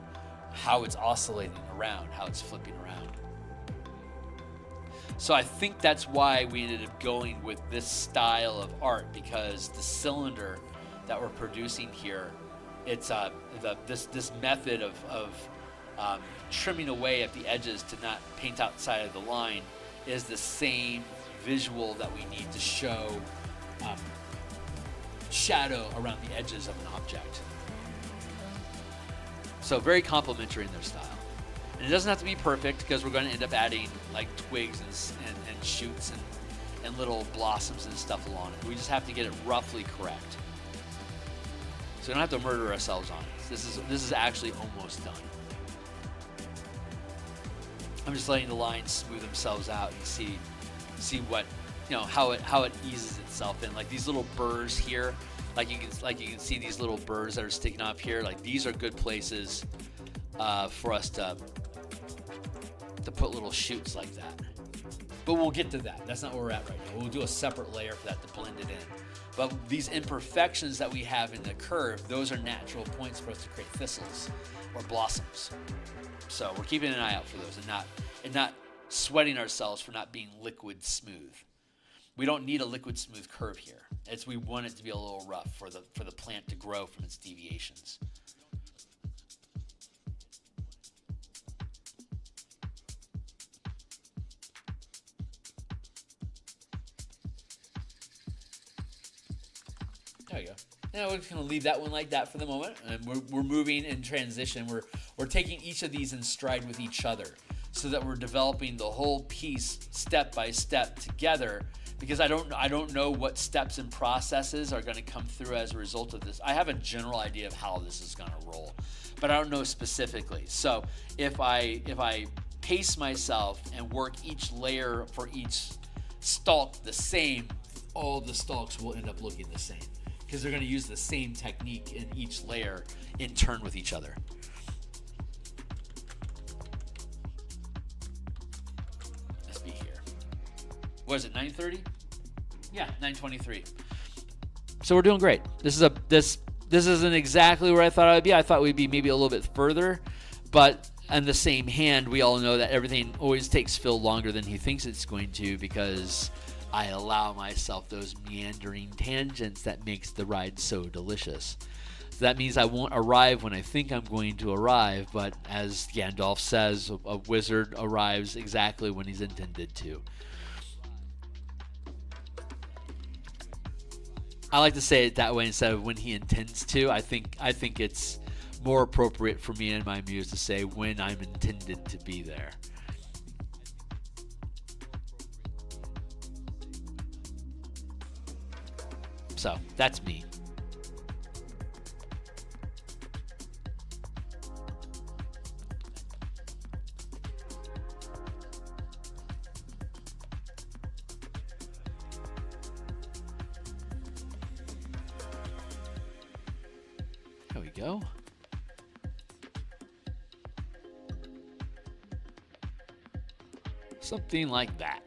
how it's oscillating around, how it's flipping around. So I think that's why we ended up going with this style of art, because the cylinder that we're producing here, it's this method of trimming away at the edges to not paint outside of the line is the same visual that we need to show shadow around the edges of an object. So very complementary in their style. And it doesn't have to be perfect, because we're going to end up adding like twigs and shoots and little blossoms and stuff along it. We just have to get it roughly correct. So we don't have to murder ourselves on it. This is actually almost done. I'm just letting the lines smooth themselves out and see what, how it eases itself in. Like these little burrs here, like you can see these little burrs that are sticking off here. Like these are good places for us to put little shoots like that. But we'll get to that. That's not where we're at right now. We'll do a separate layer for that to blend it in. But these imperfections that we have in the curve, those are natural points for us to create thistles or blossoms. So we're keeping an eye out for those and not sweating ourselves for not being liquid smooth. We don't need a liquid smooth curve here. We want it to be a little rough for the plant to grow from its deviations. There you go. Now we're just going to leave that one like that for the moment, and we're moving in transition. We're taking each of these in stride with each other, so that we're developing the whole piece step by step together. Because I don't know what steps and processes are going to come through as a result of this. I have a general idea of how this is going to roll, but I don't know specifically. So if I pace myself and work each layer for each stalk the same, all the stalks will end up looking the same, because they're going to use the same technique in each layer in turn with each other. Let's be here. What is it, 9:30? Yeah, 9:23. So we're doing great. This isn't exactly where I thought I would be. I thought we'd be maybe a little bit further, but on the same hand, we all know that everything always takes Phil longer than he thinks it's going to, because I allow myself those meandering tangents that makes the ride so delicious. So that means I won't arrive when I think I'm going to arrive, but as Gandalf says, a wizard arrives exactly when he's intended to. I like to say it that way instead of when he intends to. I think it's more appropriate for me and my muse to say when I'm intended to be there. So that's me. There we go. Something like that.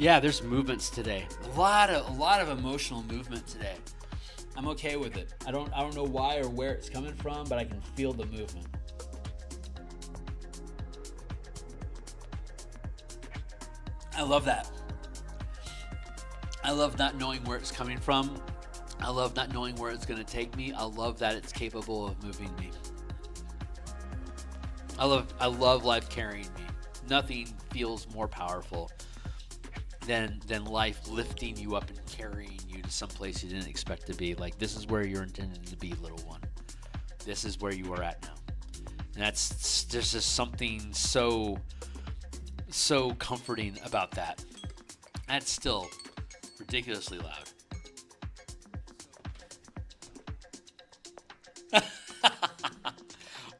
Yeah, there's movements today. A lot of emotional movement today. I'm okay with it. I don't know why or where it's coming from, but I can feel the movement. I love that. I love not knowing where it's coming from. I love not knowing where it's going to take me. I love that it's capable of moving me. I love life carrying me. Nothing feels more powerful than life lifting you up and carrying you to some place you didn't expect to be. Like, this is where you're intended to be, little one. This is where you are at now. And there's just something so comforting about that. That's still ridiculously loud.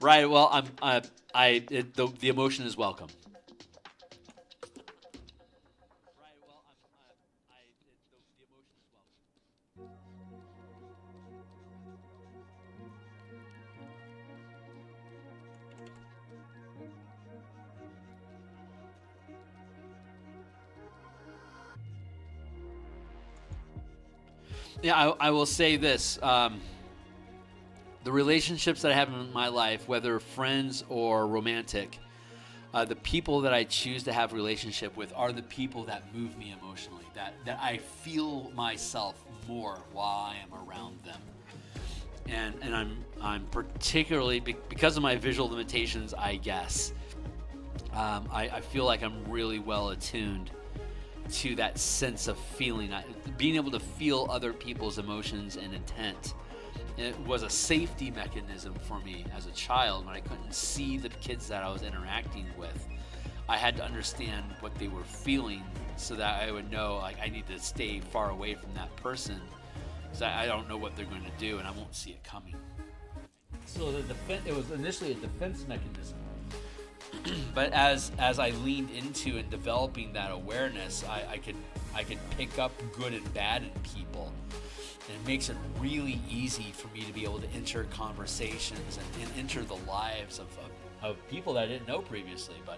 Right. Well, the emotion is welcome. Yeah, I will say this. The relationships that I have in my life, whether friends or romantic, the people that I choose to have relationship with are the people that move me emotionally, that I feel myself more while I am around them. And I'm particularly, because of my visual limitations, I guess, I feel like I'm really well attuned to that sense of feeling, being able to feel other people's emotions and intent. It was a safety mechanism for me as a child when I couldn't see the kids that I was interacting with. I had to understand what they were feeling so that I would know, like, I need to stay far away from that person because I don't know what they're going to do and I won't see it coming. So it was initially a defense mechanism. But as I leaned into and developing that awareness, I could pick up good and bad in people. And it makes it really easy for me to be able to enter conversations and enter the lives of people that I didn't know previously. But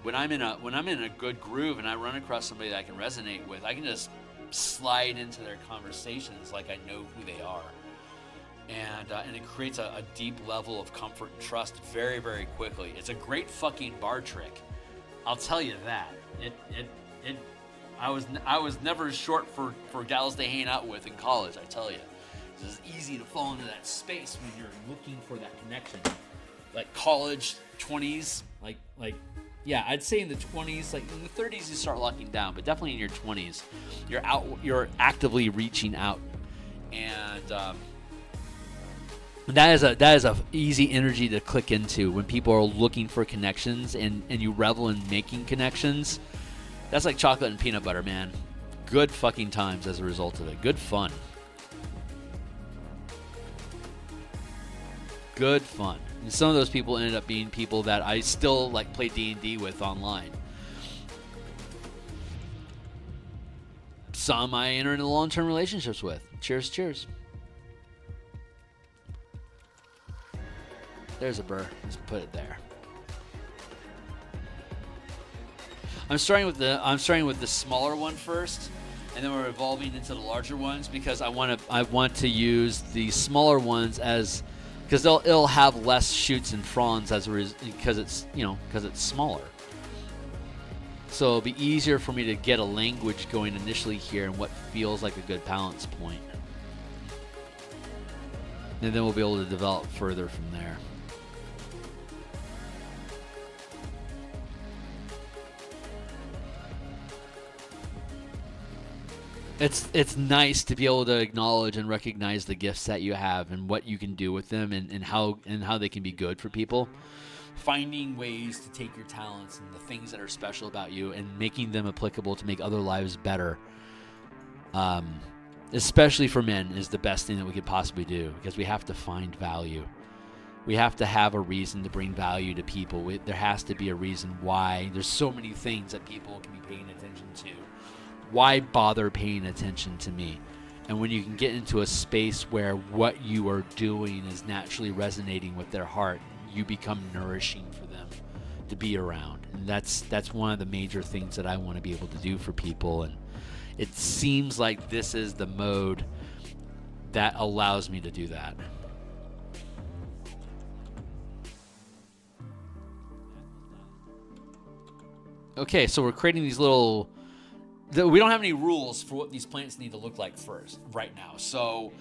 when I'm in a good groove and I run across somebody that I can resonate with, I can just slide into their conversations like I know who they are. And it creates a deep level of comfort and trust very, very quickly. It's a great fucking bar trick. I'll tell you that. I was never short for gals to hang out with in college, I tell you. It's easy to fall into that space when you're looking for that connection. Like college, 20s, yeah, I'd say in the 20s, like in the 30s you start locking down, but definitely in your 20s, you're actively reaching out. And that is a easy energy to click into when people are looking for connections and you revel in making connections. That's like chocolate and peanut butter, man. Good fucking times as a result of it. Good fun. Good fun. And some of those people ended up being people that I still like play D&D with online. Some I enter into long-term relationships with. Cheers, cheers. There's a burr. Let's put it there. I'm starting with the smaller one first, and then we're evolving into the larger ones because I want to use the smaller ones because it'll have less shoots and fronds because it's smaller. So it'll be easier for me to get a language going initially here and what feels like a good balance point. And then we'll be able to develop further from there. It's nice to be able to acknowledge and recognize the gifts that you have and what you can do with them, and how they can be good for people. Finding ways to take your talents and the things that are special about you and making them applicable to make other lives better, especially for men, is the best thing that we could possibly do, because we have to find value. We have to have a reason to bring value to people. There has to be a reason why. There's so many things that people can be paying attention to. Why bother paying attention to me? And when you can get into a space where what you are doing is naturally resonating with their heart, you become nourishing for them to be around. And that's one of the major things that I want to be able to do for people. And it seems like this is the mode that allows me to do that. Okay, so we're creating these little... We don't have any rules for what these plants need to look like right now. So,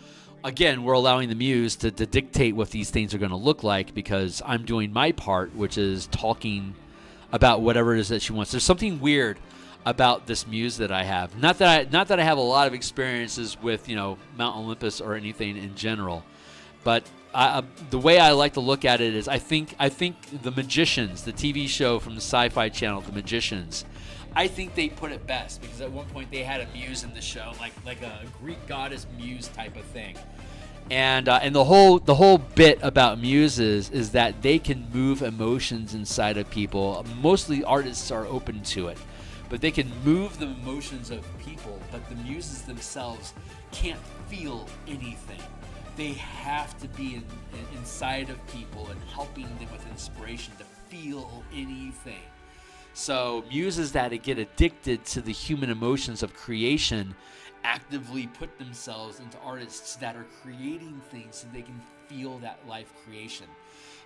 again, we're allowing the muse to dictate what these things are going to look like, because I'm doing my part, which is talking about whatever it is that she wants. There's something weird about this muse that I have. Not that I have a lot of experiences with, Mount Olympus or anything in general, but the way I like to look at it is I think The Magicians, the TV show from the Sci-Fi Channel, The Magicians, I think they put it best, because at one point they had a muse in the show, like a Greek goddess muse type of thing, and the whole bit about muses is that they can move emotions inside of people. Mostly artists are open to it, but they can move the emotions of people. But the muses themselves can't feel anything. They have to be inside of people and helping them with inspiration to feel anything. So muses that get addicted to the human emotions of creation actively put themselves into artists that are creating things so they can feel that life creation.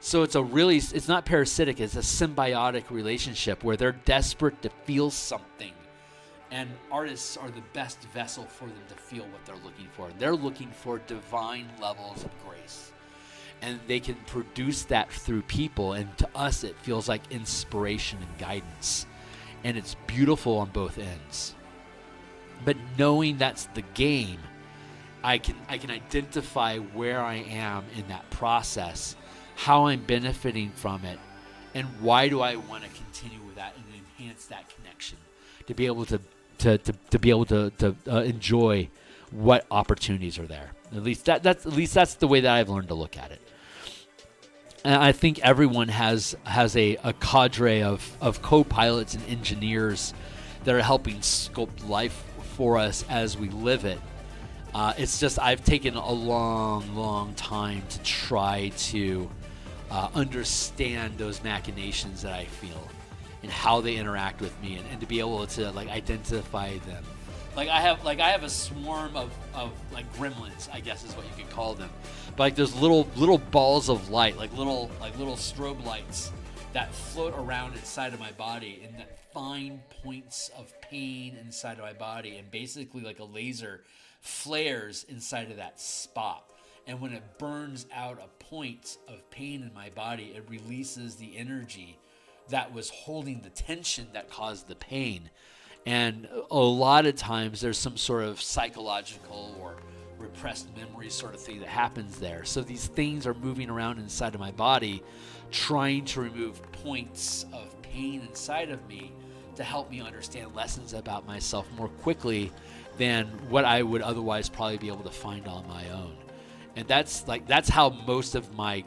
So it's not parasitic, it's a symbiotic relationship where they're desperate to feel something. And artists are the best vessel for them to feel what they're looking for. They're looking for divine levels of grace. And they can produce that through people, and to us it feels like inspiration and guidance, and it's beautiful on both ends. But knowing that's the game, I can identify where I am in that process, how I'm benefiting from it, and why do I want to continue with that and enhance that connection to be able to enjoy what opportunities are there. At least that's the way that I've learned to look at it. And I think everyone has a cadre of co-pilots and engineers that are helping sculpt life for us as we live it. It's just I've taken a long time to try to understand those machinations that I feel and how they interact with me, and to be able to identify them. I have a swarm of gremlins, I guess is what you could call them. But there's little balls of light, little strobe lights that float around inside of my body, and that find points of pain inside of my body, and basically like a laser flares inside of that spot. And when it burns out a point of pain in my body, it releases the energy that was holding the tension that caused the pain. And a lot of times there's some sort of psychological or repressed memory sort of thing that happens there. So these things are moving around inside of my body, trying to remove points of pain inside of me to help me understand lessons about myself more quickly than what I would otherwise probably be able to find on my own. And that's how most of my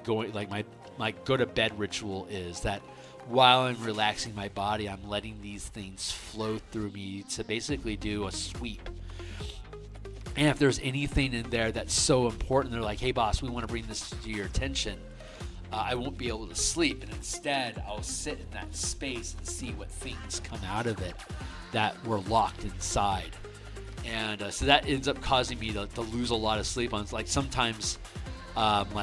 my go to bed ritual is, that while I'm relaxing my body, I'm letting these things flow through me to basically do a sweep. And if there's anything in there that's so important, they're like, hey boss, we want to bring this to your attention, I won't be able to sleep. And instead, I'll sit in that space and see what things come out of it that were locked inside. And so that ends up causing me to lose a lot of sleep on, sometimes, not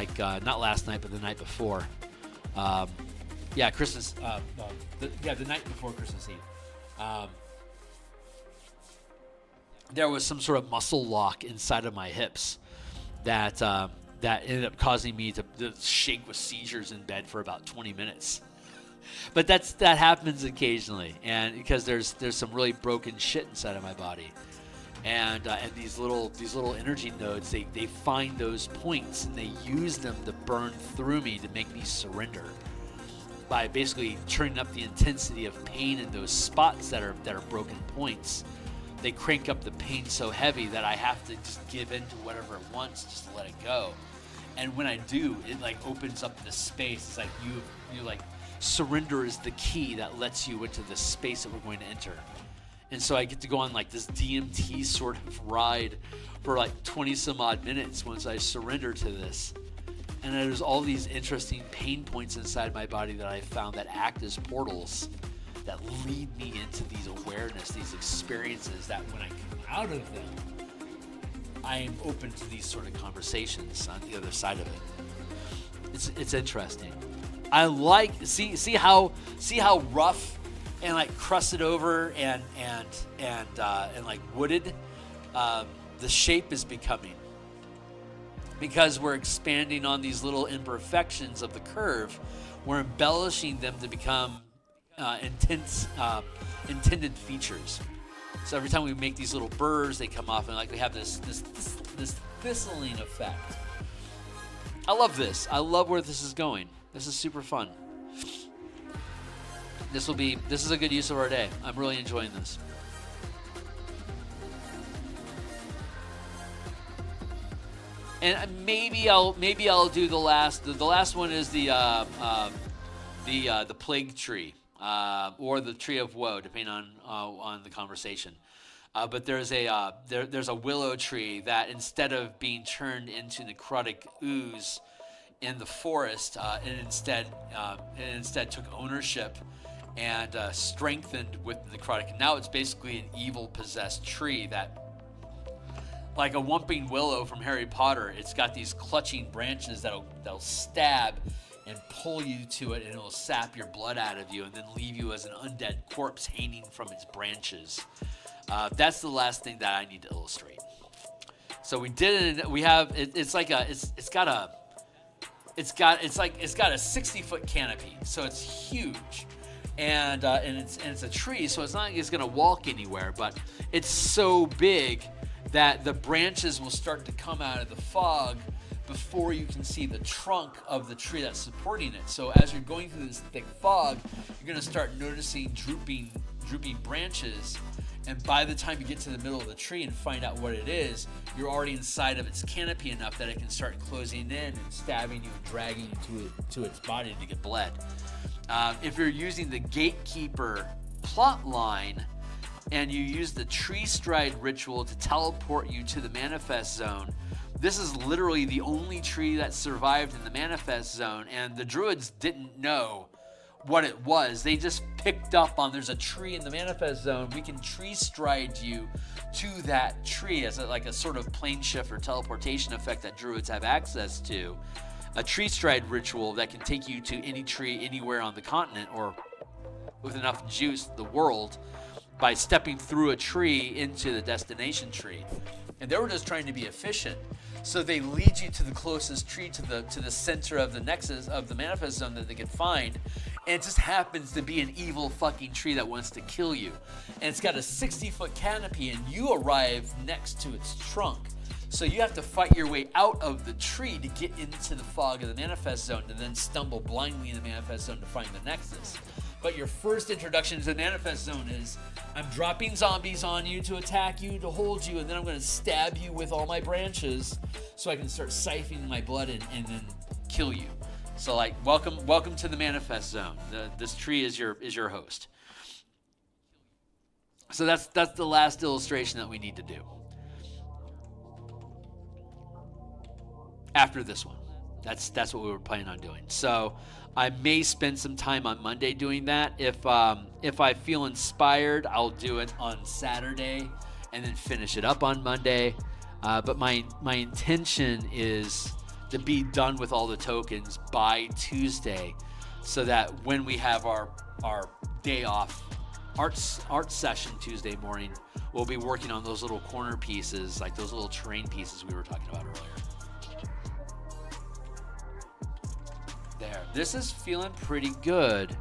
last night, but the night before. Christmas. The night before Christmas Eve. There was some sort of muscle lock inside of my hips that ended up causing me to shake with seizures in bed for about 20 minutes. But that happens occasionally, and because there's some really broken shit inside of my body. And these little energy nodes, they find those points and they use them to burn through me to make me surrender by basically turning up the intensity of pain in those spots that are broken points. They crank up the pain so heavy that I have to just give in to whatever it wants, just to let it go. And when I do, it like opens up the space. It's like you like surrender is the key that lets you into the space that we're going to enter. And so I get to go on like this DMT sort of ride for like 20 some odd minutes once I surrender to this. And there's all these interesting pain points inside my body that I found that act as portals that lead me into these awareness, these experiences that when I come out of them, I am open to these sort of conversations on the other side of it. It's interesting. I like see how rough and like crusted over and like wooded the shape is becoming, because we're expanding on these little imperfections of the curve. We're embellishing them to become intended features. So every time we make these little burrs, they come off and like we have this thistling effect. I love this. I love where this is going. This is super fun. This is a good use of our day. I'm really enjoying this. And maybe I'll do the last. The last one is the plague tree, or the tree of woe, depending on the conversation. But there's a willow tree that instead of being turned into necrotic ooze in the forest, it instead took ownership and strengthened with the necrotic. Now it's basically an evil possessed tree that, like a whomping willow from Harry Potter, it's got these clutching branches that'll stab and pull you to it, and it'll sap your blood out of you and then leave you as an undead corpse hanging from its branches. That's the last thing that I need to illustrate. So we did it. We have it's got a 60-foot canopy, so it's huge. And it's a tree, so it's not like it's gonna walk anywhere, but it's so big that the branches will start to come out of the fog before you can see the trunk of the tree that's supporting it. So as you're going through this thick fog, you're gonna start noticing drooping branches, and by the time you get to the middle of the tree and find out what it is, you're already inside of its canopy enough that it can start closing in and stabbing you and dragging you to its body to get bled. If you're using the Gatekeeper plot line and you use the Tree Stride ritual to teleport you to the Manifest Zone, this is literally the only tree that survived in the Manifest Zone, and the Druids didn't know what it was. They just picked up on there's a tree in the Manifest Zone. We can Tree Stride you to that tree as a sort of plane shift or teleportation effect that Druids have access to. A Tree Stride ritual that can take you to any tree anywhere on the continent, or with enough juice, the world, by stepping through a tree into the destination tree. And they were just trying to be efficient. So they lead you to the closest tree to the center of the nexus of the Manifest Zone that they can find. And it just happens to be an evil fucking tree that wants to kill you. And it's got a 60-foot canopy, and you arrive next to its trunk. So you have to fight your way out of the tree to get into the fog of the Manifest Zone, and then stumble blindly in the Manifest Zone to find the Nexus. But your first introduction to the Manifest Zone is, I'm dropping zombies on you to attack you, to hold you, and then I'm going to stab you with all my branches so I can start siphoning my blood and then kill you. So like, welcome to the Manifest Zone. This tree is your host. So that's the last illustration that we need to do. After this one. That's what we were planning on doing. So I may spend some time on Monday doing that. If I feel inspired, I'll do it on Saturday and then finish it up on Monday. But my intention is to be done with all the tokens by Tuesday, so that when we have our day off, art session Tuesday morning, we'll be working on those little corner pieces, like those little terrain pieces we were talking about earlier. There. This is feeling pretty good.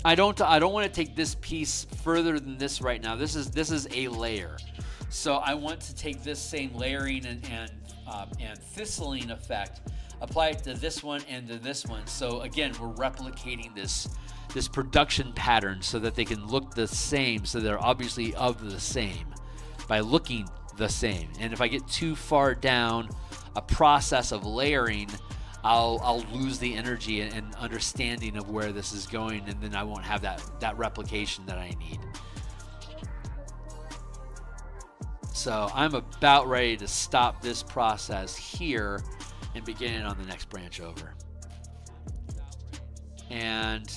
I don't want to take this piece further than this right now. This is a layer. So I want to take this same layering and thistling effect, apply it to this one and to this one. So again, we're replicating this production pattern so that they can look the same, so they're obviously of the same by looking the same. And if I get too far down a process of layering, I'll lose the energy and understanding of where this is going, and then I won't have that replication that I need. So I'm about ready to stop this process here and begin it on the next branch over. And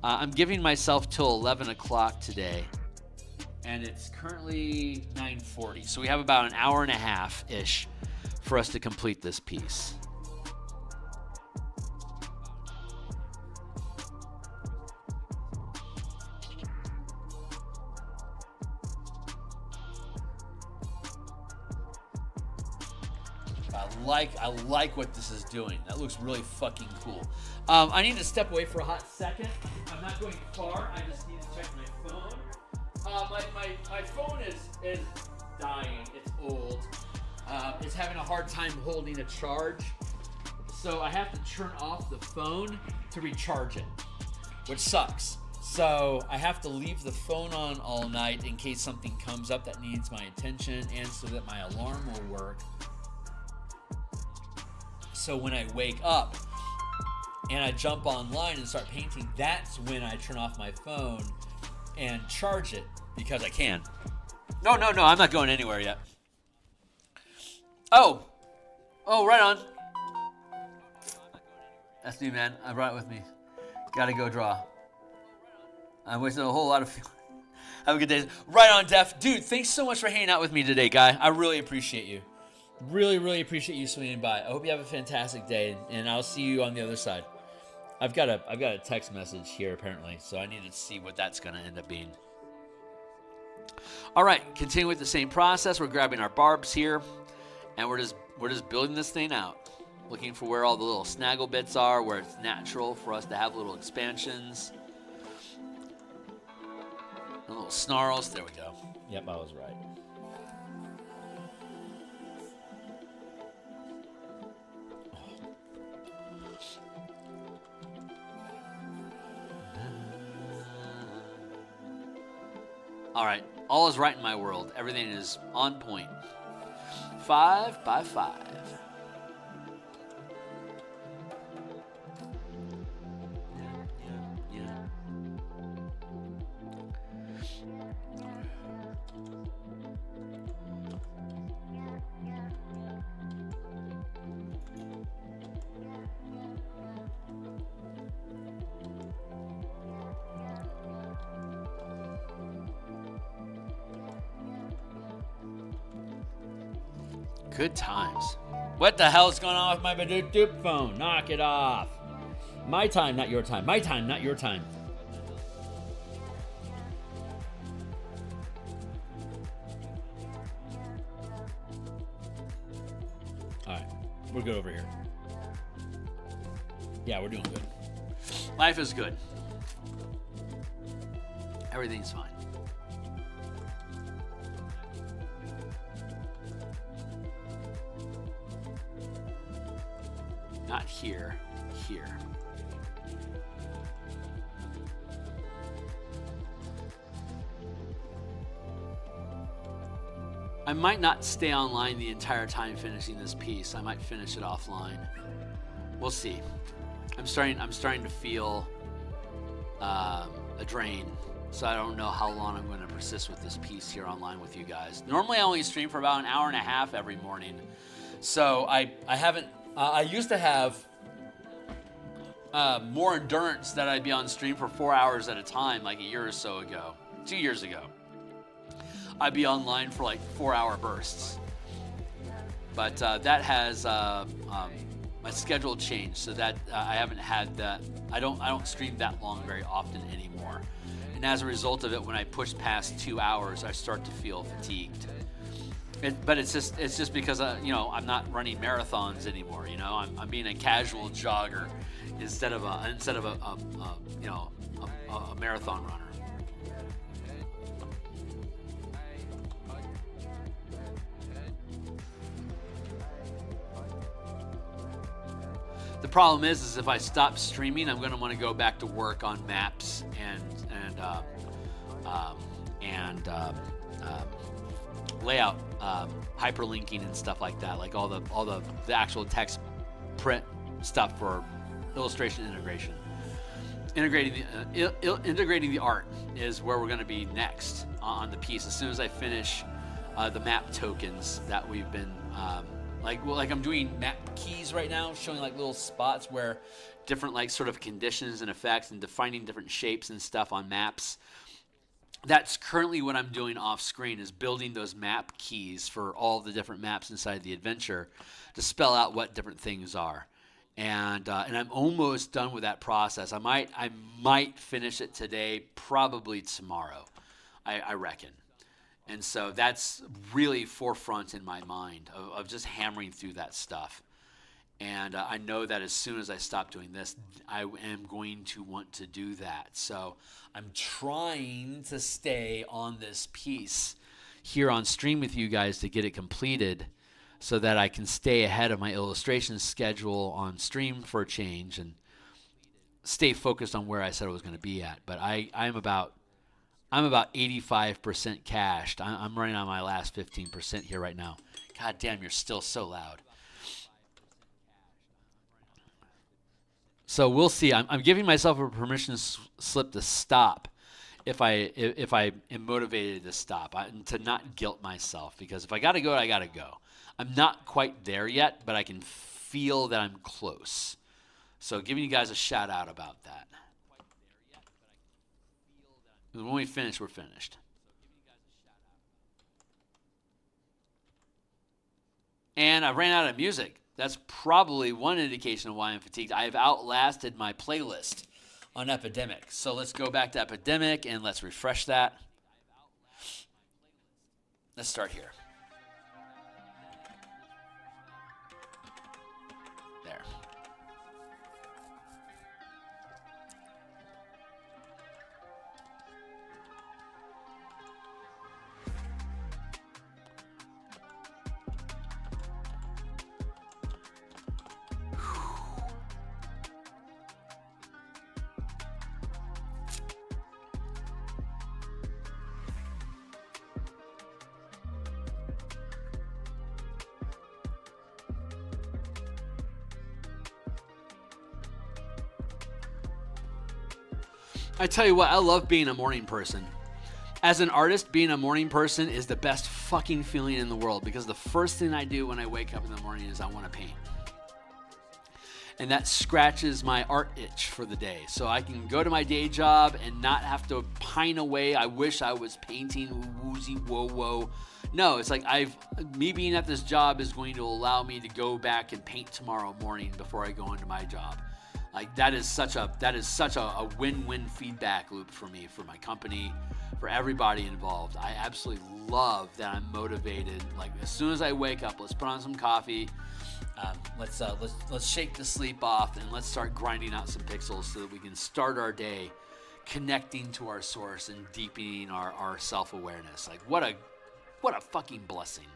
I'm giving myself till 11 o'clock today, and it's currently 9:40. So we have about an hour and a half-ish for us to complete this piece. I like what this is doing. That looks really fucking cool. I need to step away for a hot second. I'm not going far. I just need to check my phone. My phone is dying. It's old. It's having a hard time holding a charge. So I have to turn off the phone to recharge it, which sucks. So I have to leave the phone on all night in case something comes up that needs my attention, and so that my alarm will work. So when I wake up and I jump online and start painting, that's when I turn off my phone and charge it, because I can. No, I'm not going anywhere yet. Oh, right on. That's me, man. I brought it with me. Gotta go draw. I wasted a whole lot of... Have a good day. Right on, Def. Dude, thanks so much for hanging out with me today, guy. I really appreciate you. Really appreciate you swinging by. I hope you have a fantastic day, and I'll see you on the other side. I've got a text message here apparently, so I need to see what that's going to end up being. All right, continue with the same process. We're grabbing our barbs here, and we're just building this thing out, looking for where all the little snaggle bits are, where it's natural for us to have little expansions, and little snarls. There we go. Yep, I was right. All right, all is right in my world. Everything is on point. 5 by 5. Yeah. Good times. What the hell is going on with my Badoop phone? Knock it off. My time, not your time. My time, not your time. All right, we're good over here. Yeah, we're doing good. Life is good. Everything's fine. Not here, here. I might not stay online the entire time finishing this piece. I might finish it offline. We'll see. I'm starting to feel a drain, so I don't know how long I'm going to persist with this piece here online with you guys. Normally I only stream for about an hour and a half every morning, so I haven't. I used to have more endurance that I'd be on stream for 4 hours at a time, like a year or so ago, 2 years ago. I'd be online for like 4-hour bursts. But that has my schedule changed, so that I haven't had that. I don't stream that long very often anymore. And as a result of it, when I push past 2 hours, I start to feel fatigued. But it's just because I'm not running marathons anymore. I'm being a casual jogger instead of a a marathon runner. The problem is if I stop streaming, I'm going to want to go back to work on maps and layout, hyperlinking and stuff like that, like all the actual text print stuff for illustration integration. Integrating the art is where we're going to be next on the piece. As soon as I finish the map tokens that we've been like I'm doing map keys right now, showing like little spots where different like sort of conditions and effects and defining different shapes and stuff on maps. That's currently what I'm doing off screen, is building those map keys for all the different maps inside the adventure to spell out what different things are. And I'm almost done with that process. I might finish it today, probably tomorrow, I reckon. And so that's really forefront in my mind of just hammering through that stuff. And I know that as soon as I stop doing this, I am going to want to do that. So I'm trying to stay on this piece here on stream with you guys to get it completed so that I can stay ahead of my illustration schedule on stream for a change and stay focused on where I said I was going to be at. But I'm about 85% cached. I'm running on my last 15% here right now. God damn, you're still so loud. So we'll see. I'm giving myself a permission slip to stop if I am motivated to stop, to not guilt myself, because if I got to go, I got to go. I'm not quite there yet, but I can feel that I'm close. So giving you guys a shout out about that. When we finish, we're finished. And I ran out of music. That's probably one indication of why I'm fatigued. I have outlasted my playlist on Epidemic. So let's go back to Epidemic and let's refresh that. Let's start here. There. I tell you what, I love being a morning person. As an artist, being a morning person is the best fucking feeling in the world, because the first thing I do when I wake up in the morning is I want to paint. And that scratches my art itch for the day. So I can go to my day job and not have to pine away. I wish I was painting, woozy, whoa. No, it's like me being at this job is going to allow me to go back and paint tomorrow morning before I go into my job. Like that is such a win-win feedback loop for me, for my company, for everybody involved. I absolutely love that I'm motivated. Like as soon as I wake up, let's put on some coffee. Let's shake the sleep off and let's start grinding out some pixels so that we can start our day connecting to our source and deepening our self-awareness. Like what a fucking blessing.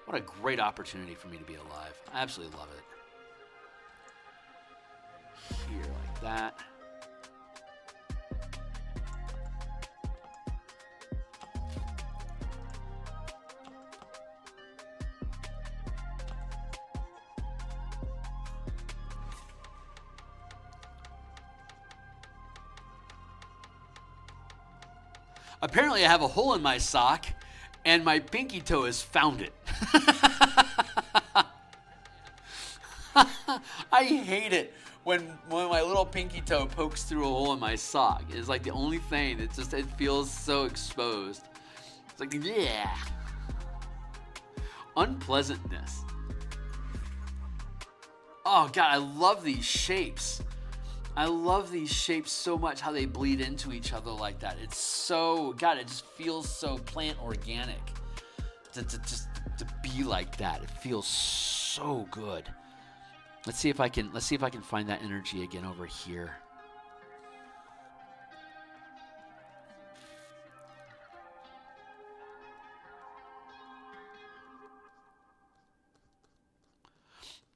What a great opportunity for me to be alive. I absolutely love it. Here like that. Apparently I have a hole in my sock and my pinky toe has found it. I hate it when my little pinky toe pokes through a hole in my sock. It's like the only thing. It feels so exposed. It's like, yeah. Unpleasantness. Oh, God, I love these shapes. I love these shapes so much, how they bleed into each other like that. It's so, God, it just feels so plant organic to be like that. It feels so good. Let's see if I can find that energy again over here.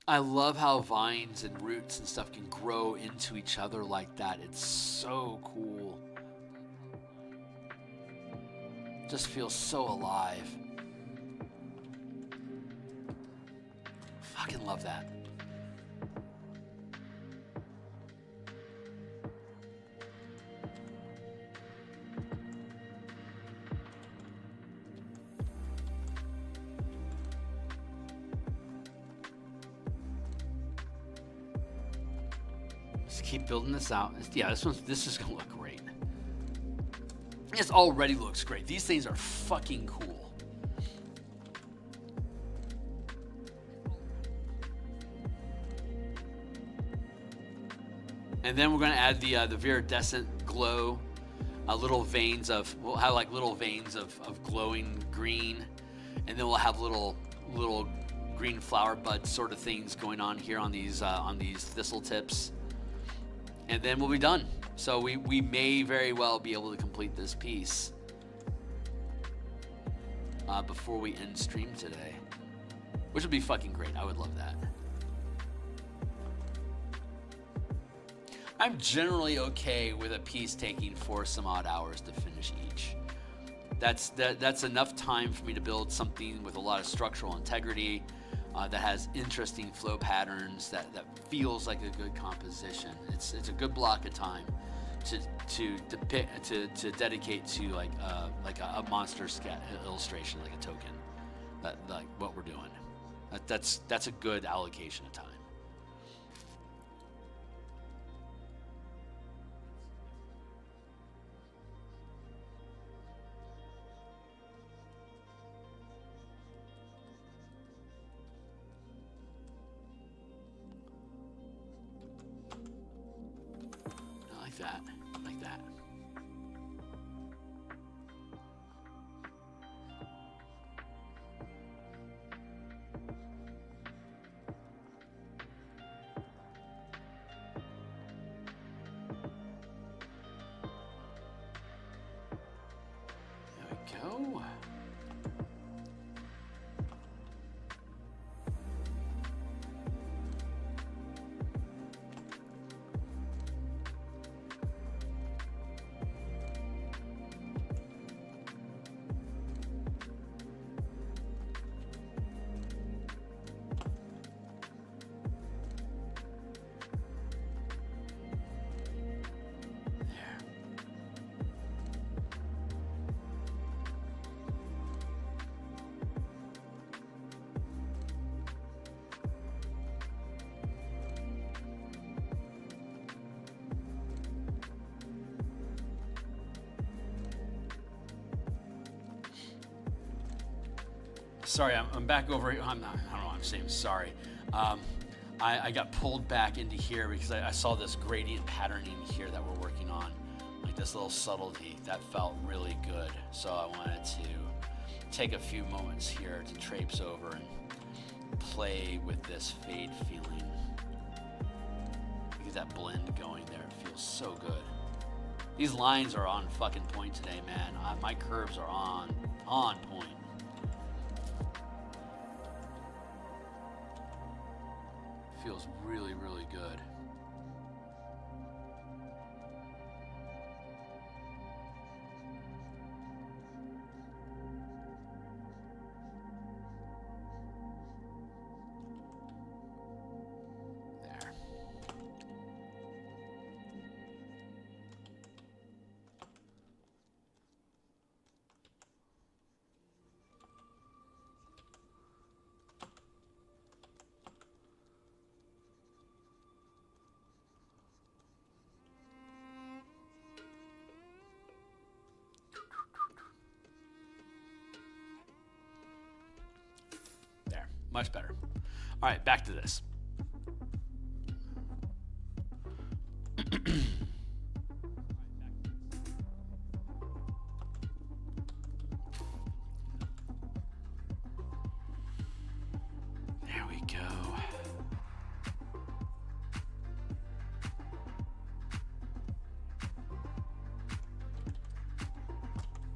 I love how vines and roots and stuff can grow into each other like that. It's so cool. Just feels so alive. Fucking love that. Just keep building this out. Yeah, this is gonna look great. This already looks great. These things are fucking cool. And then we're gonna add the viridescent glow, little veins of. We'll have like little veins of glowing green, and then we'll have little green flower bud sort of things going on here on these thistle tips. And then we'll be done. So we may very well be able to complete this piece before we end stream today, which would be fucking great. I would love that. I'm generally okay with a piece taking 4 some odd hours to finish each. That's enough time for me to build something with a lot of structural integrity, that has interesting flow patterns, that feels like a good composition. It's a good block of time to dedicate to like a monster illustration, like a token, like what we're doing. That's a good allocation of time. Like that. There we go. Sorry, I'm back over here. I don't know why I'm saying sorry. I got pulled back into here because I saw this gradient patterning here that we're working on. Like this little subtlety that felt really good. So I wanted to take a few moments here to traipse over and play with this fade feeling. Get that blend going there. It feels so good. These lines are on fucking point today, man. My curves are on point. Feels really, really good. There. Much better. All right, back to this. There we go.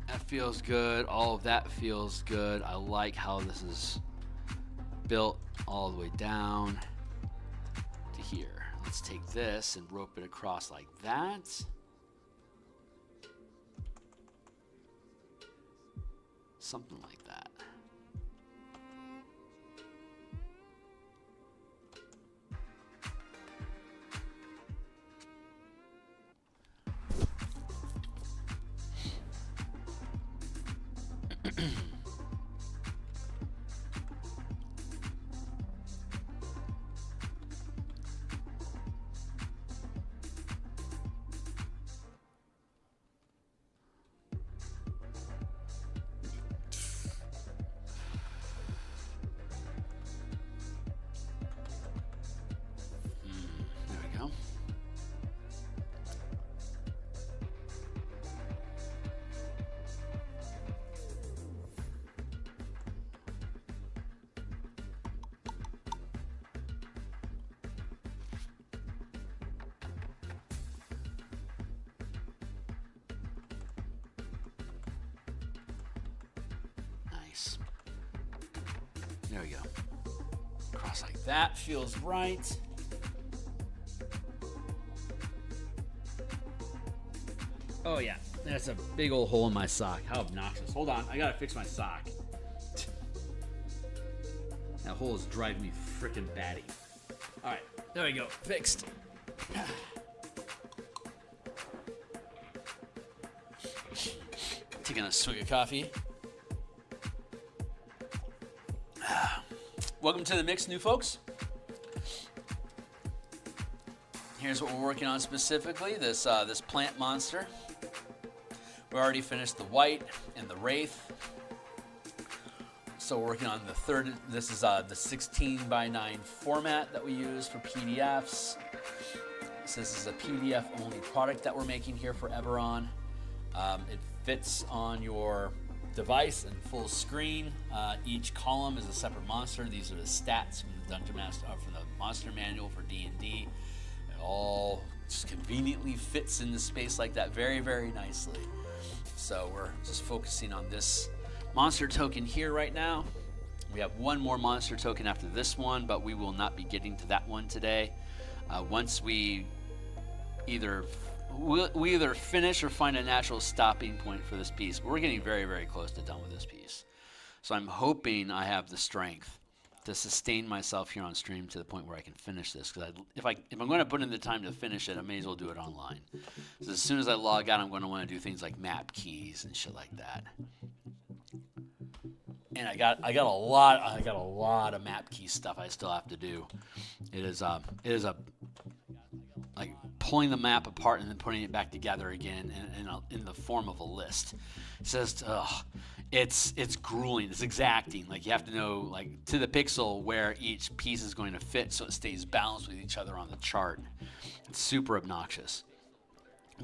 That feels good. All of that feels good. I like how this is built all the way down. here? Let's take this and rope it across like that. Something like that. There we go. Cross like that feels right. Oh yeah, that's a big old hole in my sock. How obnoxious. Hold on, I gotta fix my sock. That hole is driving me frickin' batty. All right, there we go, fixed. Taking a swig of coffee. Welcome to the mix, new folks. Here's what we're working on specifically, this plant monster. We already finished the white and the wraith. So we're working on the third, this is the 16:9 format that we use for PDFs. So this is a PDF only product that we're making here for Eberron. It fits on your device and full screen. Each column is a separate monster. These are the stats from the Dungeon Master, from the Monster Manual for D&D. It all just conveniently fits into space like that very, very nicely. So we're just focusing on this monster token here right now. We have one more monster token after this one, but we will not be getting to that one today. Once we either finish or find a natural stopping point for this piece. But we're getting very, very close to done with this piece. So I'm hoping I have the strength to sustain myself here on stream to the point where I can finish this. Because if I'm going to put in the time to finish it, I may as well do it online. So as soon as I log out, I'm going to want to do things like map keys and shit like that. And I got a lot of map key stuff I still have to do. It is like pulling the map apart and then putting it back together again in the form of a list. It's just, it's grueling. It's exacting. Like you have to know, like to the pixel, where each piece is going to fit so it stays balanced with each other on the chart. It's super obnoxious,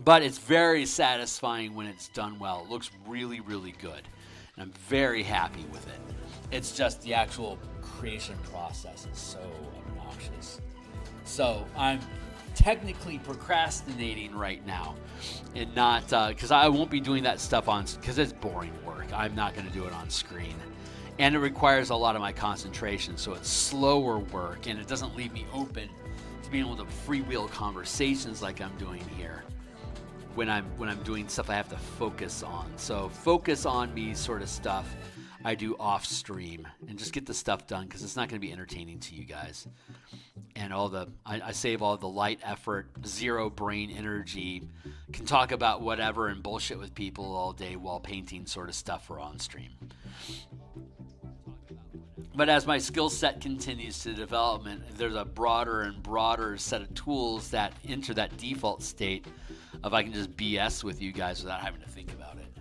but it's very satisfying when it's done well. It looks really, really good, and I'm very happy with it. It's just the actual creation process is so obnoxious. So I'm technically procrastinating right now, and not because I won't be doing that stuff because it's boring work. I'm not going to do it on screen, and it requires a lot of my concentration, so it's slower work, and it doesn't leave me open to being able to freewheel conversations like I'm doing here when I'm doing stuff I have to focus on. So focus on me sort of stuff I do off stream and just get the stuff done, because it's not going to be entertaining to you guys. And I save all the light effort, zero brain energy, can talk about whatever and bullshit with people all day while painting sort of stuff for on stream. But as my skill set continues to development, there's a broader and broader set of tools that enter that default state of I can just BS with you guys without having to think about it.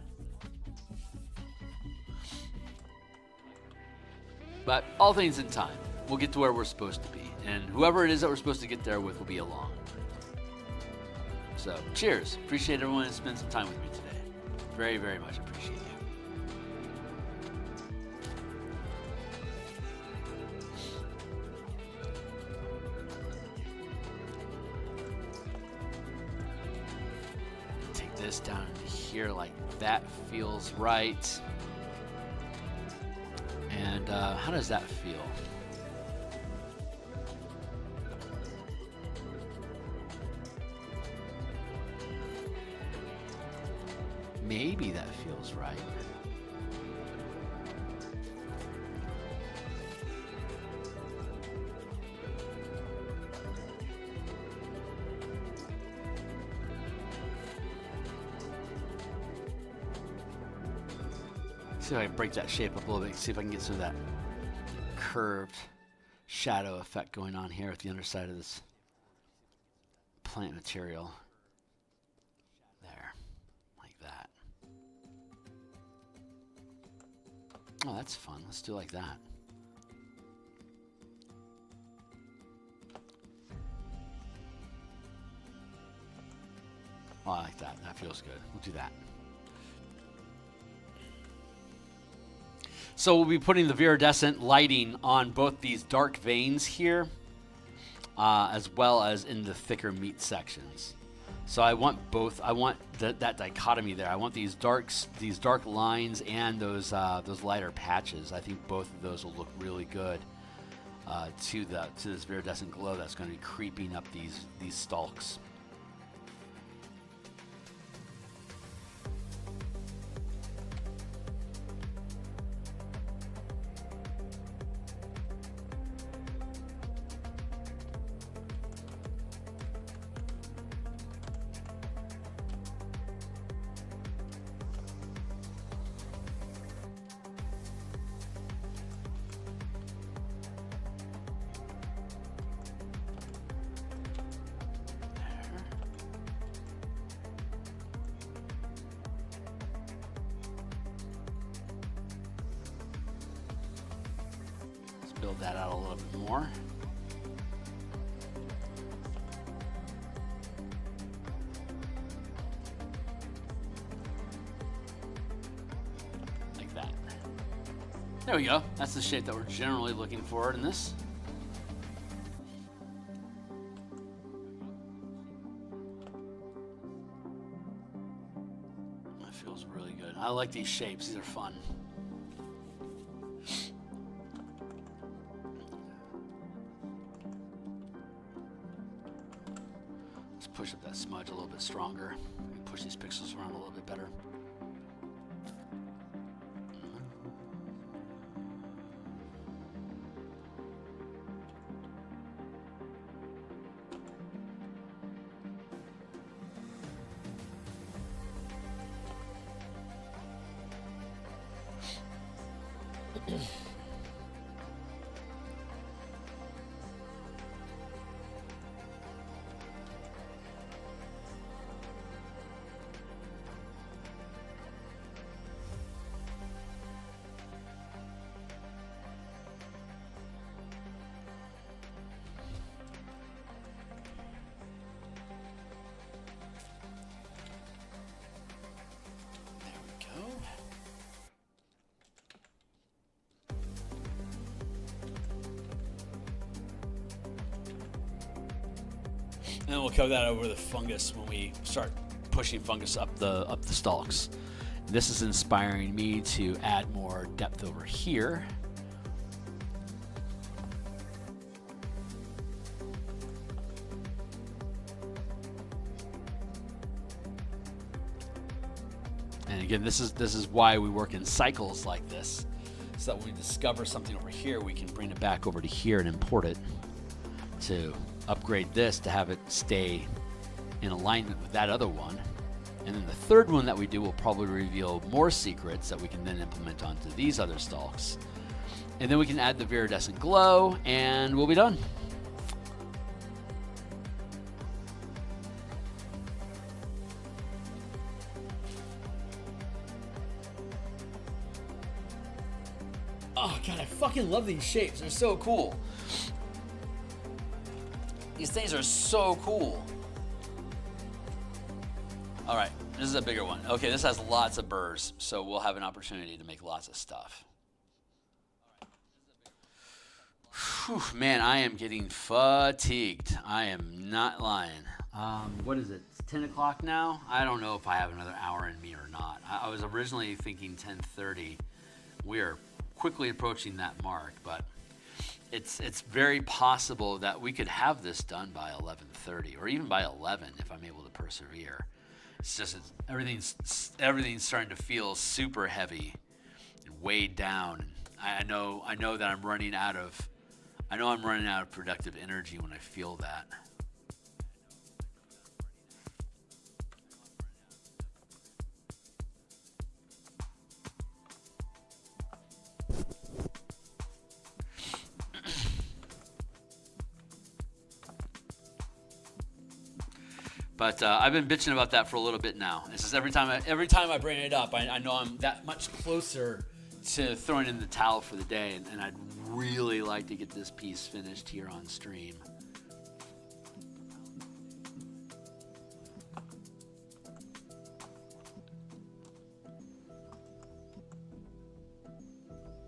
But all things in time, we'll get to where we're supposed to be. And whoever it is that we're supposed to get there with will be along. So, cheers. Appreciate everyone that spent some time with me today. Very, very much appreciate you. Take this down here like that feels right. And how does that feel? maybe that feels right. See if I can break that shape up a little bit, see if I can get some of that curved shadow effect going on here at the underside of this plant material. There, like that. Oh, that's fun. Let's do it like that. Oh, I like that. That feels good. We'll do that. So we'll be putting the viridescent lighting on both these dark veins here, as well as in the thicker meat sections. So I want both. I want that dichotomy there. I want these dark lines and those lighter patches. I think both of those will look really good to this viridescent glow that's going to be creeping up these stalks. Build that out a little bit more. Like that. There we go. That's the shape that we're generally looking for in this. That feels really good. I like these shapes. These are fun. Push up that smudge a little bit stronger. Push these pixels around a little bit better. And then we'll cover that over the fungus when we start pushing fungus up the stalks. This is inspiring me to add more depth over here. And again, this is why we work in cycles like this, so that when we discover something over here, we can bring it back over to here and import it to upgrade this to have it stay in alignment with that other one. And then the third one that we do will probably reveal more secrets that we can then implement onto these other stalks. And then we can add the viridescent glow and we'll be done. Oh God, I fucking love these shapes. They're so cool. These things are so cool. All right, this is a bigger one. Okay, this has lots of burrs, so we'll have an opportunity to make lots of stuff. Whew, man, I am getting fatigued. I am not lying. What is it? It's 10 o'clock now? I don't know if I have another hour in me or not. I was originally thinking 10:30. We are quickly approaching that mark, but it's very possible that we could have this done by 11:30 or even by 11 if I'm able to persevere. It's just everything's starting to feel super heavy and weighed down. I know that I'm running out of productive energy when I feel that. But I've been bitching about that for a little bit now. It's just every time I bring it up, I know I'm that much closer to throwing in the towel for the day, and I'd really like to get this piece finished here on stream.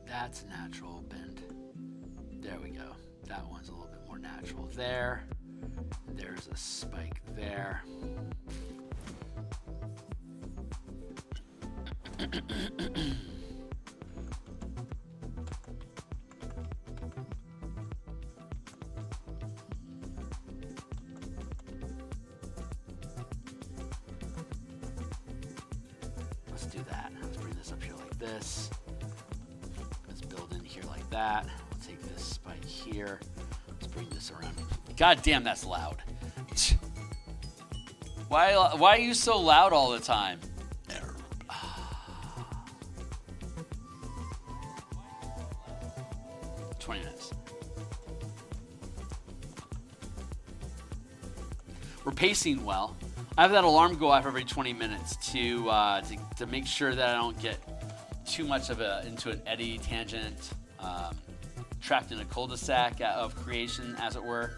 That's natural bend. There we go. That one's a little bit more natural there. There's a spike there. Let's do that. Let's bring this up here like this. Let's build in here like that. We'll take this spike here. Let's bring this around. God damn, that's loud. Why are you so loud all the time? 20 minutes. We're pacing well. I have that alarm go off every 20 minutes to make sure that I don't get too much into an eddy tangent, trapped in a cul-de-sac of creation, as it were.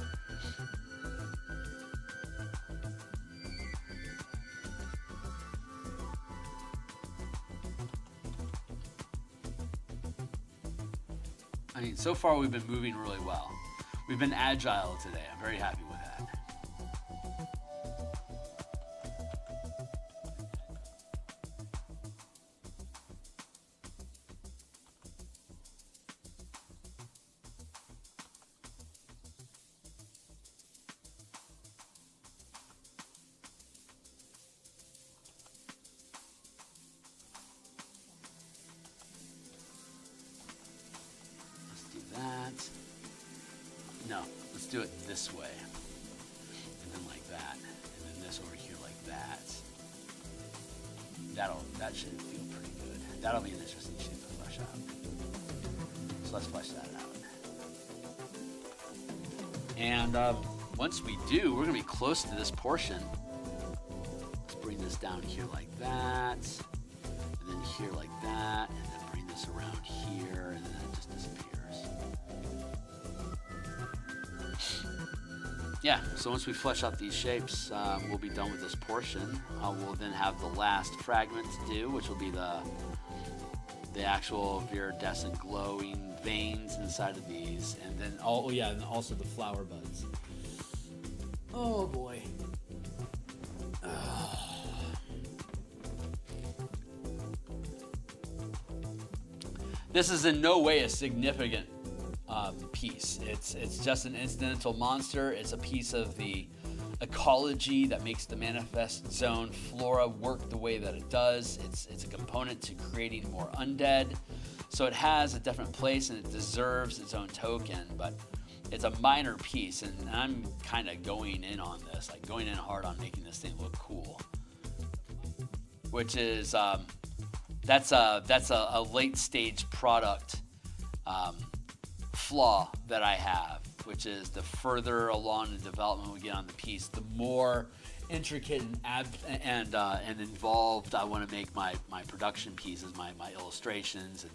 I mean, so far we've been moving really well. We've been agile today. I'm very happy with that. No, let's do it this way. And then like that. And then this over here like that. That should feel pretty good. That'll be an interesting shape to flesh out. So let's flesh that out. And once we do, we're going to be close to this portion. Let's bring this down here like that. And then here like that. And then bring this around here. And then it just disappears. Yeah, so once we flesh out these shapes, we'll be done with this portion. We'll then have the last fragment to do, which will be the actual viridescent glowing veins inside of these, and then and also the flower buds. Oh boy. This is in no way a significant piece. It's just an incidental monster. It's a piece of the ecology that makes the manifest zone flora work the way that it does. It's a component to creating more undead. So it has a definite place and it deserves its own token, but it's a minor piece, and I'm kind of going in on this, like going in hard on making this thing look cool. Which is that's a late stage product flaw that I have, which is the further along in development we get on the piece, the more intricate and involved I want to make my production pieces, my illustrations and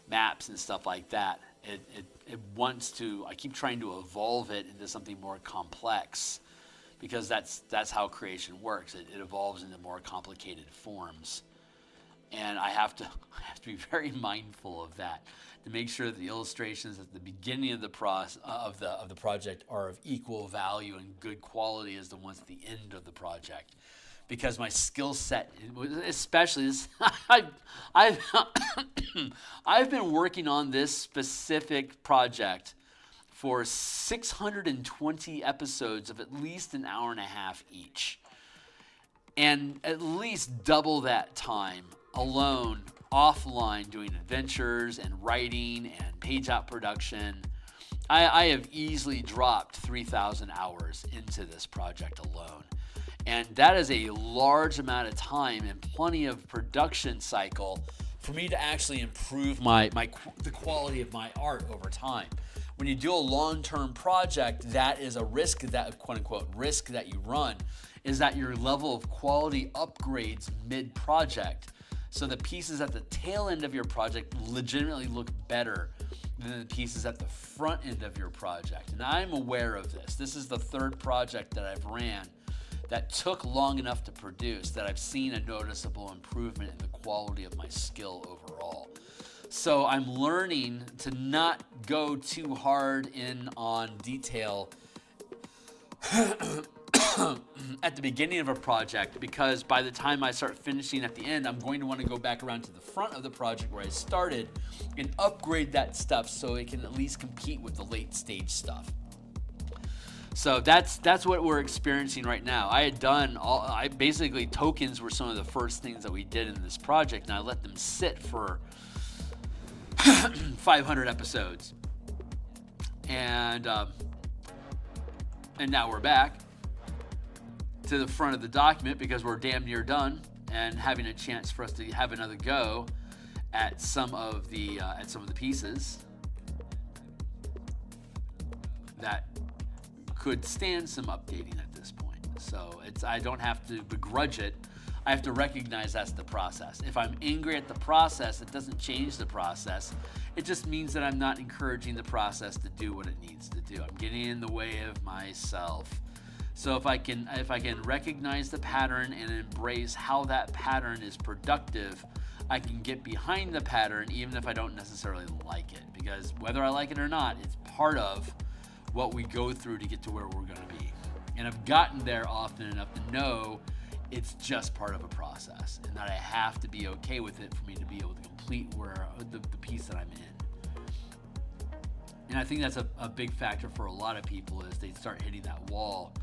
maps and stuff like that. It wants to. I keep trying to evolve it into something more complex, because that's how creation works. It evolves into more complicated forms, and I have to be very mindful of that, to make sure that the illustrations at the beginning of the of the project are of equal value and good quality as the ones at the end of the project, because my skill set, especially this, I've been working on this specific project for 620 episodes of at least an hour and a half each. and at least double that time alone, offline, doing adventures and writing and page out production. I have easily dropped 3,000 hours into this project alone. And that is a large amount of time and plenty of production cycle for me to actually improve the quality of my art over time. When you do a long-term project, that is a risk, that quote-unquote risk that you run, is that your level of quality upgrades mid-project. So the pieces at the tail end of your project legitimately look better than the pieces at the front end of your project. And I'm aware of this. This is the third project that I've ran that took long enough to produce that I've seen a noticeable improvement in the quality of my skill overall. So I'm learning to not go too hard in on detail at the beginning of a project, because by the time I start finishing at the end, I'm going to want to go back around to the front of the project where I started and upgrade that stuff so it can at least compete with the late stage stuff. So that's what we're experiencing right now. Basically tokens were some of the first things that we did in this project, and I let them sit for 500 episodes. And now we're back to the front of the document because we're damn near done and having a chance for us to have another go at some of the pieces that could stand some updating at this point. So I don't have to begrudge it. I have to recognize that's the process. If I'm angry at the process, it doesn't change the process. It just means that I'm not encouraging the process to do what it needs to do. I'm getting in the way of myself. So if I can recognize the pattern and embrace how that pattern is productive, I can get behind the pattern even if I don't necessarily like it. Because whether I like it or not, it's part of what we go through to get to where we're going to be. And I've gotten there often enough to know it's just part of a process and that I have to be okay with it for me to be able to complete the piece that I'm in. And I think that's a big factor for a lot of people is they start hitting that wall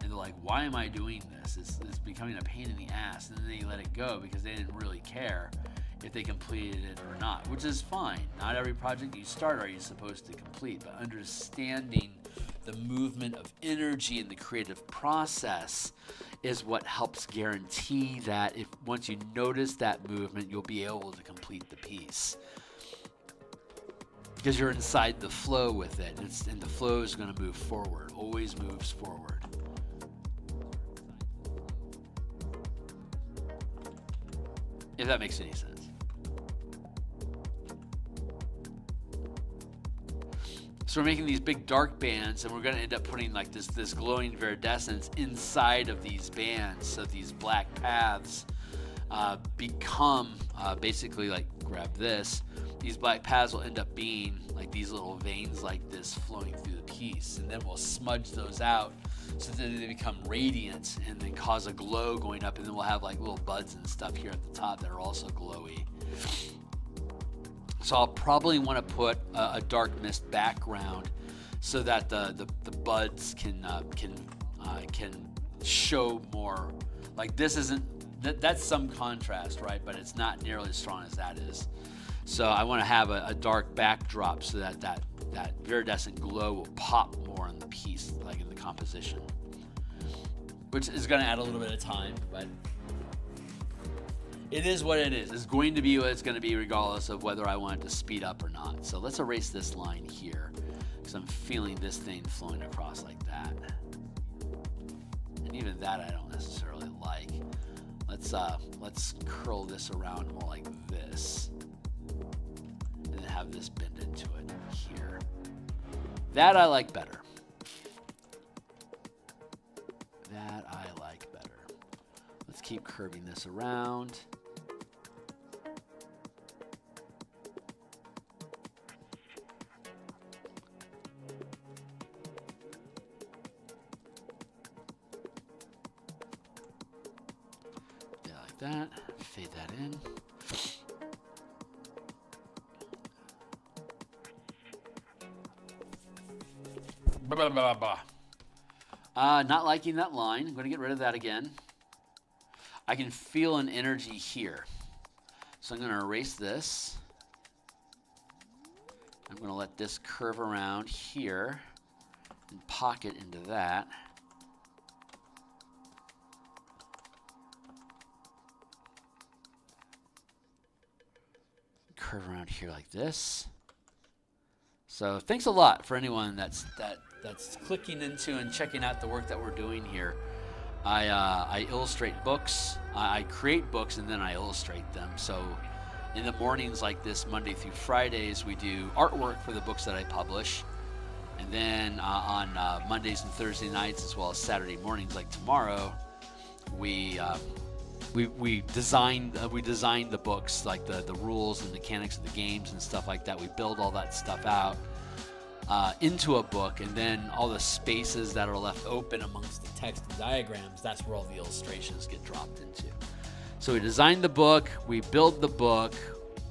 and they're like, why am I doing this? It's becoming a pain in the ass. And then they let it go because they didn't really care if they completed it or not, which is fine. Not every project you start are you supposed to complete, but understanding the movement of energy in the creative process is what helps guarantee that if once you notice that movement, you'll be able to complete the piece. Because you're inside the flow with it, and the flow is going to move forward, always moves forward. If that makes any sense. So we're making these big dark bands, and we're going to end up putting like this glowing viridescence inside of these bands. So these black paths become basically like, grab this. These black paths will end up being like these little veins like this flowing through the piece. And then we'll smudge those out so that they become radiant and then cause a glow going up. And then we'll have like little buds and stuff here at the top that are also glowy. So I'll probably want to put a dark mist background so that the buds can show more. Like this isn't that's some contrast, right? But it's not nearly as strong as that is. So I want to have a dark backdrop so that viridescent glow will pop more in the piece, like in the composition, which is going to add a little bit of time, but it is what it is. It's going to be what it's going to be regardless of whether I want it to speed up or not. So let's erase this line here because I'm feeling this thing flowing across like that. And even that I don't necessarily like. Let's curl this around more like this. And then have this bend into it here. That I like better. That I like better. Let's keep curving this around. Yeah, like that. Fade that in. Not liking that line. I'm going to get rid of that again. I can feel an energy here. So I'm going to erase this. I'm going to let this curve around here and pocket into that. Curve around here like this. So thanks a lot for anyone that's clicking into and checking out the work that we're doing here. I illustrate books. I create books and then I illustrate them. So in the mornings like this, Monday through Fridays, we do artwork for the books that I publish. And then on Mondays and Thursday nights, as well as Saturday mornings like tomorrow, we design the books, like the rules and mechanics of the games and stuff like that. We build all that stuff out into a book, and then all the spaces that are left open amongst the text and diagrams, that's where all the illustrations get dropped into. So we design the book, we build the book,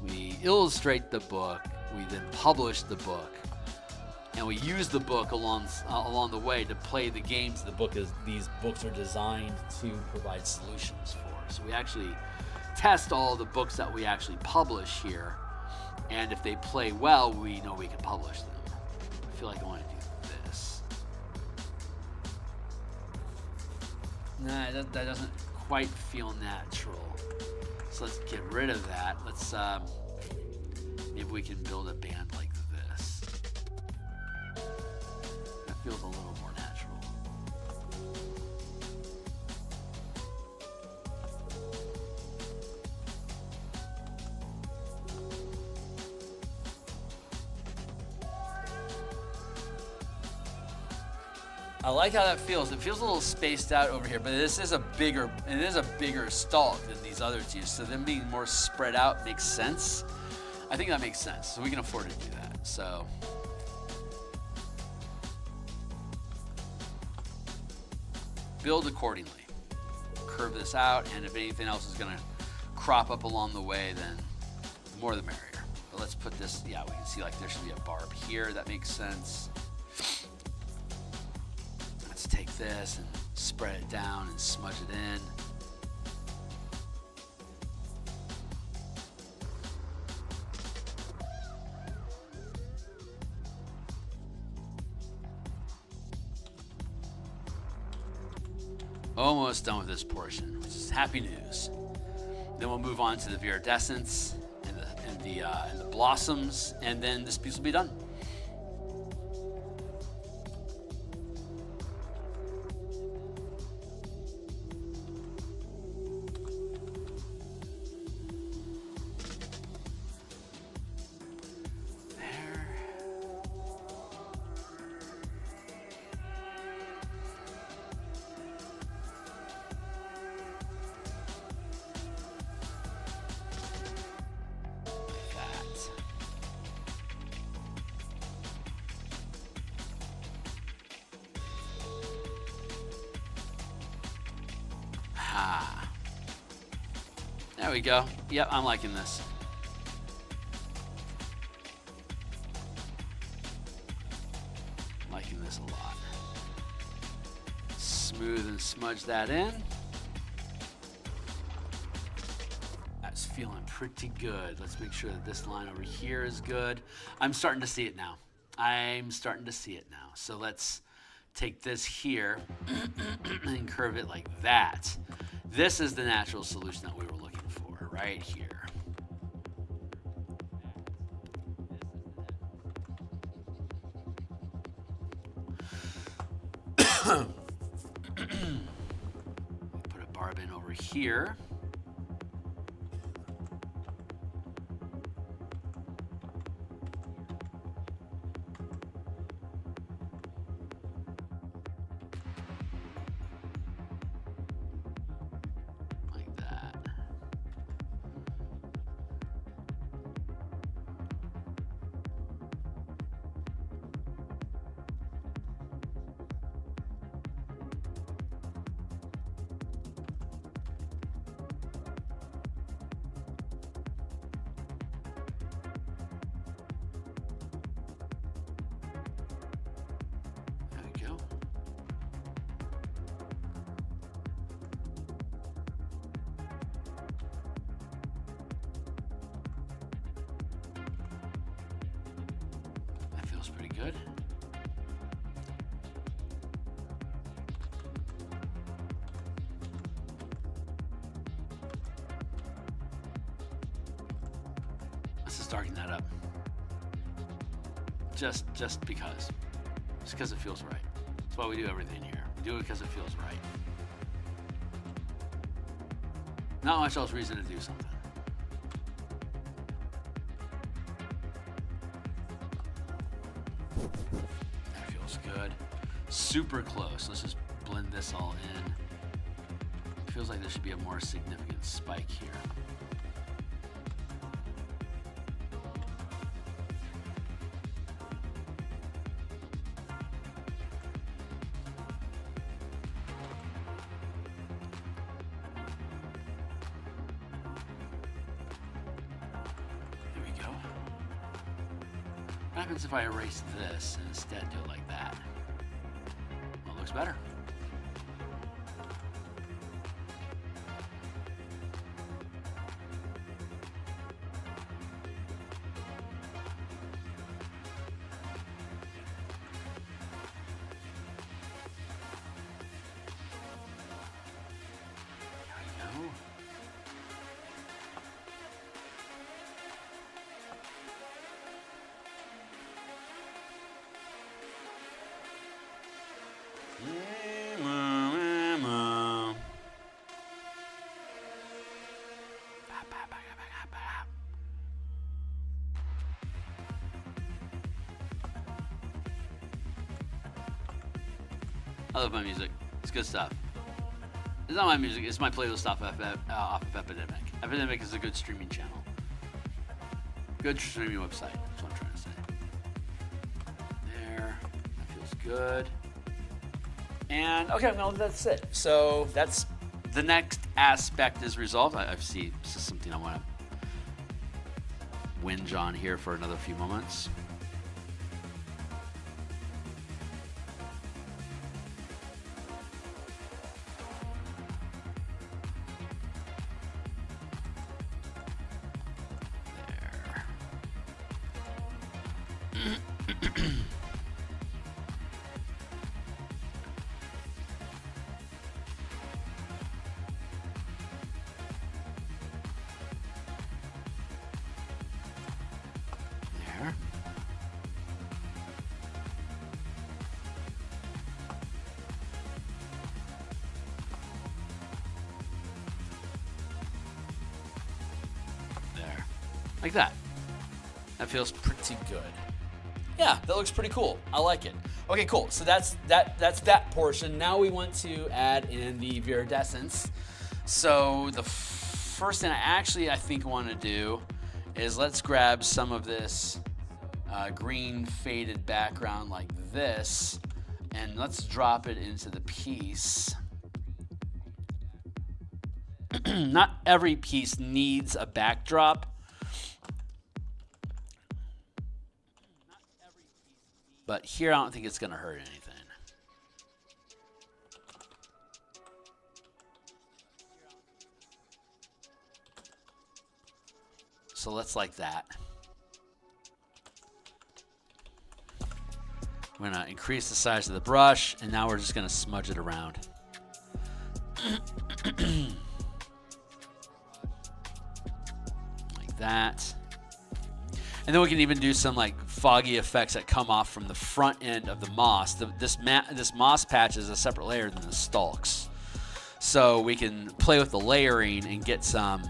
we illustrate the book, we then publish the book, and we use the book along the way to play the games these books are designed to provide solutions for. So we actually test all the books that we actually publish here, and if they play well, we know we can publish them. I feel like I want to do this. Nah, that doesn't quite feel natural. So let's get rid of that. Let's maybe we can build a band like this. That feels a little more natural. I like how that feels. It feels a little spaced out over here, but it is a bigger stalk than these other two. So them being more spread out makes sense. I think that makes sense. So we can afford to do that. So build accordingly. Curve this out, and if anything else is going to crop up along the way, then the more the merrier. But let's put this. Yeah, we can see like there should be a barb here. That makes sense. Take this and spread it down and smudge it in. Almost done with this portion, which is happy news. Then we'll move on to the viridescence and the blossoms, and then this piece will be done. There we go. Yep, I'm liking this. Liking this a lot. Smooth and smudge that in. That's feeling pretty good. Let's make sure that this line over here is good. I'm starting to see it now. So let's take this here and curve it like that. This is the natural solution that we were looking for right here. Put a barb in over here. feels pretty good. Let's just darken that up. Just because. Just because it feels right. That's why we do everything here. We do it because it feels right. Not much else reason to do something. That feels good. Super close. Let's just blend this all in. It feels like there should be a more significant spike here. What happens if I erase this and instead do it like that? Well, it looks better. There we go. I love my music. It's good stuff. It's not my music. It's my playlist off of Epidemic. Epidemic is a good streaming channel. Good streaming website. That's what I'm trying to say. There. That feels good. And okay, no, that's it. So that's the next aspect is resolved. I see this is something I want to whinge on here for another few moments. Like that. That feels pretty good. Yeah, that looks pretty cool. I like it. Okay, cool. So that's that portion. Now we want to add in the viridescence. So the first thing I think want to do is let's grab some of this green faded background like this, and let's drop it into the piece. Not every piece needs a backdrop. But here, I don't think it's going to hurt anything. So let's like that. We're going to increase the size of the brush, and now we're just going to smudge it around. Like that. And then we can even do some like foggy effects that come off from the front end of the moss. This moss patch is a separate layer than the stalks. So we can play with the layering and get some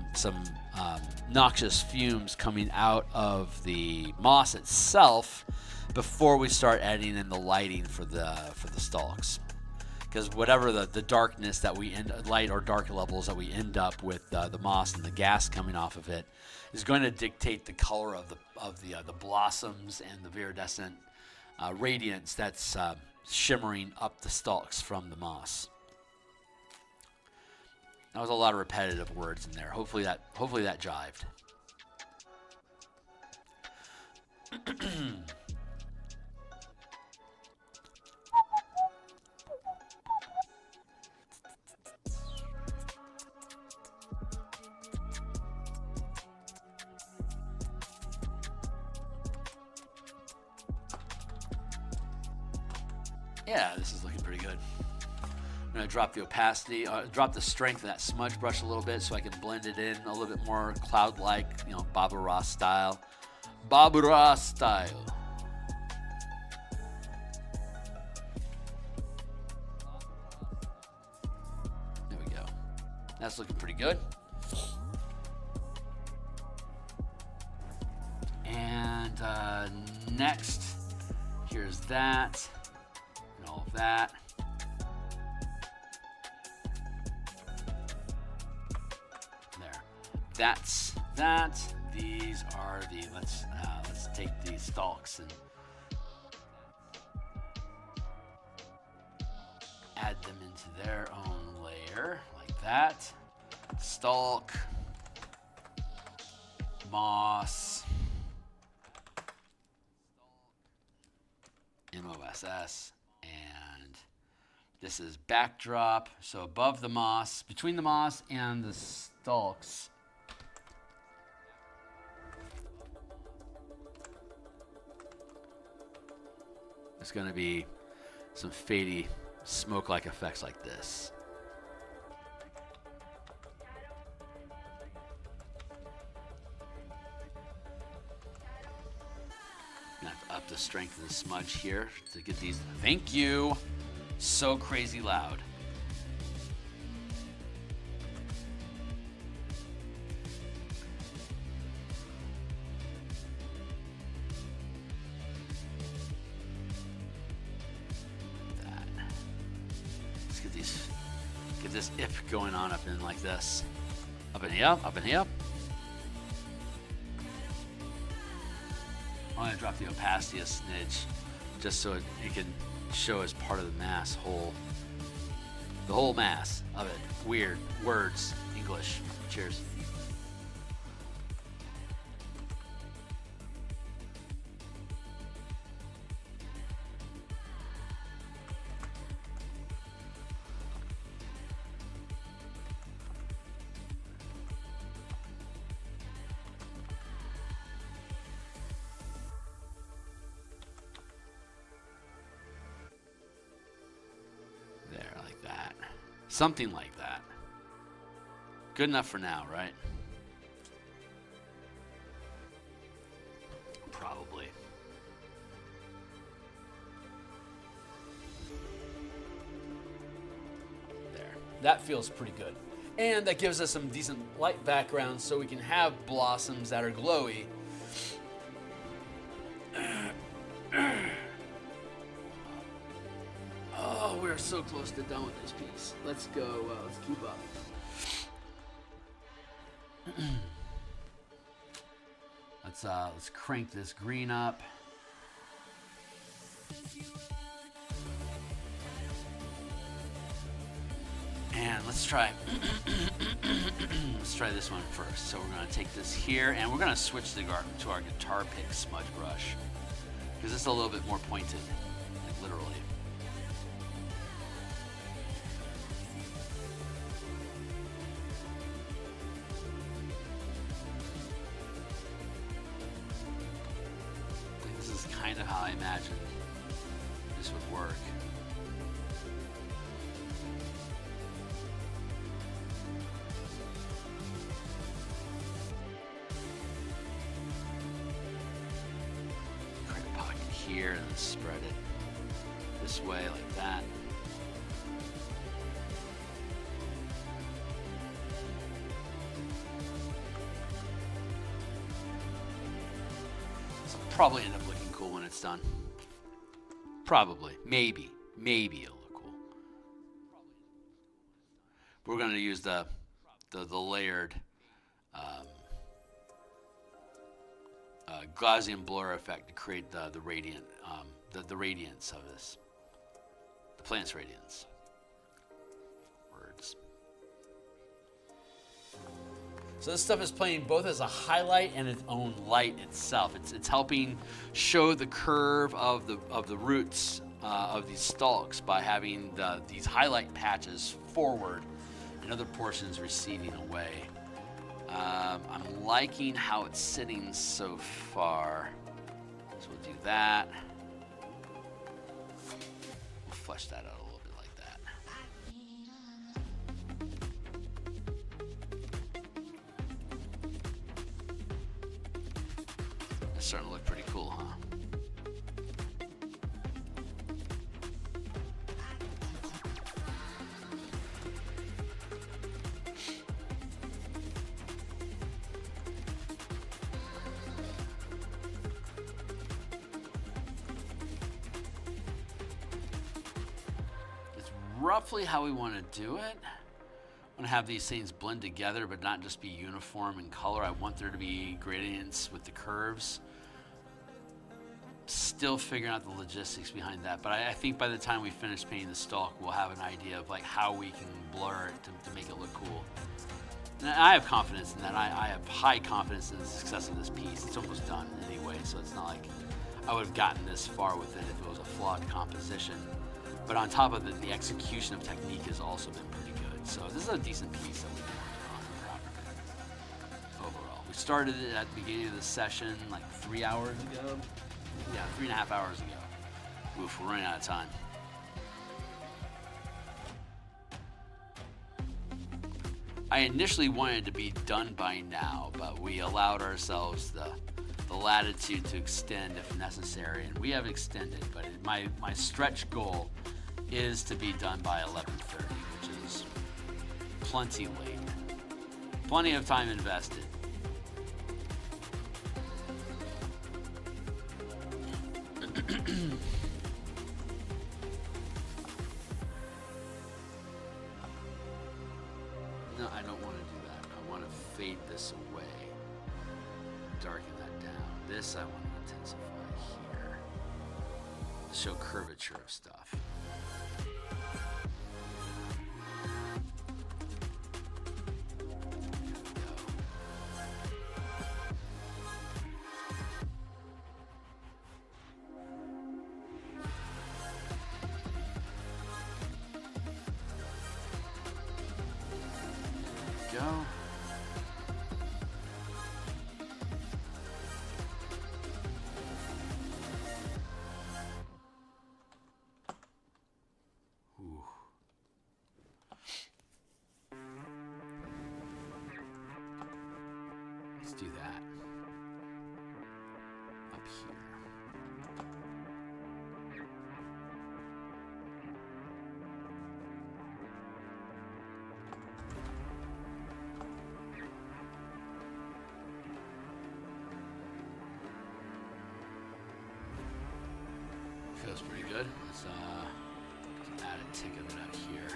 noxious fumes coming out of the moss itself before we start adding in the lighting for the stalks. Because whatever the darkness that we light or dark levels that we end up with the moss and the gas coming off of it is going to dictate the color of the blossoms and the viridescent radiance that's shimmering up the stalks from the moss. That was a lot of repetitive words in there. Hopefully that jived. Yeah, this is looking pretty good. I'm going to drop the opacity, drop the strength of that smudge brush a little bit so I can blend it in a little bit more cloud-like, you know, Bob Ross style. Bob Ross style. There we go. That's looking pretty good. And next, here's that and all of that. There. That's that. These are the let's take these stalks and add them into their own layer like that. Stalk, moss, MOSS, and this is backdrop. So above the moss, between the moss and the stalks, there's going to be some fadey smoke-like effects like this. Gonna have to up the strength of the smudge here to get these. Thank you. So crazy loud. That. Let's get this ip going on up in like this. Up and here, up and here. I'm going to drop the opacity a smidge just so it can show as part of the mass whole. The whole mass of it. Weird. Words. English. Cheers. Something like that. Good enough for now, right? Probably. There. That feels pretty good. And that gives us some decent light background so we can have blossoms that are glowy. Oh, we're so close to done with this piece. Let's go. Let's keep up. Let's crank this green up. And let's try. Let's try this one first. So we're going to take this here, and we're going to switch to our guitar pick smudge brush because it's a little bit more pointed, like literally. Kind of how I imagined this would work. Create a pocket here and then spread it this way like that. This will probably end up looking cool when it's done. Probably. Maybe it'll look cool. We're going to use the layered Gaussian blur effect to create the radiant the radiance of this. The plant's radiance. Words. So this stuff is playing both as a highlight and its own light itself. It's helping show the curve of the roots of these stalks by having these highlight patches forward and other portions receding away. I'm liking how it's sitting so far. So we'll do that. We'll flesh that out a little bit like that. It's starting to look pretty cool, huh? Roughly how we want to do it. I want to have these things blend together but not just be uniform in color. I want there to be gradients with the curves. Still figuring out the logistics behind that, but I think by the time we finish painting the stalk, we'll have an idea of like how we can blur it to make it look cool. And I have confidence in that. I have high confidence in the success of this piece. It's almost done anyway, so it's not like I would have gotten this far with it if it was a flawed composition. But on top of it, the execution of technique has also been pretty good. So this is a decent piece that we've been working on overall. We started it at the beginning of the session like 3 hours ago. Yeah, 3.5 hours ago. Oof, we're running out of time. I initially wanted it to be done by now, but we allowed ourselves the latitude to extend if necessary, and we have extended, but my stretch goal is to be done by 11:30, which is plenty late. Plenty of time invested. No, I don't want to do that. I want to fade this away. Darken that down. This I want to intensify here. To show curvature of stuff. Go. Ooh. Let's do that. Up here. Feels pretty good. Let's add a tick of it out here.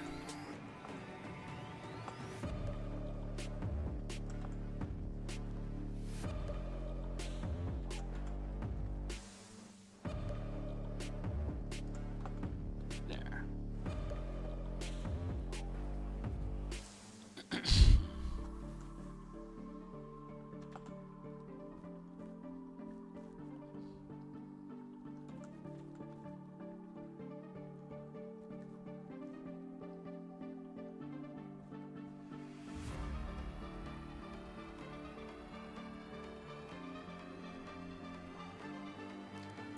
There.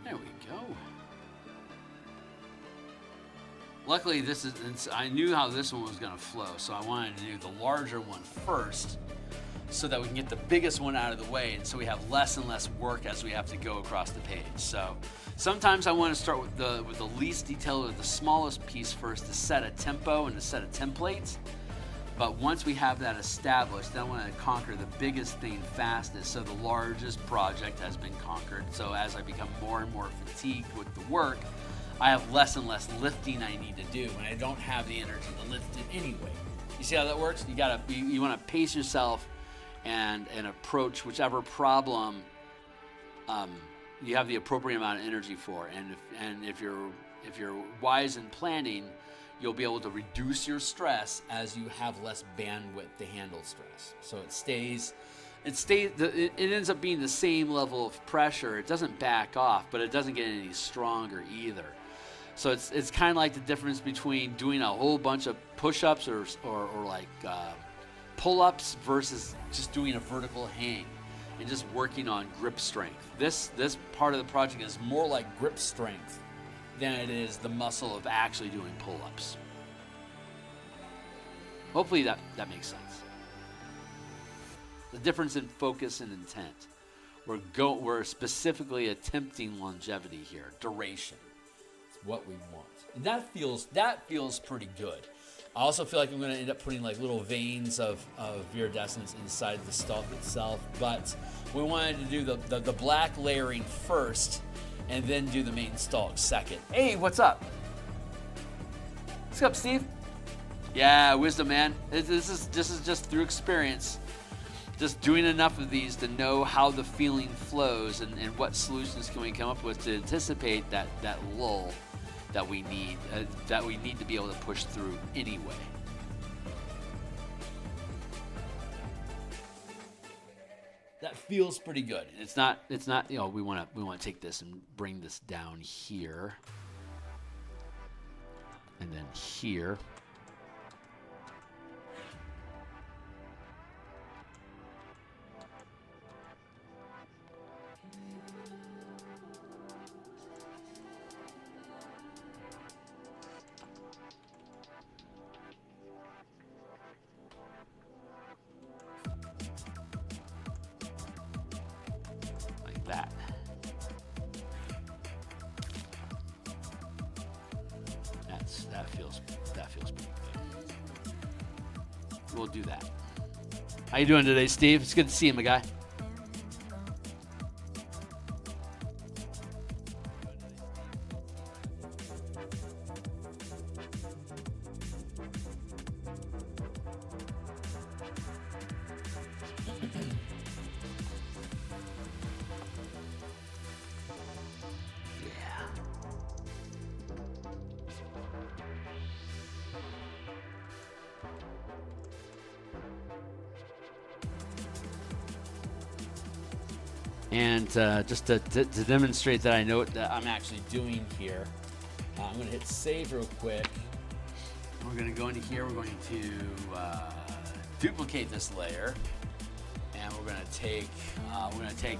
There we go. Luckily, I knew how this one was going to flow, so I wanted to do the larger one first so that we can get the biggest one out of the way, and so we have less and less work as we have to go across the page. So sometimes I want to start with the least detailed or the smallest piece first to set a tempo and to set a template. But once we have that established, then I want to conquer the biggest thing fastest. So the largest project has been conquered. So as I become more and more fatigued with the work, I have less and less lifting I need to do, and I don't have the energy to lift it anyway. You see how that works? You want to pace yourself and approach whichever problem you have the appropriate amount of energy for. And if you're wise in planning, you'll be able to reduce your stress as you have less bandwidth to handle stress. So it ends up being the same level of pressure. It doesn't back off, but it doesn't get any stronger either. So it's kind of like the difference between doing a whole bunch of push-ups or like pull-ups versus just doing a vertical hang and just working on grip strength. This part of the project is more like grip strength than it is the muscle of actually doing pull-ups. Hopefully that makes sense. The difference in focus and intent. We're specifically attempting longevity here, duration. It's what we want. And that feels pretty good. I also feel like I'm going to end up putting like little veins of viridescence inside the stalk itself, but we wanted to do the black layering first and then do the main stalk second. Hey, what's up? What's up, Steve? Yeah, wisdom, man. This is just through experience. Just doing enough of these to know how the feeling flows and what solutions can we come up with to anticipate that lull that we need to be able to push through anyway. That feels pretty good. It's not we want to take this and bring this down here and then here. That. That feels pretty good. We'll do that. How you doing today, Steve? It's good to see you, my guy. And just to demonstrate that I know what that I'm actually doing here, I'm going to hit save real quick. We're going to go into here. We're going to duplicate this layer, and we're going to take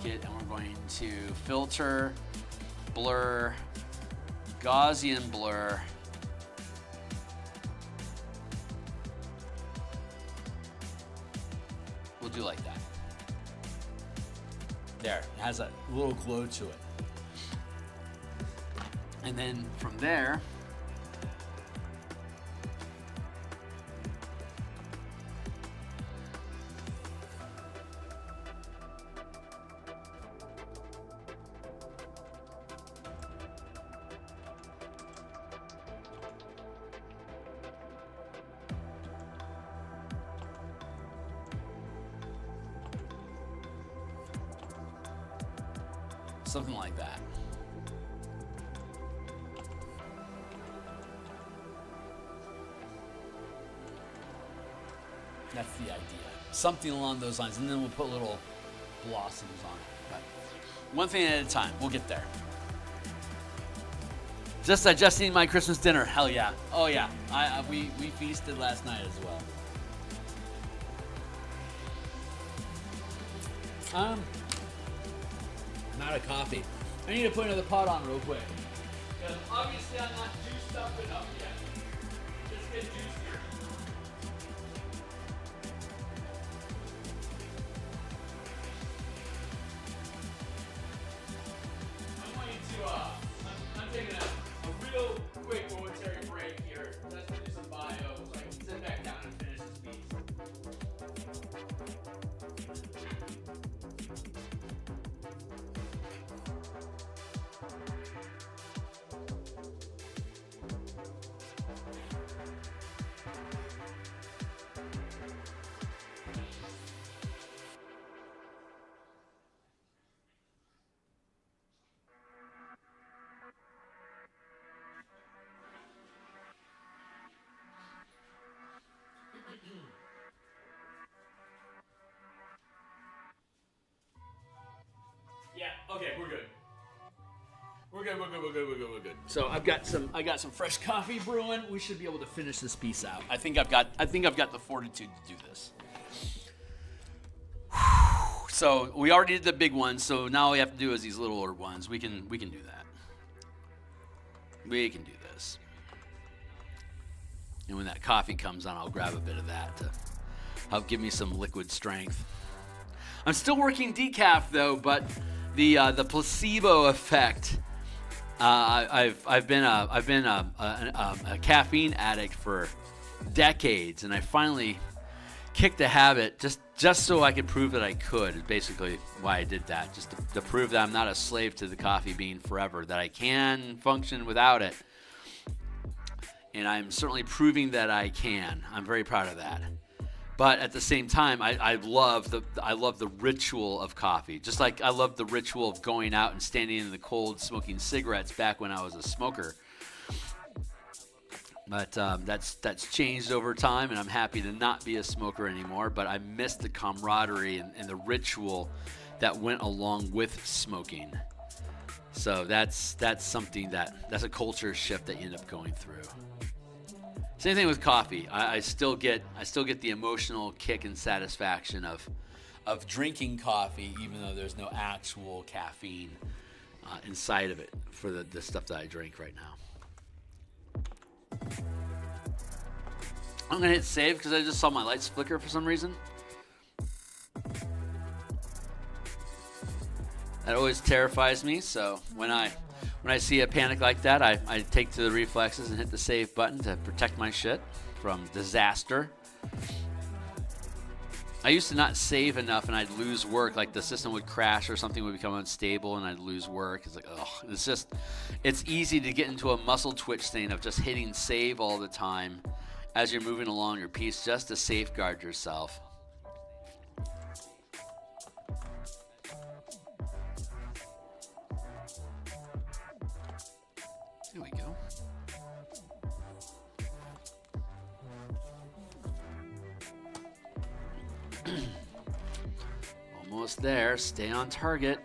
it, and we're going to filter, blur, Gaussian blur. We'll do like that. There, it has a little glow to it. And then from there, something like that. That's the idea. Something along those lines, and then we'll put little blossoms on it. But one thing at a time. We'll get there. Just digesting my Christmas dinner. Hell yeah. Oh yeah. We feasted last night as well. I'm out of coffee. I need to put another pot on real quick. Because obviously I'm not juiced up enough yet. Just get juicier. I'm taking a real quick momentary break here. Let's do some bio so I can sit back down and finish this piece. Yeah, okay, we're good. We're good. So I got some fresh coffee brewing. We should be able to finish this piece out. I think I've got the fortitude to do this. So we already did the big one, so now all we have to do is these little ones. We can do that. We can do this. And when that coffee comes on, I'll grab a bit of that to help give me some liquid strength. I'm still working decaf though, but the placebo effect. I've been a caffeine addict for decades, and I finally kicked the habit just so I could prove that I could. Is basically why I did that, just to prove that I'm not a slave to the coffee bean forever, that I can function without it. And I'm certainly proving that I can. I'm very proud of that. But at the same time, I love the ritual of coffee. Just like I love the ritual of going out and standing in the cold smoking cigarettes back when I was a smoker. But that's changed over time, and I'm happy to not be a smoker anymore. But I miss the camaraderie and the ritual that went along with smoking. So that's something that's a culture shift that you end up going through. Same thing with coffee. I still get the emotional kick and satisfaction of drinking coffee, even though there's no actual caffeine inside of it for the stuff that I drink right now. I'm gonna hit save because I just saw my lights flicker for some reason. That always terrifies me. So when I see a panic like that, I take to the reflexes and hit the save button to protect my shit from disaster. I used to not save enough and I'd lose work, like the system would crash or something would become unstable and I'd lose work. It's like, ugh, it's easy to get into a muscle twitch thing of just hitting save all the time as you're moving along your piece just to safeguard yourself. There we go. Almost there. Stay on target.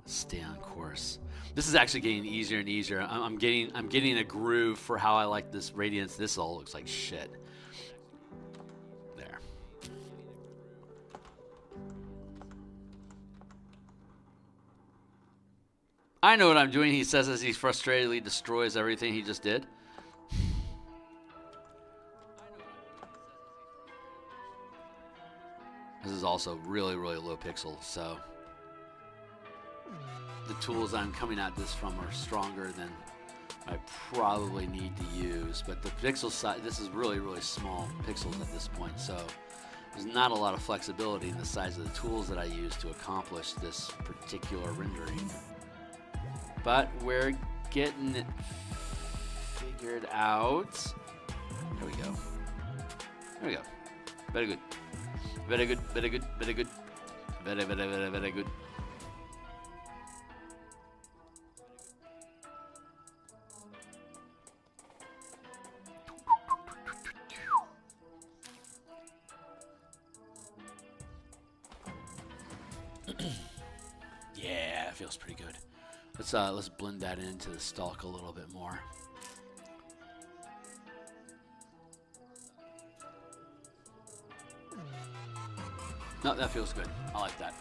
Stay on course. This is actually getting easier and easier. I'm getting a groove for how I like this radiance. This all looks like shit. There. I know what I'm doing, he says as he frustratedly destroys everything he just did. This is also really, really low pixel, so the tools I'm coming at this from are stronger than I probably need to use. But the pixel size, this is really, really small pixels at this point, so there's not a lot of flexibility in the size of the tools that I use to accomplish this particular rendering. But we're getting it figured out. There we go. There we go. Very good. Very good, very good, very good. Very, very, very, very good. Yeah, it feels pretty good. Let's blend that into the stalk a little bit more. No, that feels good. I like that.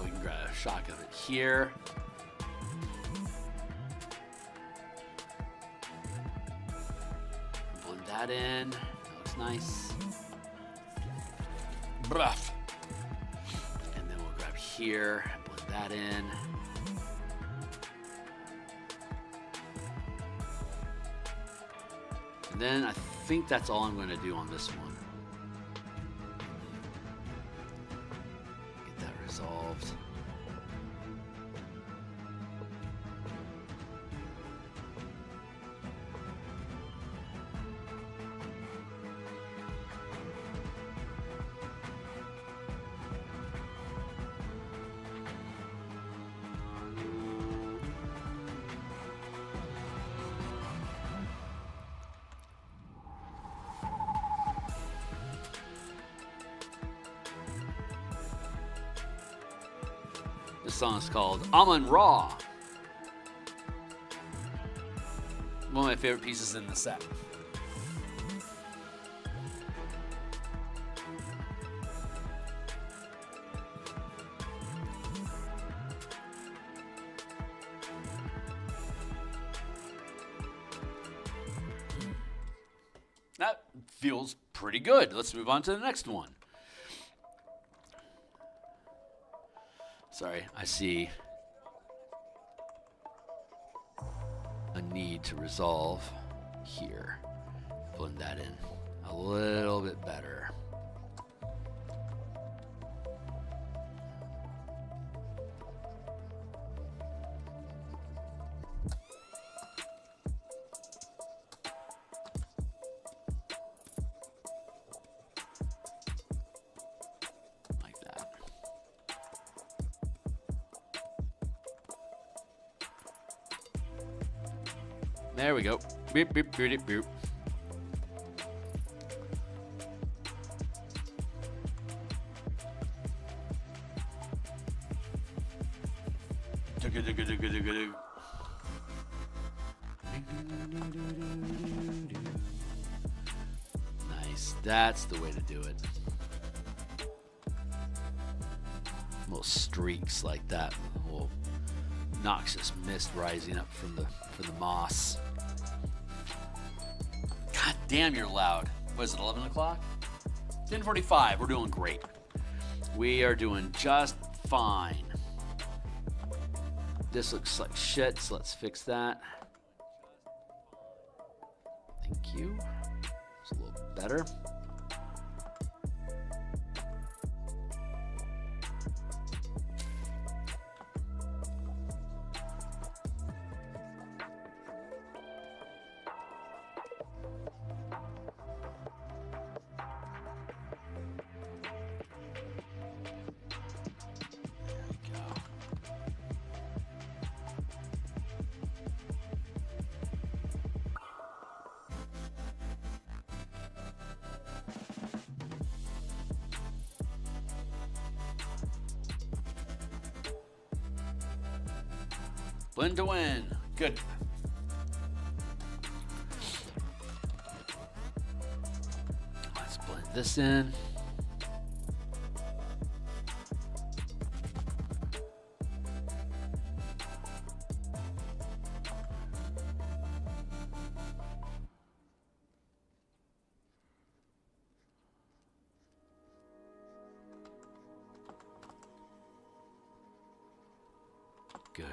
We can grab a shot of it here. Blend that in. That looks nice. Bruh. And then we'll grab here and blend that in. And then I think that's all I'm going to do on this one. Get that resolved. This song is called Amun Ra. One of my favorite pieces in the set. That feels pretty good. Let's move on to the next one. Sorry, I see a need to resolve here. Blend that in a little bit better. There we go. Beep, beep, beep, beep, beep. Nice. That's the way to do it. Little streaks like that. A little noxious mist rising up from the moss. God damn, you're loud. What is it, 11 o'clock? 10:45. We're doing great. We are doing just fine. This looks like shit, so let's fix that. Thank you. It's a little better. Blend to win. Good. Let's blend this in. Good.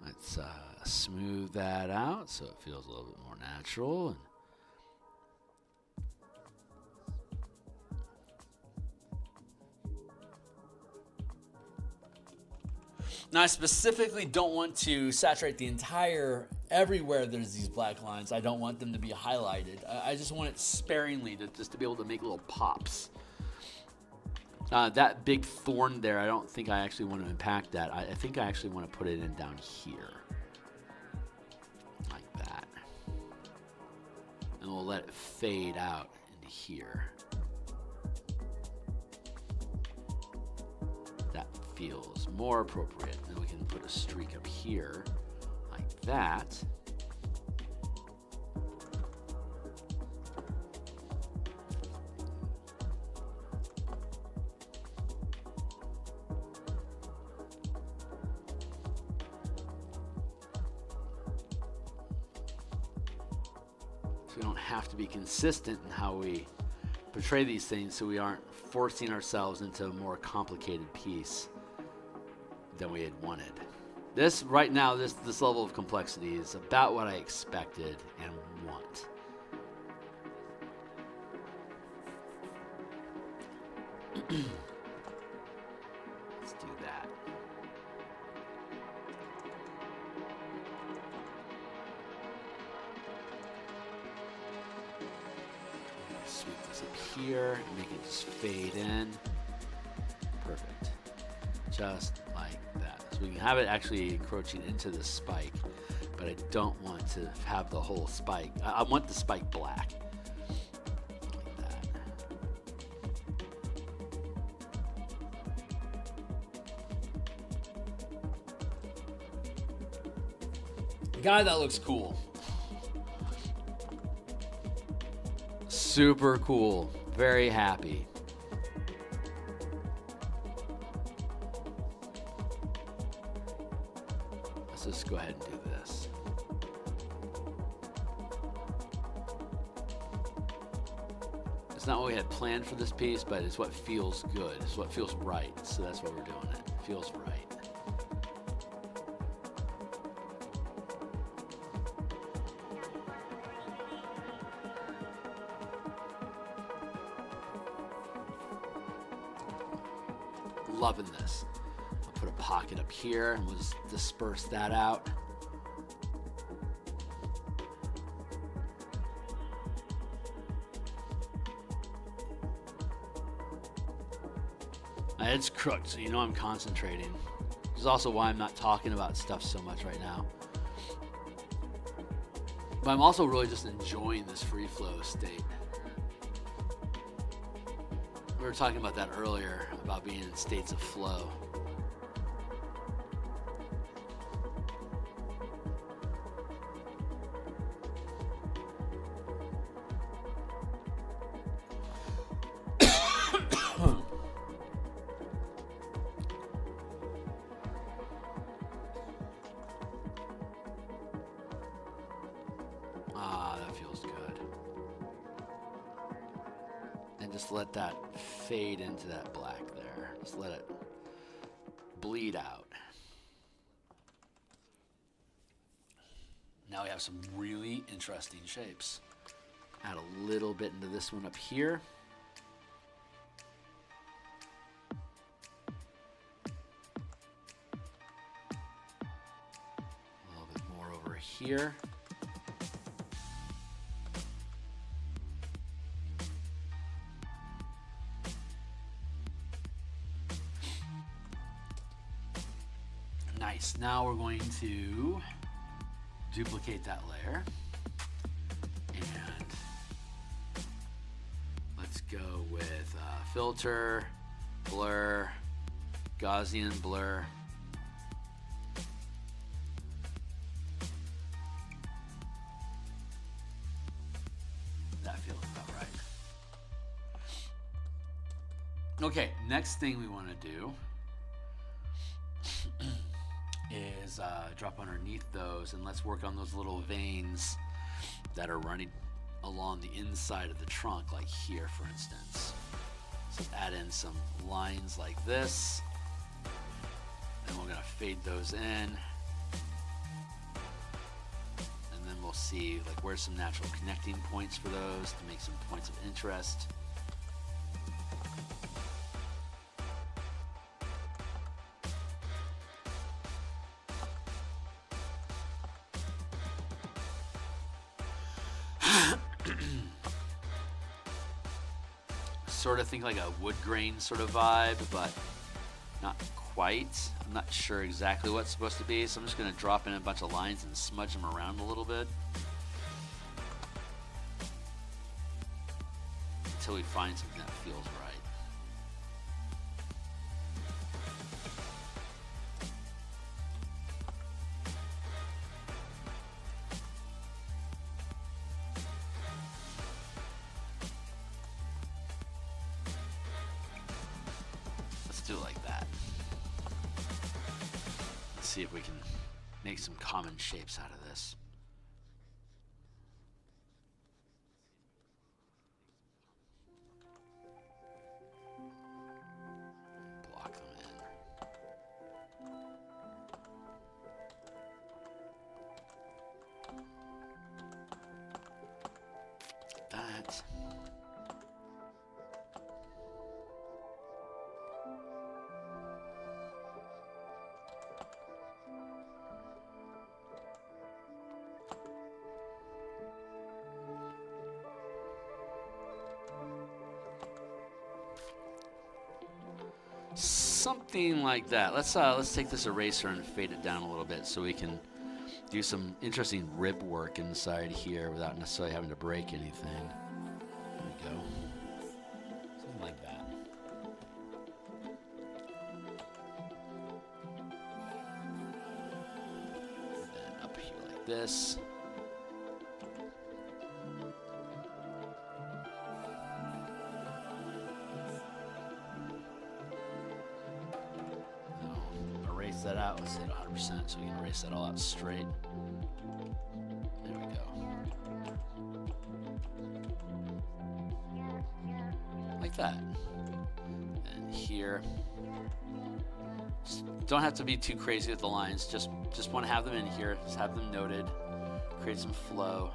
Let's smooth that out so it feels a little bit more natural. And now, I specifically don't want to saturate the entire, everywhere there's these black lines, I don't want them to be highlighted. I just want it sparingly just to be able to make little pops. That big thorn there, I don't think I actually want to impact that. I think I actually want to put it in down here. Like that. And we'll let it fade out into here. That feels more appropriate. Then we can put a streak up here, like that. We don't have to be consistent in how we portray these things, so we aren't forcing ourselves into a more complicated piece than we had wanted. This right now, this level of complexity is about what I expected and want. Let's do that. Sweep this up here, make it just fade in. Perfect. Just like that. So we can have it actually encroaching into the spike, but I don't want to have the whole spike. I want the spike black. Like that. God, that looks cool. Super cool. Very happy. Let's just go ahead and do this. It's not what we had planned for this piece, but it's what feels good. It's what feels right. So that's why we're doing it. It feels right. Loving this. I'll put a pocket up here and we'll just disperse that out. My head's crooked, so you know I'm concentrating. This is also why I'm not talking about stuff so much right now. But I'm also really just enjoying this free flow state. We were talking about that earlier, about being in states of flow. That feels good. And just let that fade into that black there. Just let it bleed out. Now we have some really interesting shapes. Add a little bit into this one up here. A little bit more over here. Nice. Now we're going to duplicate that layer. And let's go with filter, blur, Gaussian blur. That feels about right. Okay, next thing we want to do is drop underneath those, and let's work on those little veins that are running along the inside of the trunk, like here, for instance. So add in some lines like this, and we're gonna fade those in, and then we'll see like where's some natural connecting points for those to make some points of interest. Sort of think like a wood grain sort of vibe, but not quite. I'm not sure exactly what it's supposed to be, so I'm just going to drop in a bunch of lines and smudge them around a little bit until we find something that feels right. Do it like that. Let's see if we can make some common shapes out of this. Block them in. That. something like that. Let's take this eraser and fade it down a little bit so we can do some interesting rib work inside here without necessarily having to break anything. There we go. Something like that. And then up here like this. That out. Let's hit 100% so we can erase that all out straight. There we go. Like that. And here. Just don't have to be too crazy with the lines. Just want to have them in here. Just have them noted. Create some flow.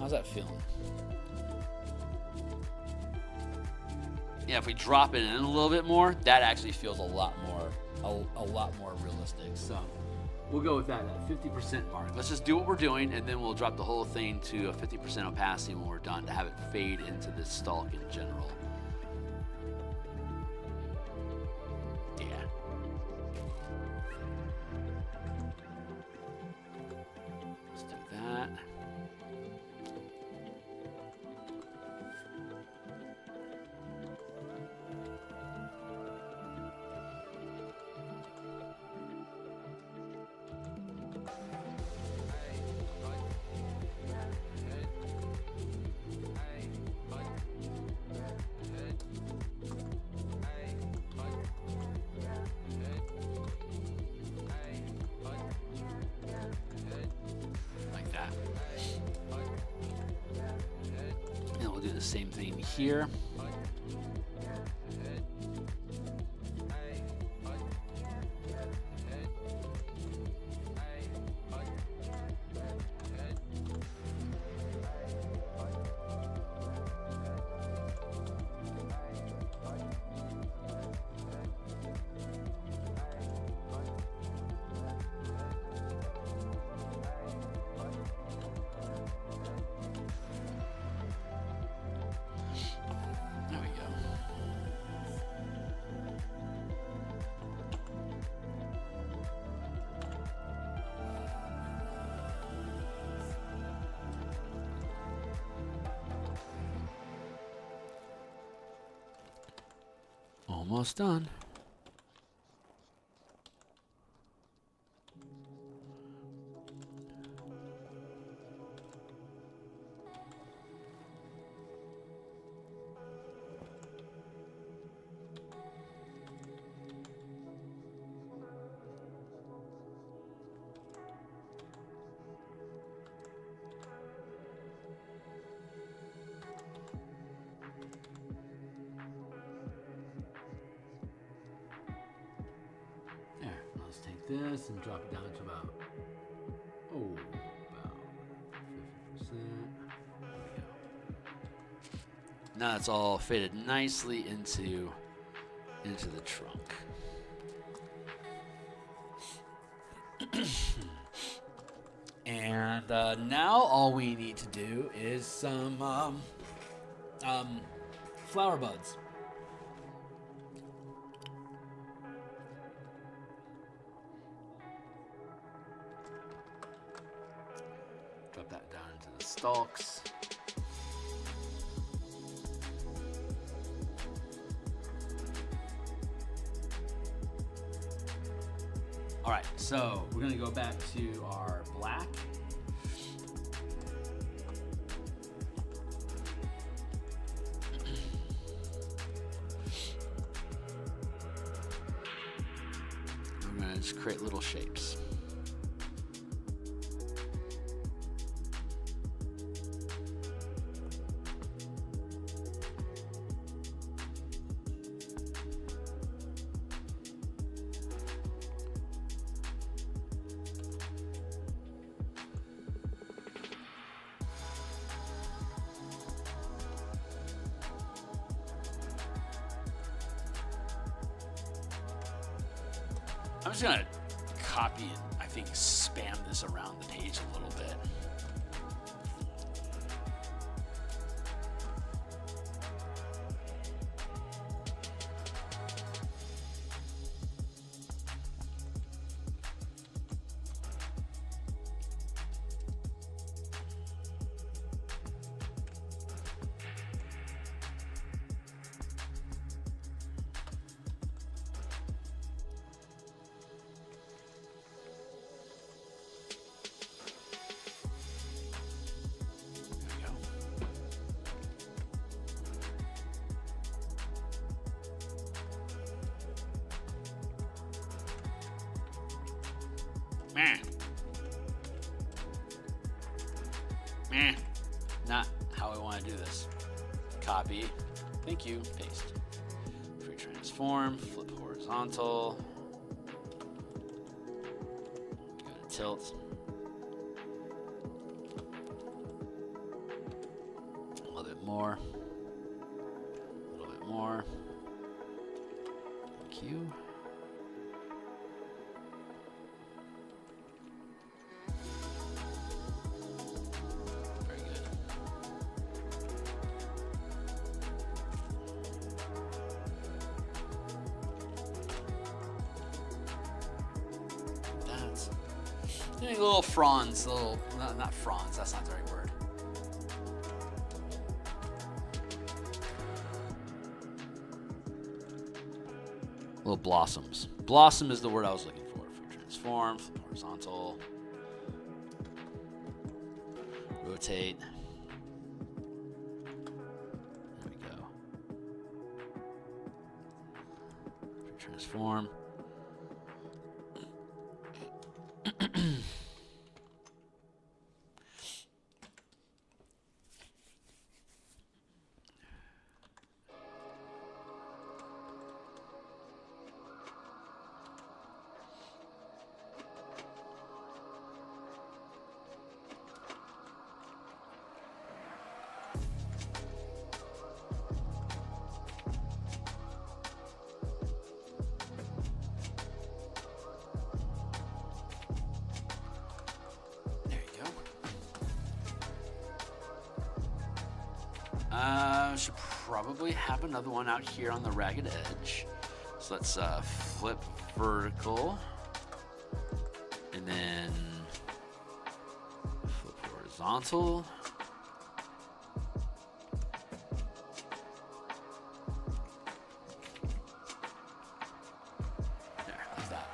How's that feeling? Yeah, if we drop it in a little bit more, that actually feels a lot more realistic. So we'll go with that 50% mark. Let's just do what we're doing, and then we'll drop the whole thing to a 50% opacity when we're done to have it fade into this stalk in general. Yeah. Let's do that. Same thing here. Almost done. This and drop it down to about 50%. There we go. Now it's all faded nicely into the trunk. And now all we need to do is some flower buds. Drop that down into the stalks. All right, so we're gonna go back to our black. We're gonna just create little shapes. I'm just gonna copy and I think spam this around the page a little bit. Not how I want to do this. Copy. Thank you. Paste. Free transform. Flip horizontal. Go to tilt. A little bit more. A little bit more. Thank you. Little fronds, not fronds, that's not the right word. Little blossoms. Blossom is the word I was looking for. Transform, flip horizontal, rotate. There we go. Transform. Should probably have another one out here on the ragged edge. So let's flip vertical and then flip horizontal. There, like that.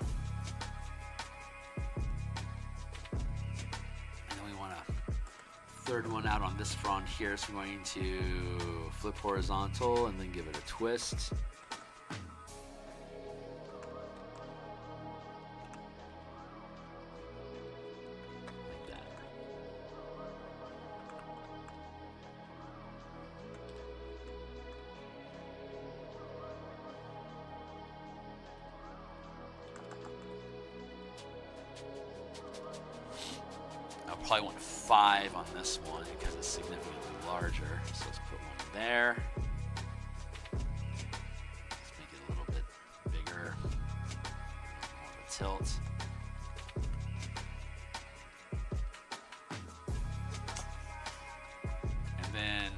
And then we want to third one out on this front here, so we're going to flip horizontal and then give it a twist. Like that. I'll probably want 5 on this one because it's significantly larger. So let's put one there. Let's make it a little bit bigger. More of a tilt. And then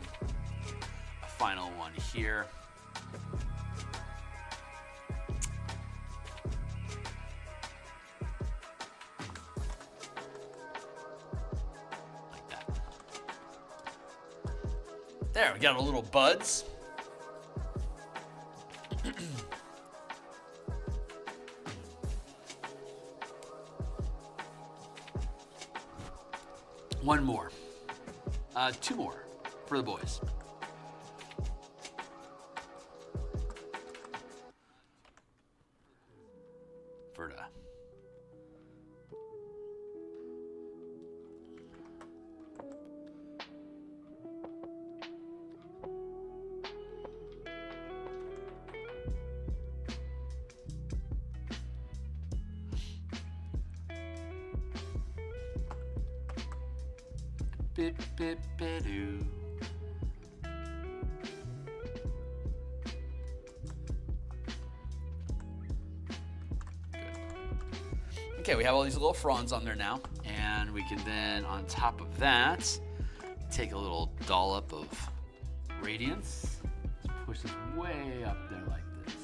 a final one here. There, we got our little buds. One more. 2 more for the boys. Verta. Bip, bip, bidoo. Good. Okay, we have all these little fronds on there now, and we can then, on top of that, take a little dollop of radiance. Let's push this way up there like this.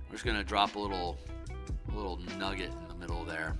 We're just gonna drop a little nugget in the middle there.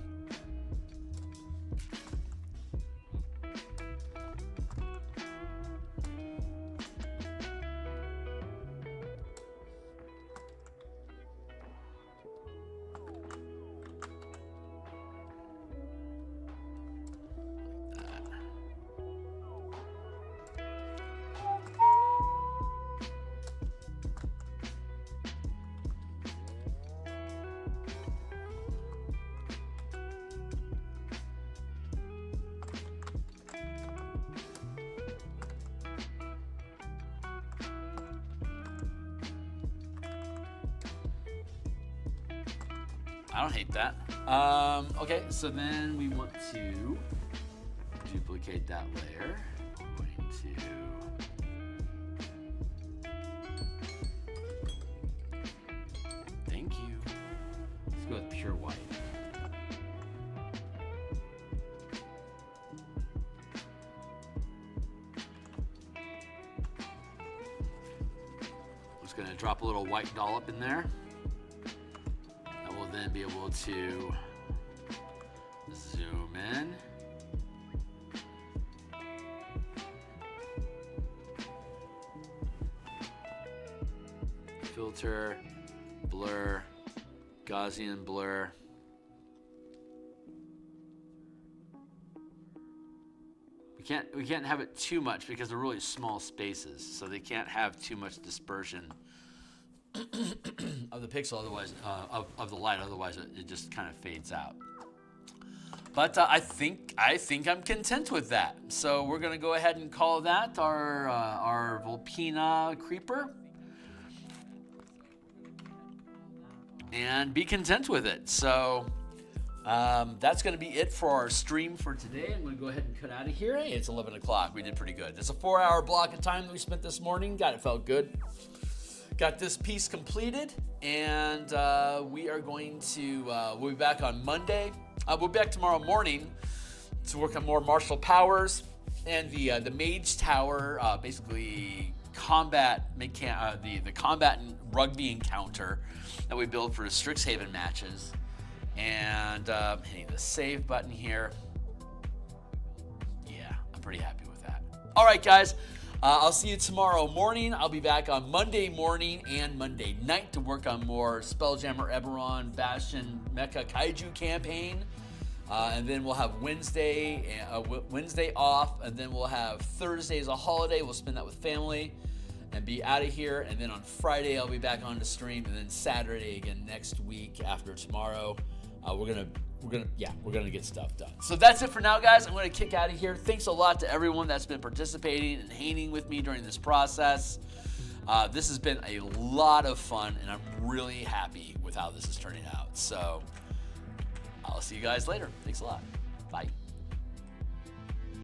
I don't hate that. Okay, so then we want to duplicate that layer. I'm going to... Thank you. Let's go with pure white. I'm just going to drop a little white dollop in there. We'll then be able to zoom in. Filter, blur, Gaussian blur. We can't have it too much because they're really small spaces, so they can't have too much dispersion of the pixel, otherwise of the light, otherwise it just kind of fades out. But I think I'm content with that. So we're gonna go ahead and call that our Vulpina Creeper, and be content with it. So that's gonna be it for our stream for today. I'm gonna go ahead and cut out of here. Hey, it's 11 o'clock. We did pretty good. It's a 4-hour block of time that we spent this morning. God, it felt good. Got this piece completed, and we are going to, we'll be back on Monday. We'll be back tomorrow morning to work on more martial powers and the Mage Tower, basically combat, the combat and rugby encounter that we build for Strixhaven matches. And hitting the save button here. Yeah, I'm pretty happy with that. All right, guys. I'll see you tomorrow morning. I'll be back on Monday morning and Monday night to work on more Spelljammer, Eberron, Bastion, Mecha Kaiju campaign. And then we'll have Wednesday off, and then we'll have Thursday as a holiday. We'll spend that with family and be out of here. And then on Friday, I'll be back on the stream, and then Saturday again next week after tomorrow. We're gonna get stuff done. So that's it for now, guys. I'm gonna kick out of here. Thanks a lot to everyone that's been participating and hanging with me during this process. This has been a lot of fun, and I'm really happy with how this is turning out. So I'll see you guys later. Thanks a lot. Bye.